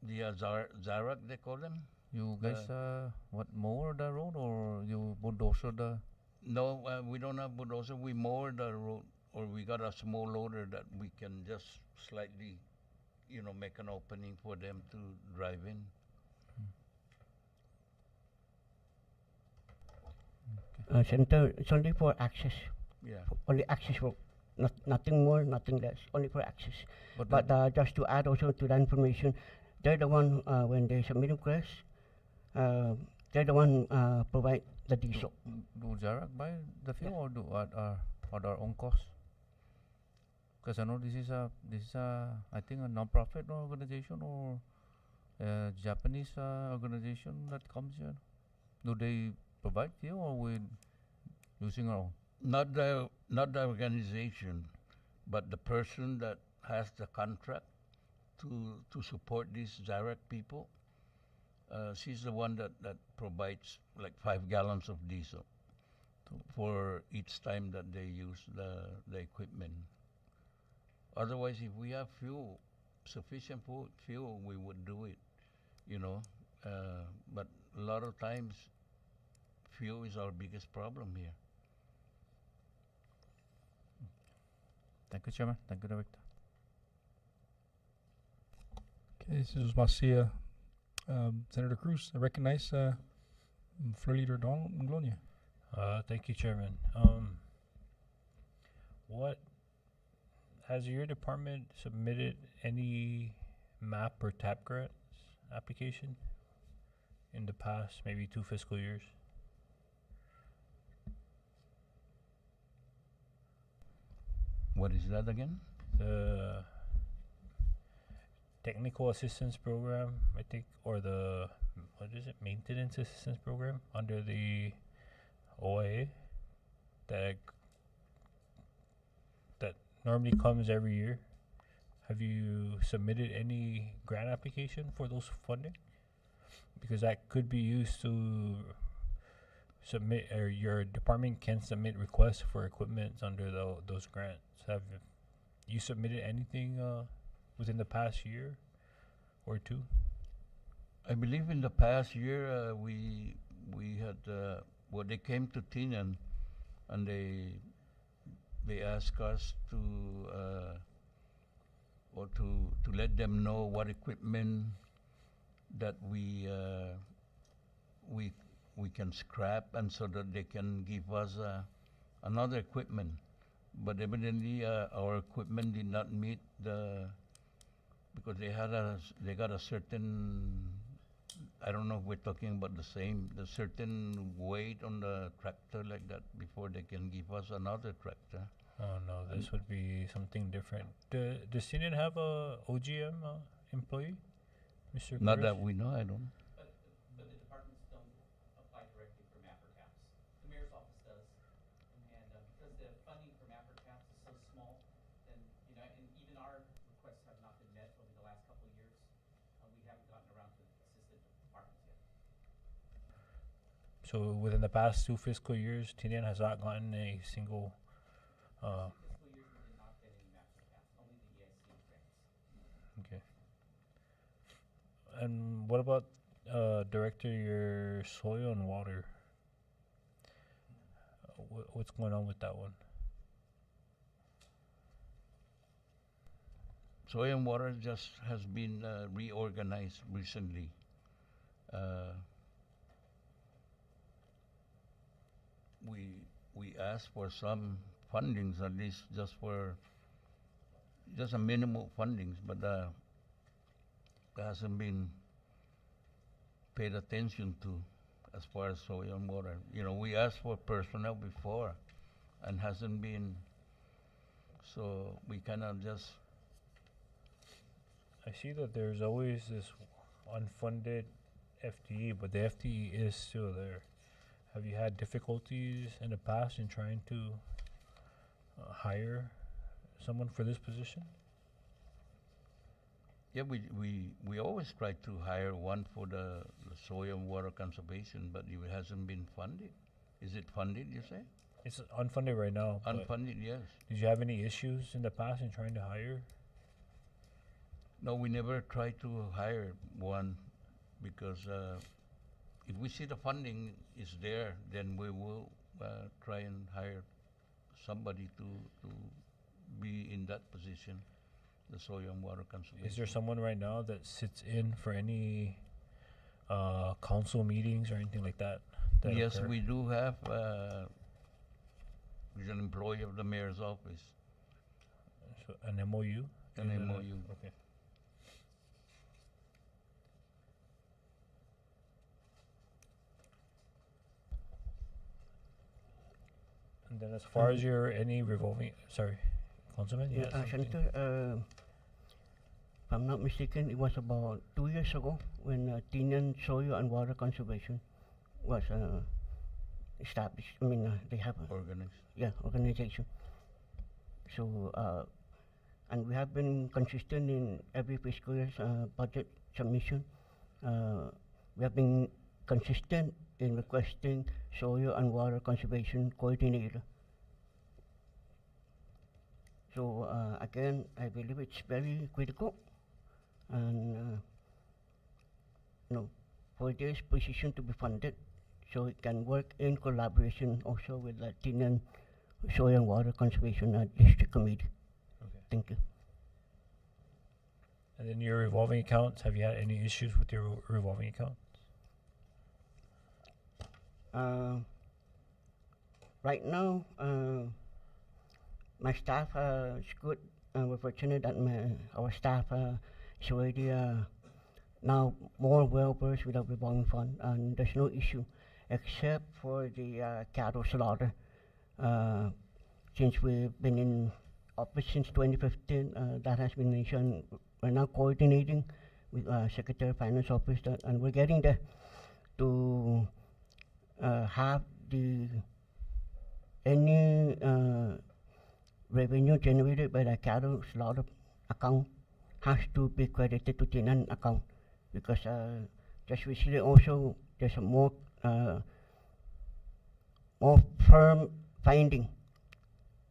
The Zarak, they call them. You guys mow the road or you bulldozer the? No, we don't have bulldozer. We mow the road, or we got a small loader that we can just slightly, make an opening for them to drive in. Senator, it's only for access. Yeah. Only access for nothing more, nothing less. Only for access. But just to add also to that information, they're the one when they submit requests, they're the one provide the diesel. Do Jarak buy the fuel or do at our own cost? Because I know this is I think a non-profit organization or a Japanese organization that comes here. Do they provide fuel or we using our own? Not the organization, but the person that has the contract to support these Zarak people. She's the one that provides like 5 gallons of diesel for each time that they use the equipment. Otherwise, if we have sufficient fuel, we would do it, but a lot of times, fuel is our biggest problem here. Thank you, Chairman. Thank you, Director. Okay, this is Macia. Senator Cruz, I recognize Floor Leader Donald Nglonia. Thank you, Chairman. What has your department submitted any MAP or TAP grants application in the past maybe 2 fiscal years? What is that again? The technical assistance program, I think, or the maintenance assistance program under the OIA that normally comes every year. Have you submitted any grant application for those funding? Because that could be used to submit, or your department can submit requests for equipment under those grants. Have you submitted anything within the past year or 2? I believe in the past year we had they came to Tinian and they asked us to let them know what equipment that we can scrap, and so that they can give us another equipment. But evidently our equipment did not meet because they got a certain, I don't know if we're talking about the certain weight on the tractor like that before they can give us another tractor. Oh no, this would be something different. Does Tinian have a OGM employee, Mr. Not Cruz? that we know, I don't. But the departments don't apply directly for MAP or TAPs. The mayor's office does. And because the funding for MAP or TAPs is so small, then, and even our requests have not been met over the last couple of years. We haven't gotten around to assistant departments yet. So within the past 2 fiscal years, Tinian has not gotten a single. Fiscal years we did not get any MAP or TAPs, only the EIC grants. Okay. And what about Director, your soil and water? What's going on with that one? Soil and water just has been reorganized recently. We asked for some fundings, at least just a minimal fundings, but that hasn't been paid attention to as far as soil and water. You know, we asked for personnel before and hasn't been, so we kind of just. I see that there's always this unfunded FTE, but the FTE is still there. Have you had difficulties in the past in trying to hire someone for this position? Yeah, we always try to hire one for the soil and water conservation, but it hasn't been funded. Is it funded, you say? It's unfunded right now. but Unfunded, yes. Did you have any issues in the past in trying to hire? No, we never try to hire one because if we see the funding is there, then we will try and hire somebody to be in that position, the soil and water conservation. Is there someone right now that sits in for any council meetings or anything like that? Yes, occur? we do have. He's an employee of the mayor's office. So an MOU? An Is it MOU. Okay. And then as far as your any revolving, sorry, Councilman, you had something? Senator, if I'm not mistaken, it was about 2 years ago when Tinian Soil and Water Conservation was established. I mean, they have a organization. So, and we have been consistent in every fiscal year's budget submission. We have been consistent in requesting soil and water conservation coordinator. So again, I believe it's very critical, and for this position to be funded, so it can work in collaboration also with the Tinian Soil and Water Conservation District Committee. Okay. Thank you. And then your revolving accounts, have you had any issues with your revolving accounts? Right now, my staff is good. We're fortunate that our staff is already now more well-versed with our revolving fund, and there's no issue except for the cattle slaughter. Since we've been in office since 2015, that has been an issue, and we're now coordinating with Secretary of Finance Office, and we're getting there to have any revenue generated by the cattle slaughter account has to be credited to Tinian account, because just recently also there's a more firm finding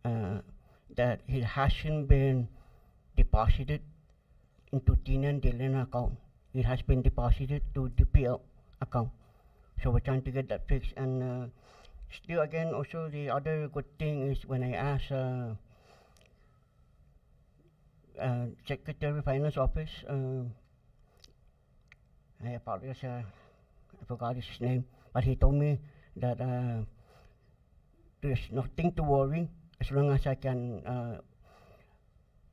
that it hasn't been deposited into Tinian Dealing account. It has been deposited to DPL account. So we're trying to get that fixed. And still again, also the other good thing is when I asked Secretary of Finance Office, I apologize, I forgot his name, but he told me that there's nothing to worry as long as I can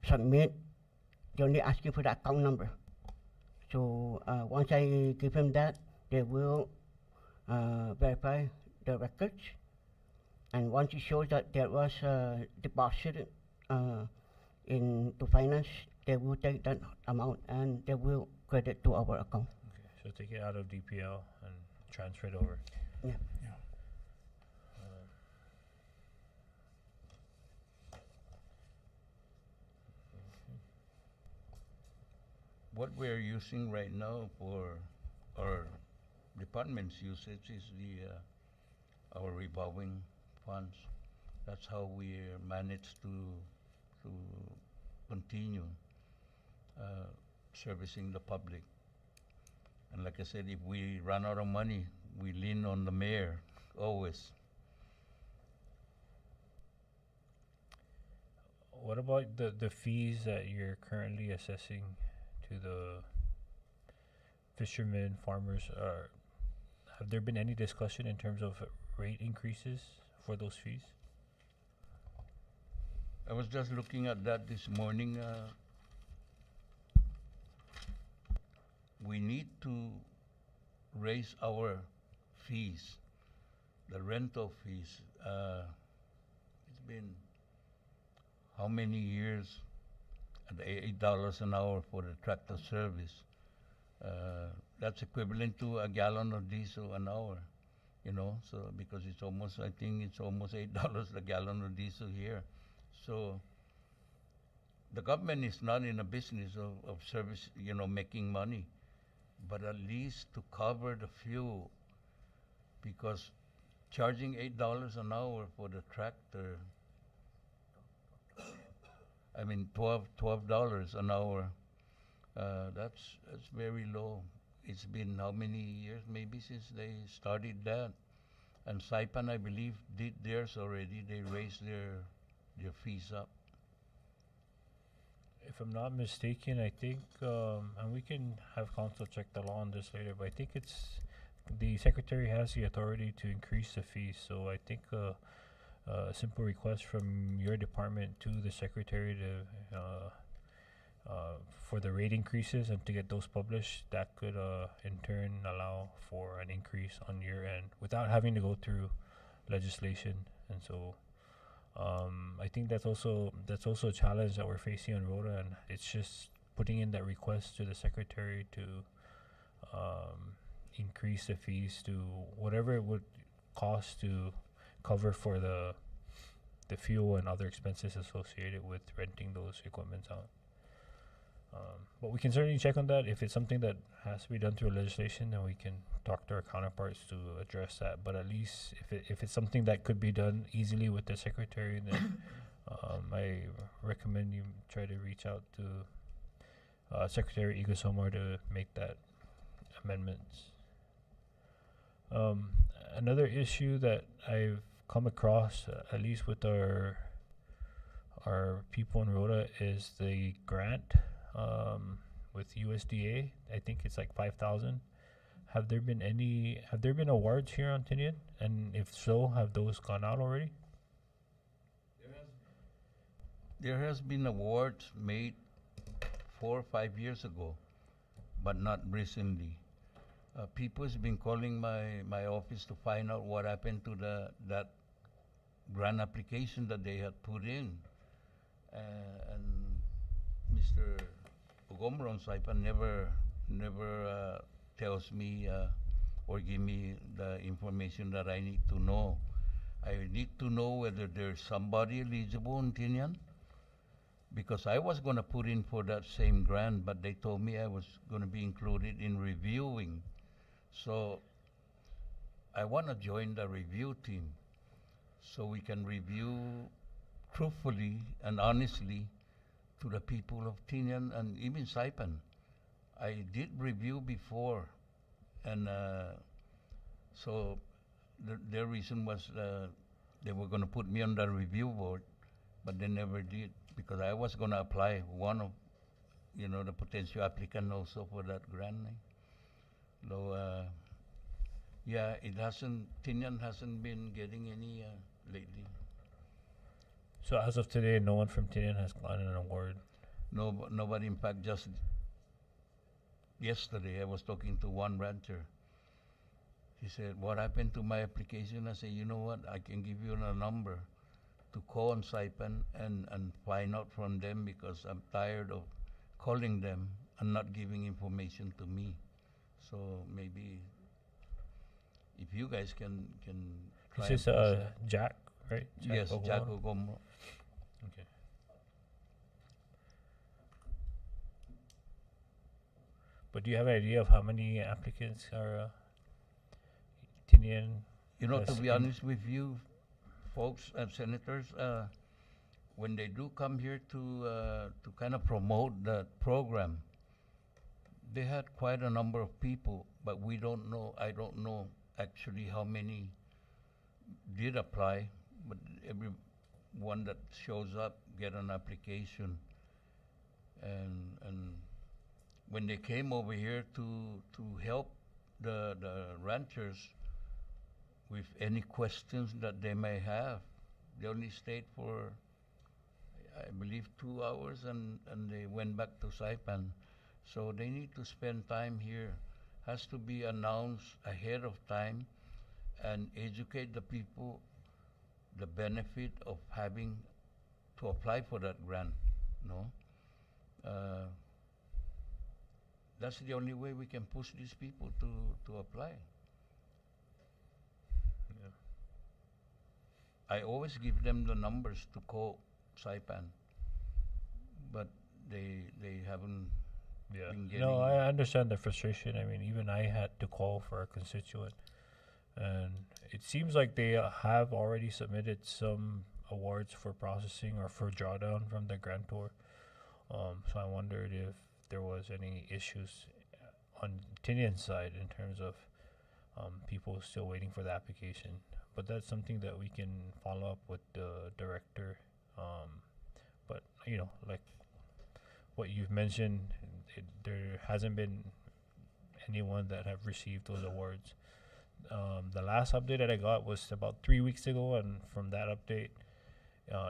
submit. They're only asking for the account number. So once I give him that, they will verify the records, and once it shows that there was deposited into finance, they will take that amount and they will credit to our account. Okay, so take it out of DPL and transfer it over. Yeah. What we're using right now for our department's usage is our revolving funds. That's how we manage to continue. servicing the public. And like I said, if we run out of money, we lean on the mayor, always. What about the fees that you're currently assessing to the fishermen, farmers? Have there been any discussion in terms of rate increases for those fees? I was just looking at that this morning. We need to raise our fees, the rental fees. It's been how many years at $8 an hour for the tractor service? That's equivalent to a gallon of diesel an hour, you know. So because it's almost, I think it's almost $8 a gallon of diesel here. So the government is not in a business of service, you know, making money, but at least to cover the fuel, because charging $8 an hour for the tractor, I mean $12 an hour, that's very low. It's been how many years, maybe since they started that. And Saipan, I believe, did theirs already. They raised their fees up. If I'm not mistaken, I think, and we can have council check the law on this later, but I think it's the secretary has the authority to increase the fees. So I think a simple request from your department to the secretary to for the rate increases and to get those published, that could in turn allow for an increase on your end without having to go through legislation. And so I think that's also a challenge that we're facing on Rhoda, and it's just putting in that request to the secretary to increase the fees to whatever it would cost to cover for the fuel and other expenses associated with renting those equipments out. But we can certainly check on that. If it's something that has to be done through legislation, then we can talk to our counterparts to address that. But at least if it's something that could be done easily with the secretary, then I recommend you try to reach out to Secretary Igasomar to make that amendments. Another issue that I've come across, at least with our people in Rhoda, is the grant with USDA. I think it's like 5,000. Have there been awards here on Tinian? And if so, have those gone out already? There has been awards made 4 or 5 years ago, but not recently. People has been calling my office to find out what happened to that grant application that they had put in, and Mr. Ogomron Saipan never tells me or give me the information that I need to know. I need to know whether there's somebody eligible in Tinian, because I was going to put in for that same grant, but they told me I was going to be included in reviewing. So I want to join the review team so we can review truthfully and honestly to the people of Tinian and even Saipan. I did review before, and so their reason was they were going to put me on the review board, but they never did, because I was going to apply, one of, you know, the potential applicant also for that grant. So yeah, Tinian hasn't been getting any lately. So as of today, no one from Tinian has gotten an award? No, nobody. In fact, just yesterday I was talking to one rancher. He said, "What happened to my application?" I said, "You know what? I can give you a number to call on Saipan and find out from them, because I'm tired of calling them and not giving information to me." So maybe if you guys can try. This is Jack, right? Yes, Jack Ogomro. Okay. But do you have an idea of how many applicants are Tinian? You know, to be honest with you, folks and senators, when they do come here to kind of promote the program, they had quite a number of people, but we don't know. I don't know actually how many did apply, but every one that shows up get an application. And when they came over here to help the ranchers with any questions that they may have, they only stayed for, I believe, 2 hours, and they went back to Saipan. So they need to spend time here. Has to be announced ahead of time and educate the people the benefit of having to apply for that grant. No, that's the only way we can push these people to apply. Yeah. I always give them the numbers to call Saipan, but they haven't Yeah. been getting. No, I understand the frustration. I mean, even I had to call for a constituent, and it seems like they have already submitted some awards for processing or for drawdown from the grantor. So I wondered if there was any issues on Tinian's side in terms of people still waiting for the application. But that's something that we can follow up with the director. But you know, like what you've mentioned, there hasn't been anyone that have received those awards. The last update that I got was about 3 weeks ago, and from that update,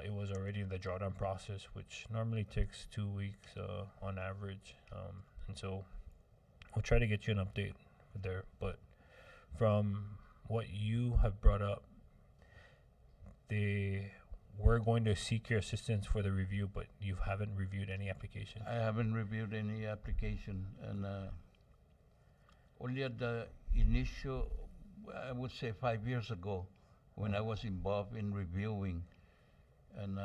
it was already in the drawdown process, which normally takes 2 weeks on average. And so we'll try to get you an update there. But from what you have brought up, they were going to seek your assistance for the review, but you haven't reviewed any application. I haven't reviewed any application, and only at the initial, I would say 5 years ago, when I was involved in reviewing, and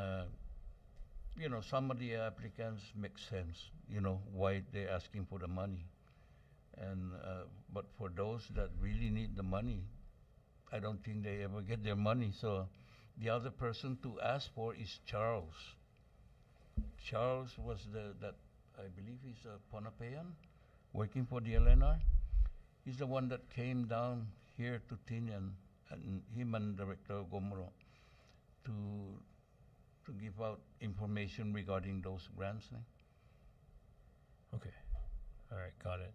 you know, some of the applicants make sense, you know, why they're asking for the money, and but for those that really need the money, I don't think they ever get their money. So the other person to ask for is Charles. Charles was that I believe he's a Ponapean, working for the LNR. He's the one that came down here to Tinian, and him and Director Gomro, to give out information regarding those grants. Okay. All right, got it.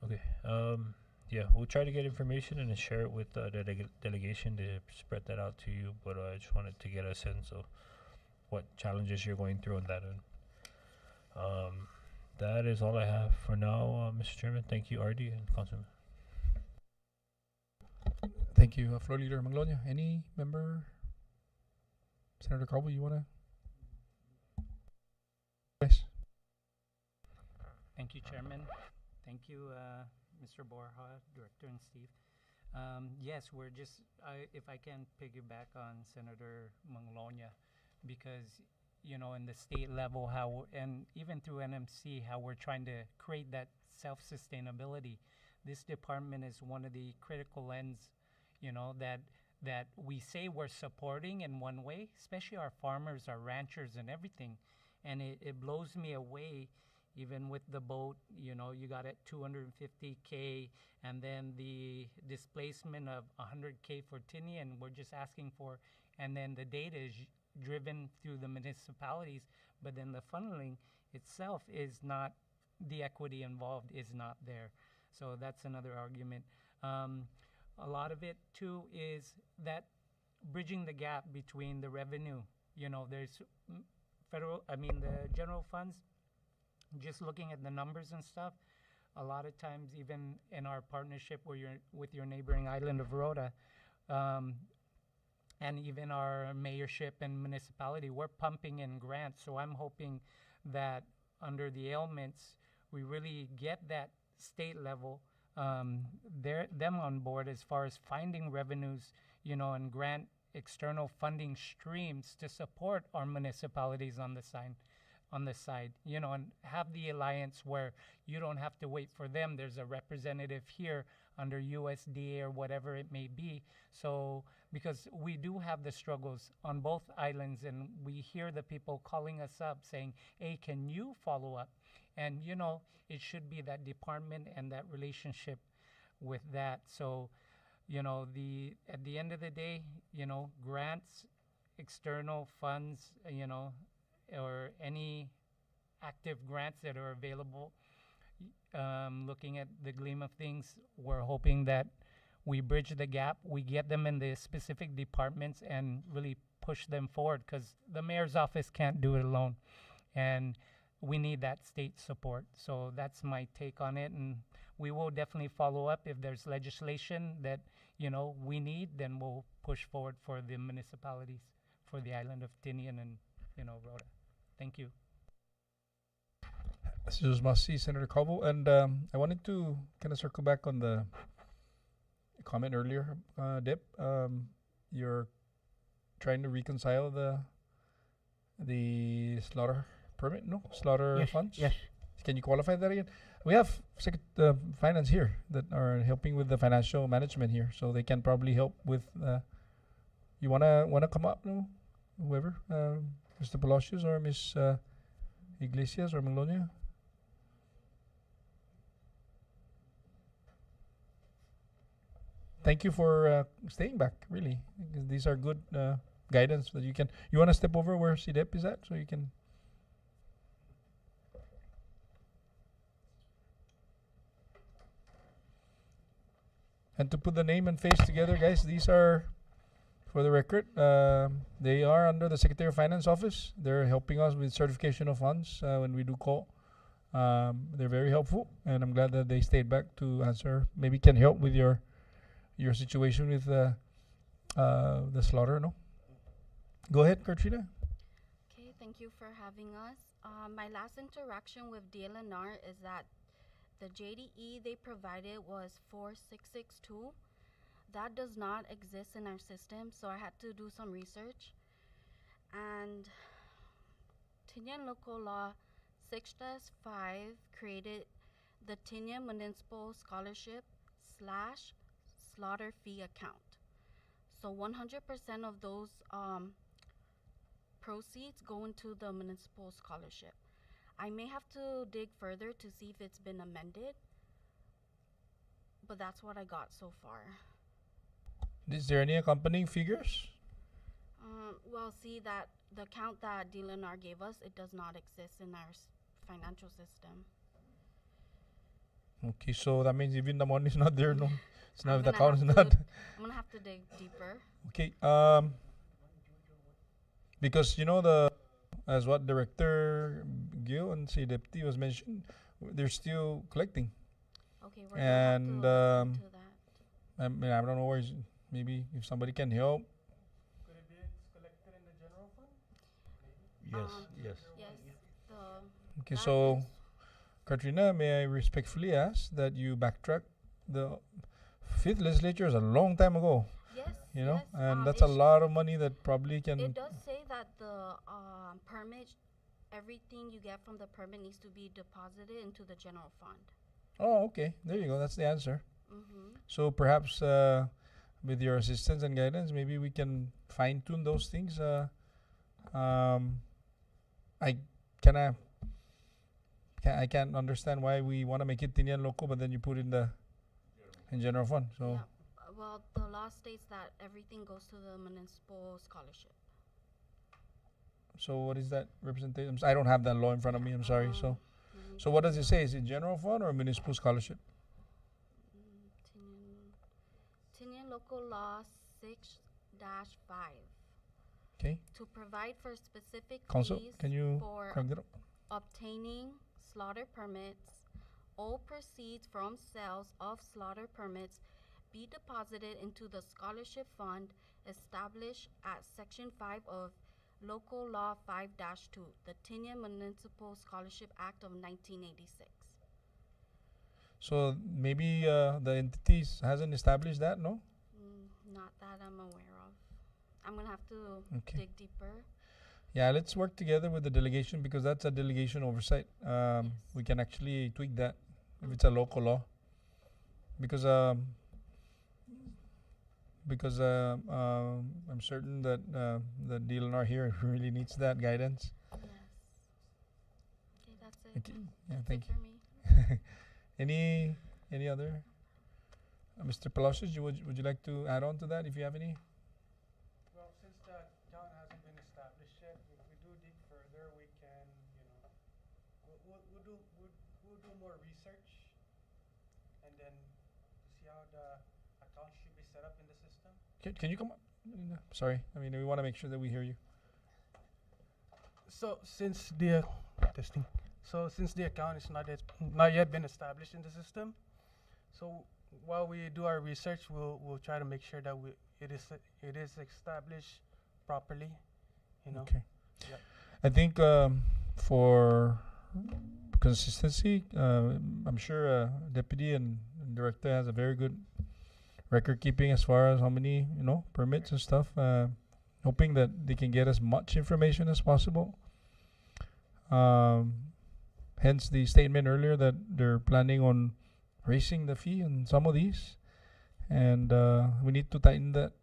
Okay. Yeah, we'll try to get information and then share it with the delegation to spread that out to you. But I just wanted to get a sense of what challenges you're going through on that end. That is all I have for now, Mr. Chairman. Thank you, RD and Councilman. Thank you, Floor Leader Manglonia. Any member? Senator Carbo, you want to? Yes. Thank you, Chairman. Thank you, Mr. Borja, Director, and Steve. Yes, we're just, if I can piggyback on Senator Manglonia, because, you know, in the state level, how, and even through NMC, how we're trying to create that self-sustainability. This department is one of the critical ends, you know, that we say we're supporting in one way, especially our farmers, our ranchers, and everything. And it blows me away. Even with the boat, you know, you got it 250K, and then the displacement of 100K for Tinian, we're just asking for, and then the data is driven through the municipalities, but then the funneling itself is not, the equity involved is not there. So that's another argument. A lot of it too is that bridging the gap between the revenue, you know, there's the general funds, just looking at the numbers and stuff, a lot of times even in our partnership with your neighboring island of Rota, and even our mayorship and municipality, we're pumping in grants. So I'm hoping that under the ailments, we really get that state level, them on board as far as finding revenues, you know, and grant external funding streams to support our municipalities on the side, you know, and have the alliance where you don't have to wait for them. There's a representative here under USDA or whatever it may be. So, because we do have the struggles on both islands, and we hear the people calling us up saying, hey, can you follow up? And, you know, it should be that department and that relationship with that. So, you know, at the end of the day, you know, grants, external funds, you know, or any active grants that are available, looking at the gleam of things, we're hoping that we bridge the gap, we get them in the specific departments and really push them forward, because the mayor's office can't do it alone. And we need that state support. So that's my take on it. And we will definitely follow up if there's legislation that, you know, we need, then we'll push forward for the municipalities, for the island of Tinian and, you know, Rhoda. Thank you. This is Masi, Senator Calvo, and I wanted to kind of circle back on the comment earlier, Dip. You're trying to reconcile the slaughter permit, no? Slaughter Yes, funds? yes. Can you qualify that again? We have finance here that are helping with the financial management here, so they can probably help with. You wanna come up, no? Whoever, Mr. Palacios or Miss Iglesias or Manglonia. Thank you for staying back, really, because these are good guidance that you can. You want to step over where CDEP is at, so you can. And to put the name and face together, guys, these are, for the record, they are under the Secretary of Finance office. They're helping us with certification of funds when we do call. They're very helpful, and I'm glad that they stayed back to answer. Maybe can help with your situation with the slaughter, no? Go ahead, Katrina. Okay, thank you for having us. My last interaction with DLNR is that the JDE they provided was 4662. That does not exist in our system, so I had to do some research. And Tinian Local Law 6-5 created the Tinian Municipal Scholarship / slaughter fee account. So 100% of those proceeds go into the municipal scholarship. I may have to dig further to see if it's been amended, but that's what I got so far. Is there any accompanying figures? Well, see that the account that DLNR gave us, it does not exist in our financial system. Okay, so that means even the money is not there, no? It's not, the gonna account is have not. to- I'm gonna have to dig deeper. Okay, because you know as what Director Gil and say Deputy was mentioned, they're still collecting. Okay, we're And gonna have to look into that. I mean, I don't know where maybe if somebody can help. Could it be collected in the general fund? Yes. Yes, Okay, that so is- Katrina, may I respectfully ask that you backtrack? The fifth legislature is a long time ago. Yes, You know, yes, and it that's a sh- lot of money that probably can. It does say that the permit, everything you get from the permit needs to be deposited into the general fund. Oh, okay. There you go. That's the answer. Mm-hmm. So perhaps with your assistance and guidance, maybe we can fine tune those things. I can't understand why we want to make it Tinian local, but then you put in in general fund. So Yeah. Well, the law states that everything goes to the municipal scholarship. so what is that representation? I don't have that law in front of me. I'm sorry. So Let me so what does it say? Is it general fund or municipal scholarship? Tinian Local Law 6-5 Okay. to provide for specific Council, fees can you for crank that up? obtaining slaughter permits. All proceeds from sales of slaughter permits be deposited into the scholarship fund established at Section 5 of Local Law 5-2, the Tinian Municipal Scholarship Act of 1986. So maybe the entities hasn't established that, no? Not that I'm aware of. I'm gonna have to Okay. dig deeper. Yeah, let's work together with the delegation because that's a delegation oversight. We can actually tweak that if it's a local law. because I'm certain that the DLNR here really needs that guidance. Yes. Okay, that's it. Okay. Yeah, That's thank it for me. you. Any other? Mr. Palacios, would you like to add on to that if you have any? Well, since the account hasn't been established yet, if we do dig further, we can, we'll do more research, and then to see how the account should be set up in the system. Can you come up? Sorry, I mean we want to make sure that we hear you. So since the testing, so since the account is not yet been established in the system, so while we do our research, we'll try to make sure that it is established properly. Okay. Yep. I think for consistency, I'm sure deputy and director has a very good record keeping as far as how many permits and stuff. Hoping that they can get as much information as possible. Hence the statement earlier that they're planning on raising the fee on some of these, and we need to tighten that.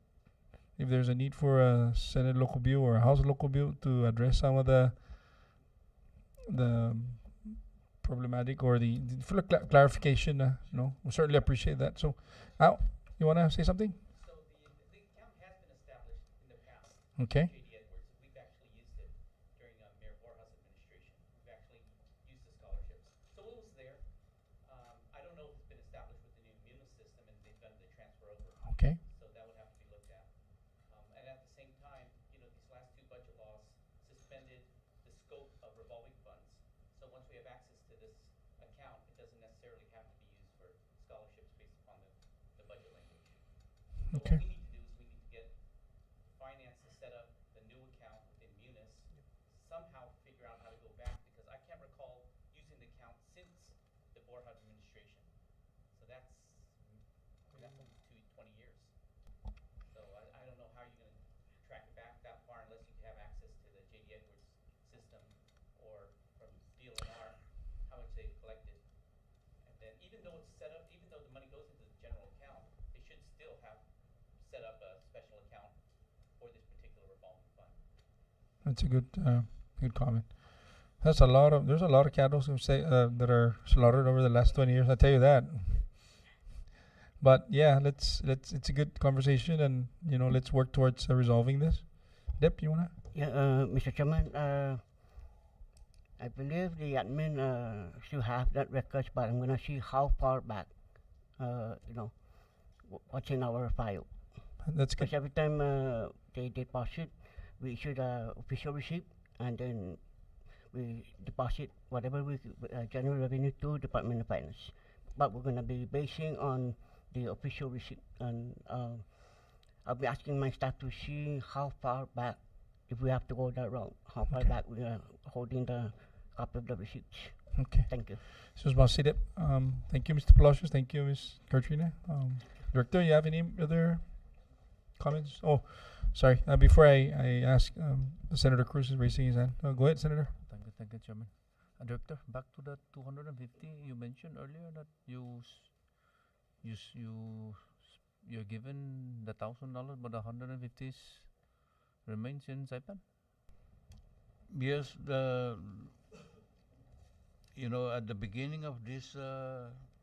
If there's a need for a Senate local bill or a House local bill to address some of the problematic or the full clarification, we certainly appreciate that. So, Al, you want to say something? So the account has been established in the past. Okay. JD Edwards, we've actually used it during Mayor Borja's administration. We've actually used the scholarships. So it was there. I don't know if it's been established with the new Munis system and they've done the transfer over. Okay. So that would have to be looked at. And at the same time, these last two budget laws suspended the scope of revolving funds. So once we have access to this account, it doesn't necessarily have to be used for scholarships based upon the budget language. So Okay. what we need to do is we need to get finance to set up the new account within Munis, somehow figure out how to go back, because I can't recall using the account since the Borja administration. So that's almost 20 years. So I don't know how you're going to track it back that far unless you have access to the JD Edwards system or from DLNR, how much they've collected. And then even though it's set up, even though the money goes into the general account, they should still have set up a special account for this particular revolving fund. That's a good comment. There's a lot of cattle that are slaughtered over the last 20 years. I tell you that. But yeah, it's a good conversation, and let's work towards resolving this. Dep, you wanna? Yeah, Mr. Chairman, I believe the admin still have that records, but I'm gonna see how far back, what's in our file. That's good. Because every time they deposit, we issue the official receipt, and then we deposit whatever we general revenue to Department of Finance. But we're gonna be basing on the official receipt, and I'll be asking my staff to see how far back, if we have to go that route, how far back we are holding the copy of the receipts. Okay. Thank you. So Dep. Thank you, Mr. Palacios. Thank you, Ms. Katrina. Director, you have any other comments? Oh, sorry. Before I ask, Senator Cruz is raising his hand. Go ahead, Senator. Thank you, Chairman. Director, back to the 250 you mentioned earlier that you're given the $1,000, but the 150 remains in Saipan. Yes, at the beginning of this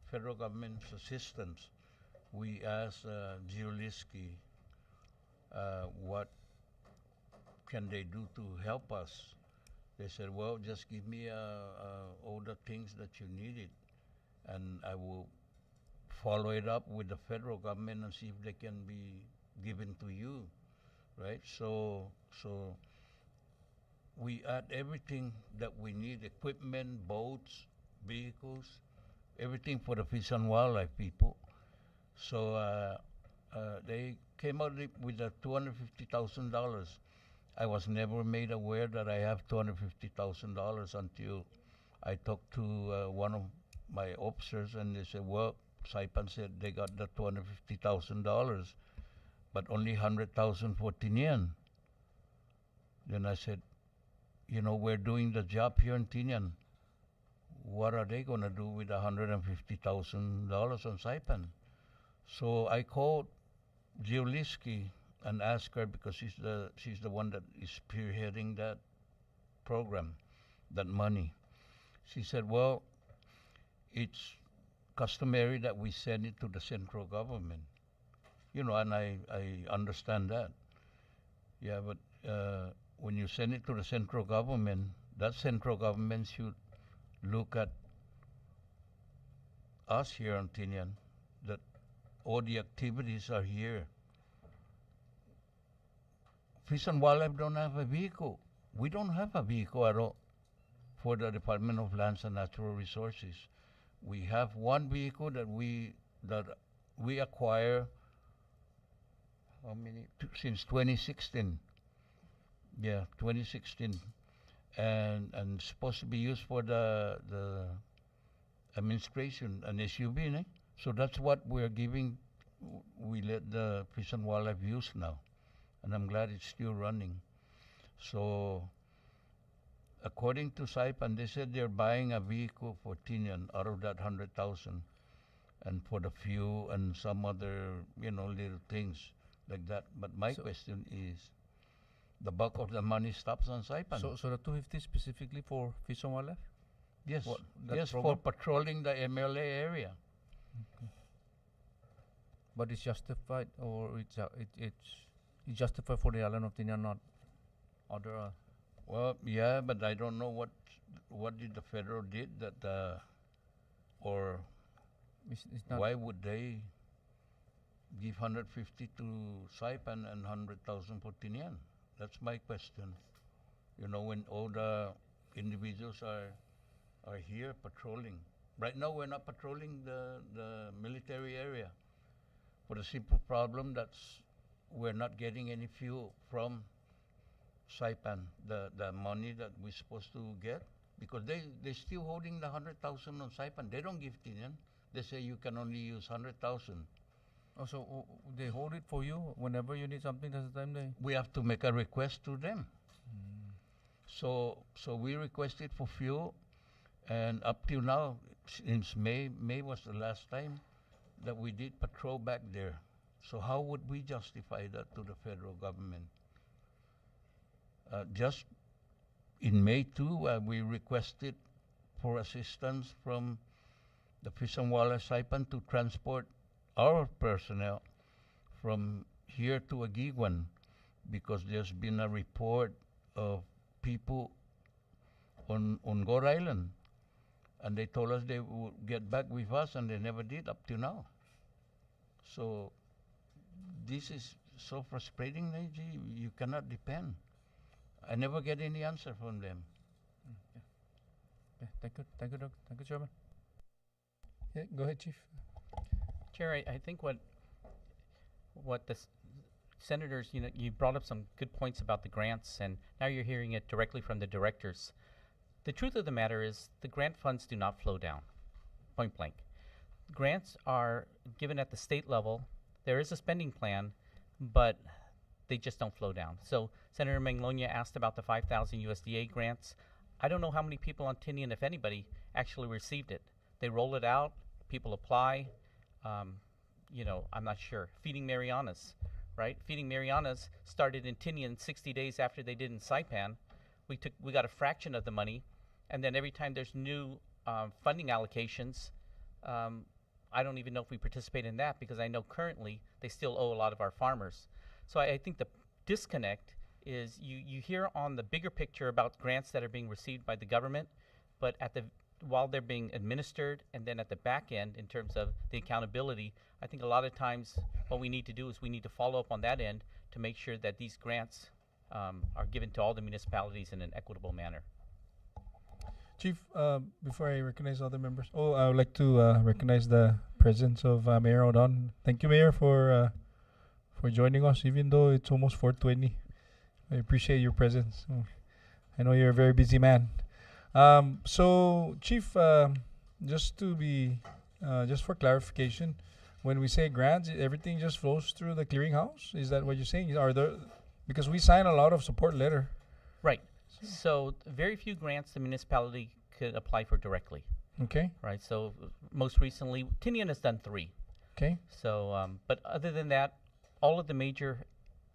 federal government's assistance, we asked Giuliski what can they do to help us. They said, well, just give me all the things that you needed, and I will follow it up with the federal government and see if they can be given to you, right? So we add everything that we need: equipment, boats, vehicles, everything for the fish and wildlife people. So they came out with the $250,000. I was never made aware that I have $250,000 until I talked to one of my officers, and they said, well, Saipan said they got the $250,000, but only $100,000 for Tinian. Then I said, we're doing the job here in Tinian. What are they going to do with $150,000 on Saipan? So I called Giuliski and asked her, because she's the one that is spearheading that program, that money. She said, well, it's customary that we send it to the central government. You know, and I understand that. Yeah, but when you send it to the central government, that central government should look at us here on Tinian, that all the activities are here. Fish and Wildlife don't have a vehicle. We don't have a vehicle at all for the Department of Lands and Natural Resources. We have one vehicle that we acquire since 2016. Yeah, 2016, and supposed to be used for the administration, an SUV, ne? So that's what we're giving. We let the Fish and Wildlife use now, and I'm glad it's still running. So, according to Saipan, they said they're buying a vehicle for Tinian out of that 100,000, and for the fuel and some other, little things like that. But my question is, the bulk of the money stops on Saipan. So the 250 specifically for Fish and Wildlife? Yes, that for program? patrolling the MLA area. Okay. But it's justified, or it's justified for the island of Tinian, not other. Well, yeah, but I don't know what did the federal did that, or it's not why would they give 150 to Saipan and 100,000 for Tinian? That's my question. When all the individuals are here patrolling. Right now, we're not patrolling the military area for the simple problem that's we're not getting any fuel from Saipan, the money that we're supposed to get, because they're still holding the 100,000 on Saipan. They don't give Tinian. They say you can only use 100,000. Oh, so they hold it for you whenever you need something. That's the time they. We have to make a request to them. So we requested for fuel, and up till now, since May was the last time that we did patrol back there. So how would we justify that to the federal government? Just in May too, we requested for assistance from the Fish and Wildlife Saipan to transport our personnel from here to Aguiguan, because there's been a report of people on Gore Island, and they told us they would get back with us, and they never did up to now. So this is so frustrating, Neji. You cannot depend. I never get any answer from them. Yeah, thank you, Doc. Thank you, Chairman. Yeah, go ahead, Chief. Chair, I think what the senators, you brought up some good points about the grants, and now you're hearing it directly from the directors. The truth of the matter is the grant funds do not flow down, point blank. Grants are given at the state level. There is a spending plan, but they just don't flow down. So Senator Manglonia asked about the 5,000 USDA grants. I don't know how many people on Tinian, if anybody, actually received it. They roll it out, people apply. I'm not sure. Feeding Marianas, right? Feeding Marianas started in Tinian 60 days after they did in Saipan. We got a fraction of the money, and then every time there's new funding allocations, I don't even know if we participate in that, because I know currently they still owe a lot of our farmers. So I think the disconnect is you hear on the bigger picture about grants that are being received by the government, but while they're being administered, and then at the back end in terms of the accountability, I think a lot of times what we need to do is we need to follow up on that end to make sure that these grants are given to all the municipalities in an equitable manner. Chief, before I recognize other members, I would like to recognize the presence of Mayor Odon. Thank you, Mayor, for joining us, even though it's almost 4:20. I appreciate your presence. I know you're a very busy man. So, Chief, just for clarification, when we say grants, everything just flows through the clearinghouse? Is that what you're saying? Because we sign a lot of support letter. Right. So very few grants the municipality could apply for directly. Okay. Right. So most recently, Tinian has done 3. Okay. So, but other than that, all of the major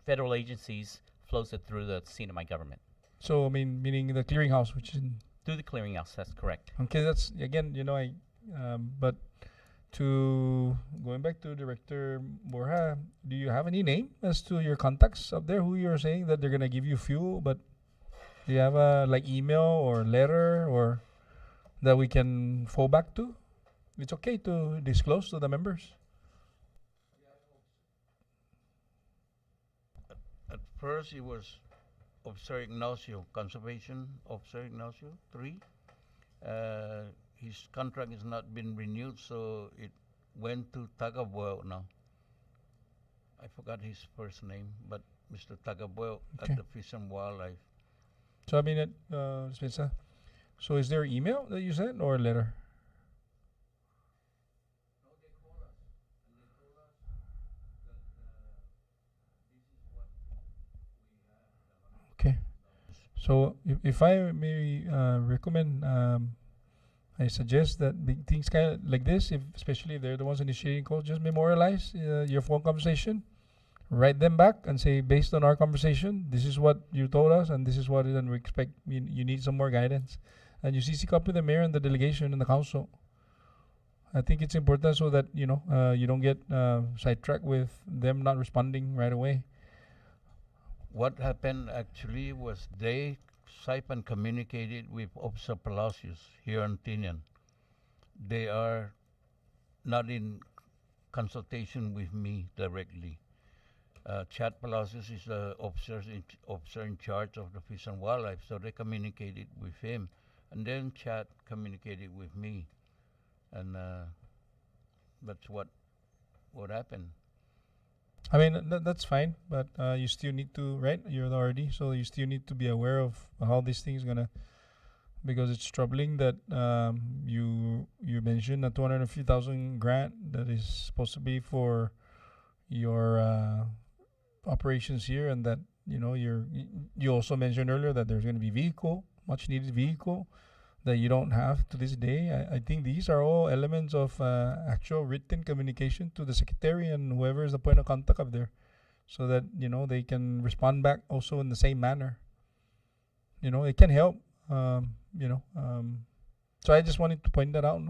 federal agencies flows it through the CNMI government. So I mean, meaning the clearinghouse, which is in, Through the clearinghouse, that's correct. okay. That's again, but to going back to Director Borja, do you have any name as to your contacts up there who you're saying that they're gonna give you fuel? But do you have a like email or letter or that we can fall back to? It's okay to disclose to the members. At first, it was Officer Ignacio, Conservation Officer Ignacio, 3. His contract has not been renewed, so it went to Tagabueo now. I forgot his first name, but Mr. Tagabueo Okay. at the Fish and Wildlife. So I mean, Spencer. So is there email that you sent or a letter? Okay. So if I may recommend, I suggest that big things kind of like this, if especially if they're the ones initiating calls, just memorialize your phone conversation, write them back, and say, based on our conversation, this is what you told us, and this is what it, and we expect. You need some more guidance, and you CC copy the mayor and the delegation and the council. I think it's important so that you don't get sidetracked with them not responding right away. What happened actually was they Saipan communicated with Officer Palacios here on Tinian. They are not in consultation with me directly. Chad Palacios is the officer in charge of the Fish and Wildlife, so they communicated with him, and then Chad communicated with me, and that's what happened. I mean, that's fine, but you still need to, right? You're the RD, so you still need to be aware of how this thing is gonna, because it's troubling that you mentioned a 250,000 grant that is supposed to be for your operations here, and that you also mentioned earlier that there's gonna be much needed vehicle that you don't have to this day. I think these are all elements of actual written communication to the secretary and whoever is the point of contact up there, so that they can respond back also in the same manner. It can help. So I just wanted to point that out,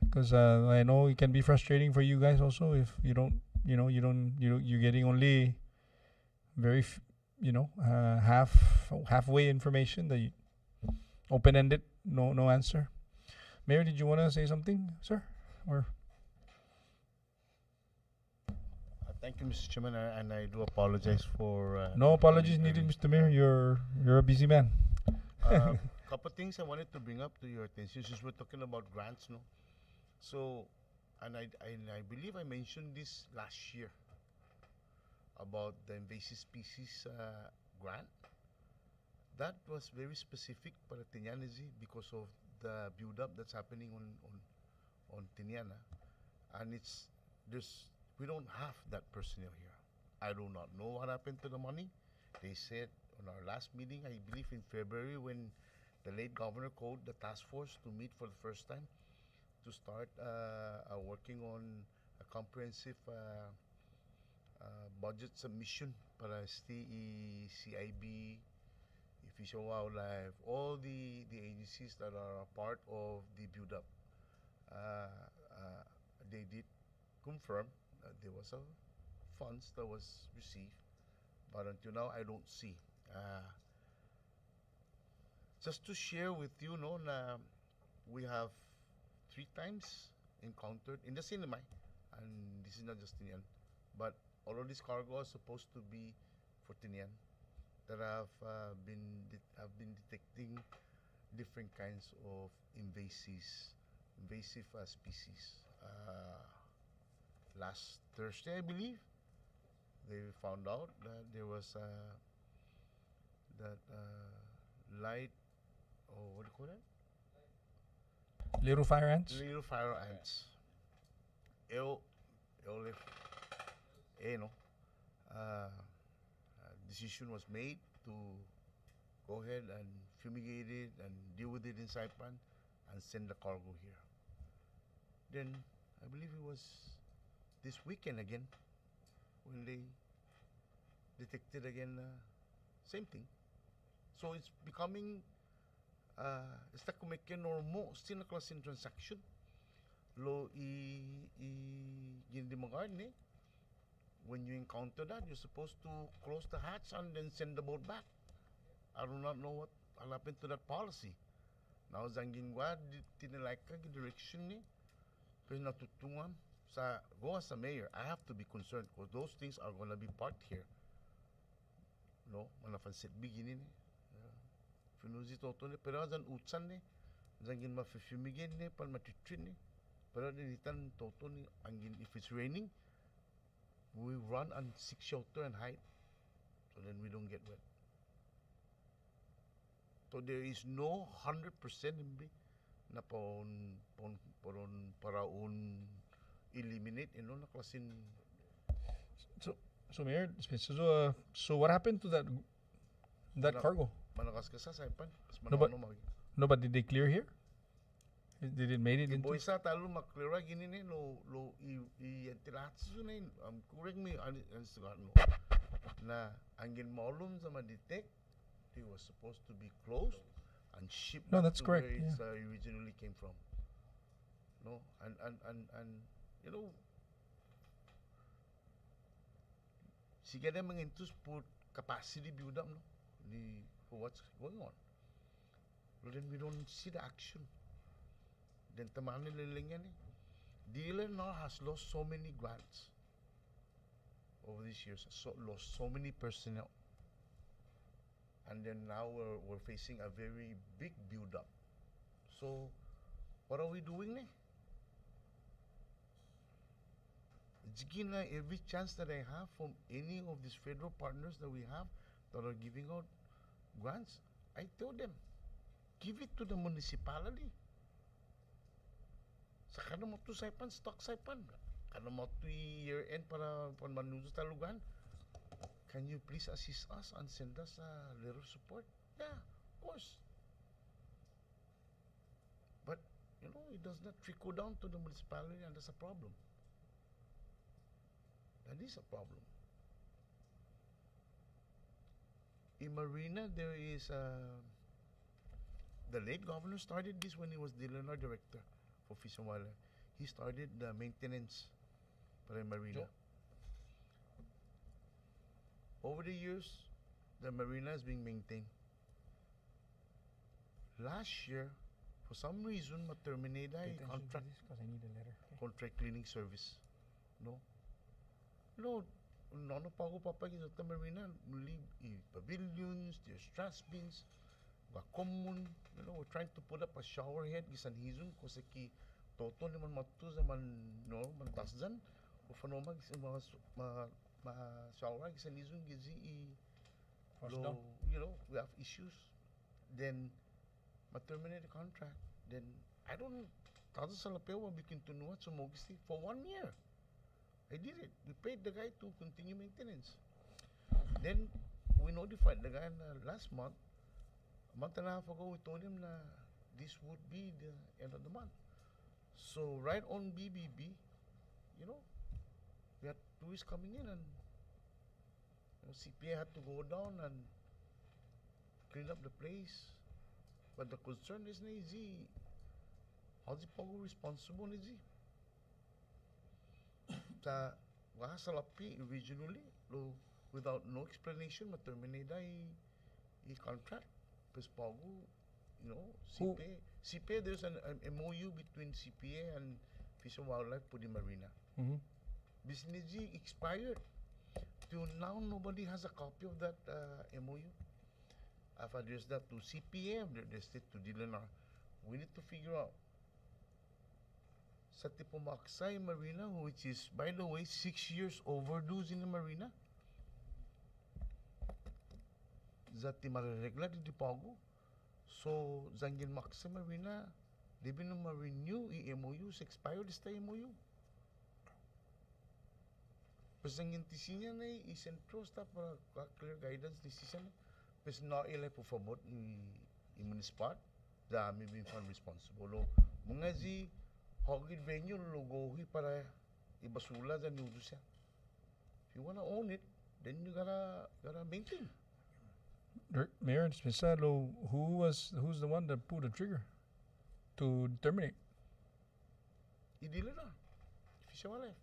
because I know it can be frustrating for you guys also if you don't, you're getting only very, halfway information that you open-ended, no answer. Mayor, did you want to say something, sir? Or Thank you, Mr. Chairman, and I do apologize for. no apologies needed, Mr. Mayor. You're a busy man. Couple things I wanted to bring up to your attention since we're talking about grants, no. So, and I believe I mentioned this last year about the invasive species grant. That was very specific para Tinian because of the build-up that's happening on Tinian, and we don't have that personnel here. I do not know what happened to the money. They said on our last meeting, I believe in February, when the late governor called the task force to meet for the first time to start working on a comprehensive budget submission para CIB, Fish and Wildlife, all the agencies that are a part of the build-up. They did confirm that there was a funds that was received, but until now I don't see. Just to share with you, we have 3 times encountered in the cinema, and this is not just Tinian, but all of this cargo are supposed to be for Tinian, that have been detecting different kinds of invasive species. Last Thursday, I believe, they found out that there was light, or what do you call that? Little fire ants. Little fire ants. Decision was made to go ahead and fumigate it and deal with it in Saipan and send the cargo here. Then I believe it was this weekend again when they detected again same thing. So it's becoming esta kumeke normo still na klaseng transaction. Lo gindi when you encounter that, you're supposed to close the hatch and then send the boat back. I do not know what happened to that policy. Now zangin wa tinilike ka direction ni pero natutungan sa go as a mayor. I have to be concerned because those things are gonna be parked here. No, manafansit biginin ni. Finuzi toto ni pero zan utsan ni zangin mafifumigin ni pan matitrin ni pero dinitan toto ni angin if it's raining we run and seek shelter and hide so then we don't get wet. So there is no 100% na paraon eliminate na klasin. So Mayor, so what happened to that cargo? Manakas ka sa saipan. No, but did they clear here? Did it made it into? Boy sa talo maklear gini ni lo i na correct me no na angin maulum sa ma-detect it was supposed to be closed and shipped No, back that's to correct, where it yeah. originally came from. No, and you know, sige na mga intus put capacity build up no for what's going on. But then we don't see the action. Then tamaan nila yan Dealer now has lost so many grants over these years, lost so many personnel. And then now we're facing a very big build-up. So, what are we doing now? Jigina, every chance that I have from any of these federal partners that we have that are giving out grants, I tell them, give it to the municipality. Sa kana mo to saipan, stock saipan. Kana mo to year-end para manuso talugan. Can you please assist us and send us a little support? Yeah, of course. But, you know, it does not trickle down to the municipality and that's a problem. That is a problem. In Marina, there is the late governor started this when he was the Leonor director for Fish and Wildlife. He started the maintenance for Marina. Over the years, the marina is being maintained. Last year, for some reason, terminated a contract cleaning service. No, no pago papagi sa marina. Pavilions, there's trash bins, common. You know, we're trying to put up a shower head. Gisan hizun kasi ki toto ni man matu sa man man tasdan. O fanoma gisan shower gisan hizun gizi you know, we have issues. Then terminate the contract. Then I don't know. Tato sa lapeo bikin tunuat sa Mogisti for 1 year. I did it. We paid the guy to continue maintenance. Then we notified the guy last month. A month and a half ago, we told him that this would be the end of the month. So right on BBB, you know, we had tourists coming in and CPA had to go down and clean up the place. But the concern is how's the Pogo responsible sa salapi originally without no explanation terminate a contract because Pogo, you know, CPA there's an MOU between CPA and Fish and Wildlife for the marina. Business expired. Till now, nobody has a copy of that MOU. I've addressed that to CPA, I've addressed it to DLNR. We need to figure out sa Tipumaksay Marina, which is, by the way, 6 years overdue in the marina. Zati mariregla di Pago. So, Zangin Maksay Marina, they been renew MOU, expired esta MOU. Pues ang intisinya na isentro sta para clear guidance decision. Pues na ilay po favor ni Municipal. Dami bin fan responsible. Mga zi hogid venue logohi para ibasula dyan nudo siya. If you wanna own it, then you gotta maintain. Mayor and Spisalo, who's the one that pulled the trigger to terminate? Idili na. If siya wala.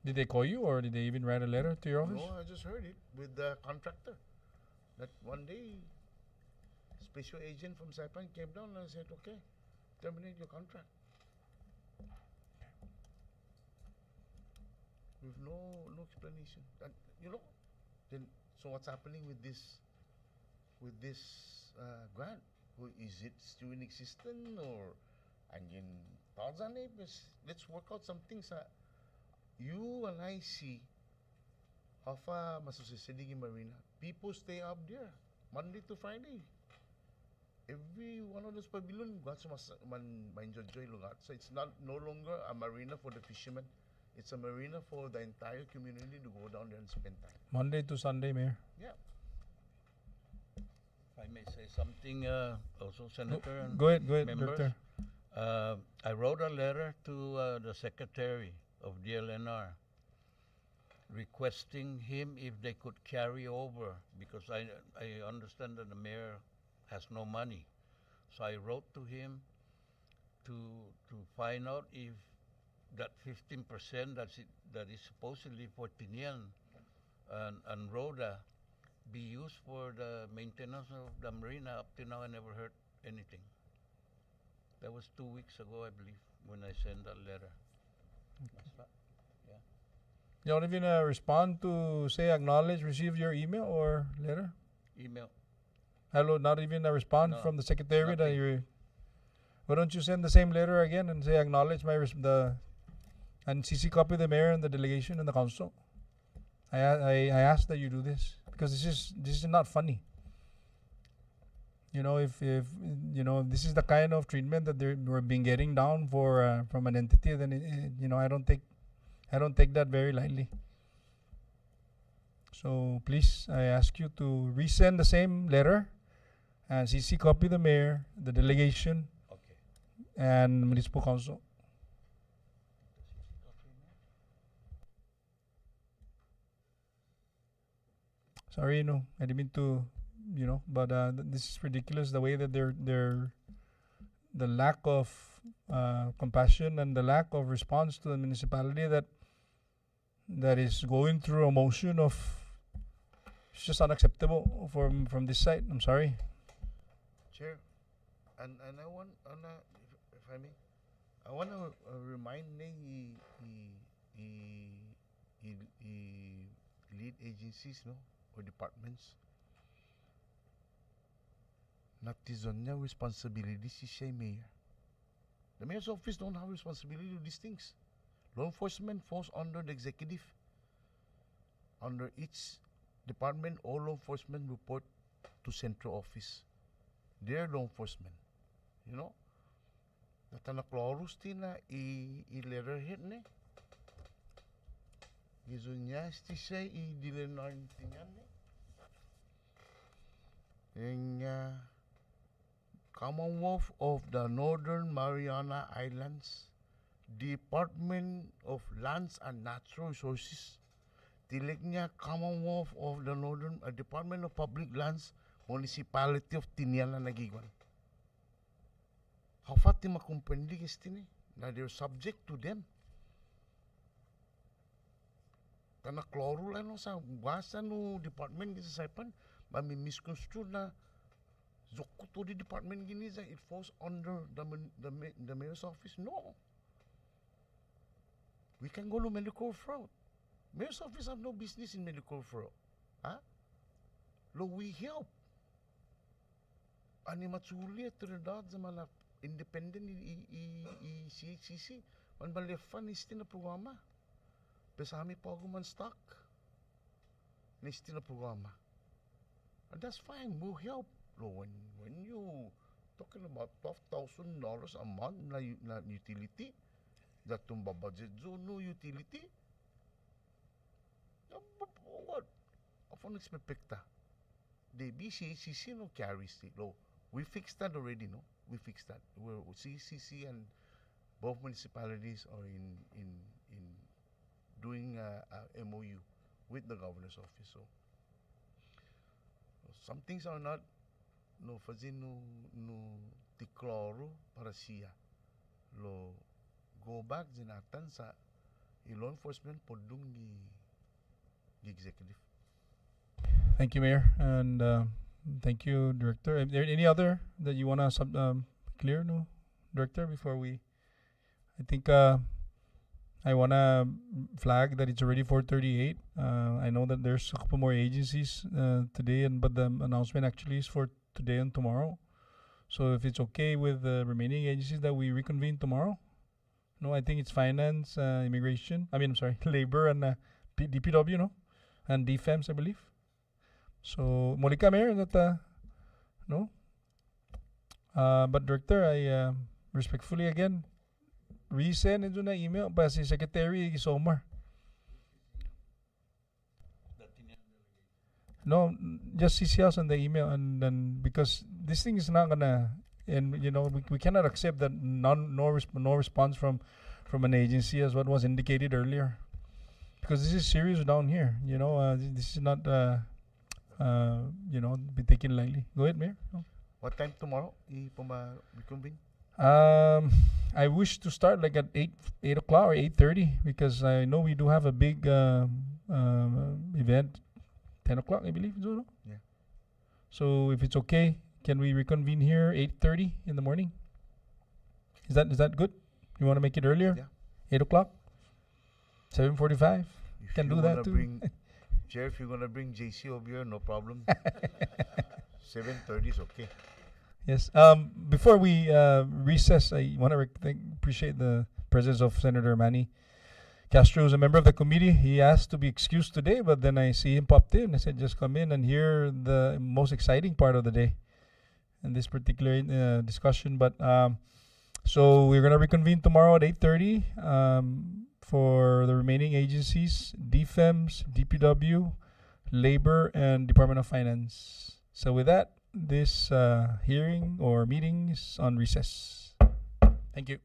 Did they call you or did they even write a letter to your office? No, I just heard it with the contractor. That one day, special agent from Saipan came down and said, okay, terminate your contract. With no explanation. And, then so what's happening with this grant? Is it still in existence or angin thousand? Let's work out some things. You and I see how far masusisiding in Marina. People stay up there Monday to Friday. Every one of those pavilion got some enjoy lugar. So it's no longer a marina for the fishermen. It's a marina for the entire community to go down there and spend time. Monday to Sunday, Mayor. Yeah. If I may say something, also, Senator and Go ahead, members. Director. I wrote a letter to the Secretary of DLNR requesting him if they could carry over, because I understand that the mayor has no money. So I wrote to him to find out if that 15% that is supposedly for Tinian and Rhoda be used for the maintenance of the marina. Up to now, I never heard anything. That was 2 weeks ago, I believe, when I sent that letter. You don't even respond to say acknowledge, receive your email or letter? Email. Hello, not even a response No, from the secretary that nothing. you. Why don't you send the same letter again and say acknowledge and CC copy the mayor and the delegation and the council? I ask that you do this because this is not funny. If this is the kind of treatment that we're being getting down for from an entity, then I don't take that very lightly. So please, I ask you to resend the same letter and CC copy the mayor, the delegation, and municipal council. Sorry, I didn't mean to, but this is ridiculous. The way that the lack of compassion and the lack of response to the municipality that is going through a motion of, it's just unacceptable from this side. I'm sorry. Chair, and I want, if I may, I want to remind the lead agencies, or departments. Not is on their responsibility, si mayor. The mayor's office don't have responsibility to these things. Law enforcement falls under the executive. Under each department, all law enforcement report to central office. They're law enforcement. Natanaklarus tina i-letterhead ne. Gizunyas ti siya i-dilenar tinyan ne. Yung Commonwealth of the Northern Mariana Islands, Department of Lands and Natural Resources, tilik niya Commonwealth of the Northern Department of Public Lands, Municipality of Tinian na Aguiguan. How far ti makumpendi kistini na they're subject to them. Tanakloro lang sa wasa no department gisa Saipan, misconstrued na zoko to the department gini sa it falls under the mayor's office. No. We can go to medical fraud. Mayor's office have no business in medical fraud. We help. Ani matsuli at Trinidad sa mga independent CHCC. Man balefan isti na programa. Pesami pa ako man stock. Isti na programa. And that's fine. We'll help. When you talking about $12,000 a month na utility, that tumba budget zone no utility. What? Often expecta. The BCCC no carries the law. We fixed that already, no? We fixed that. We're CCC and both municipalities are in doing a MOU with the governor's office. So some things are not no fazin no tikloro para siya. Lo go back zinatan sa law enforcement podung the executive. Thank you, Mayor, and thank you, Director. Is there any other that you want to clear, no, Director, before we? I think I want to flag that it's already 4:38. I know that there's a couple more agencies today, but the announcement actually is for today and tomorrow. So if it's okay with the remaining agencies that we reconvene tomorrow. No, I think it's finance, immigration. I'm sorry, labor and DPW, no, and defense, I believe. So, Monica, Mayor, that no. But Director, I respectfully again resend into na email pa si Secretary Somar. No, just CC us on the email, and then because this thing is not gonna, and you know we cannot accept that no response from an agency as what was indicated earlier, because this is serious down here. You know, this is not you know, be taken lightly. Go ahead, Mayor. No. What time tomorrow? Reconvene? I wish to start like at 8 o'clock or 8:30 because I know we do have a big event, 10 o'clock, I believe. So, no? Yeah. So if it's okay, can we reconvene here 8:30 in the morning? Is that good? You want to make it earlier? Yeah. 8 o'clock? 7:45? If Can you do that wanna too. Chair, if you're gonna bring JC over here, no problem. 7:30 is okay. Yes. Before we recess, I want to appreciate the presence of Senator Manny Castro, who's a member of the committee. He asked to be excused today, but then I see him popped in. I said, just come in and hear the most exciting part of the day in this particular discussion. But so we're gonna reconvene tomorrow at 8:30 for the remaining agencies: DFEMS, DPW, Labor, and Department of Finance. So with that, this hearing or meeting is on recess. Thank you.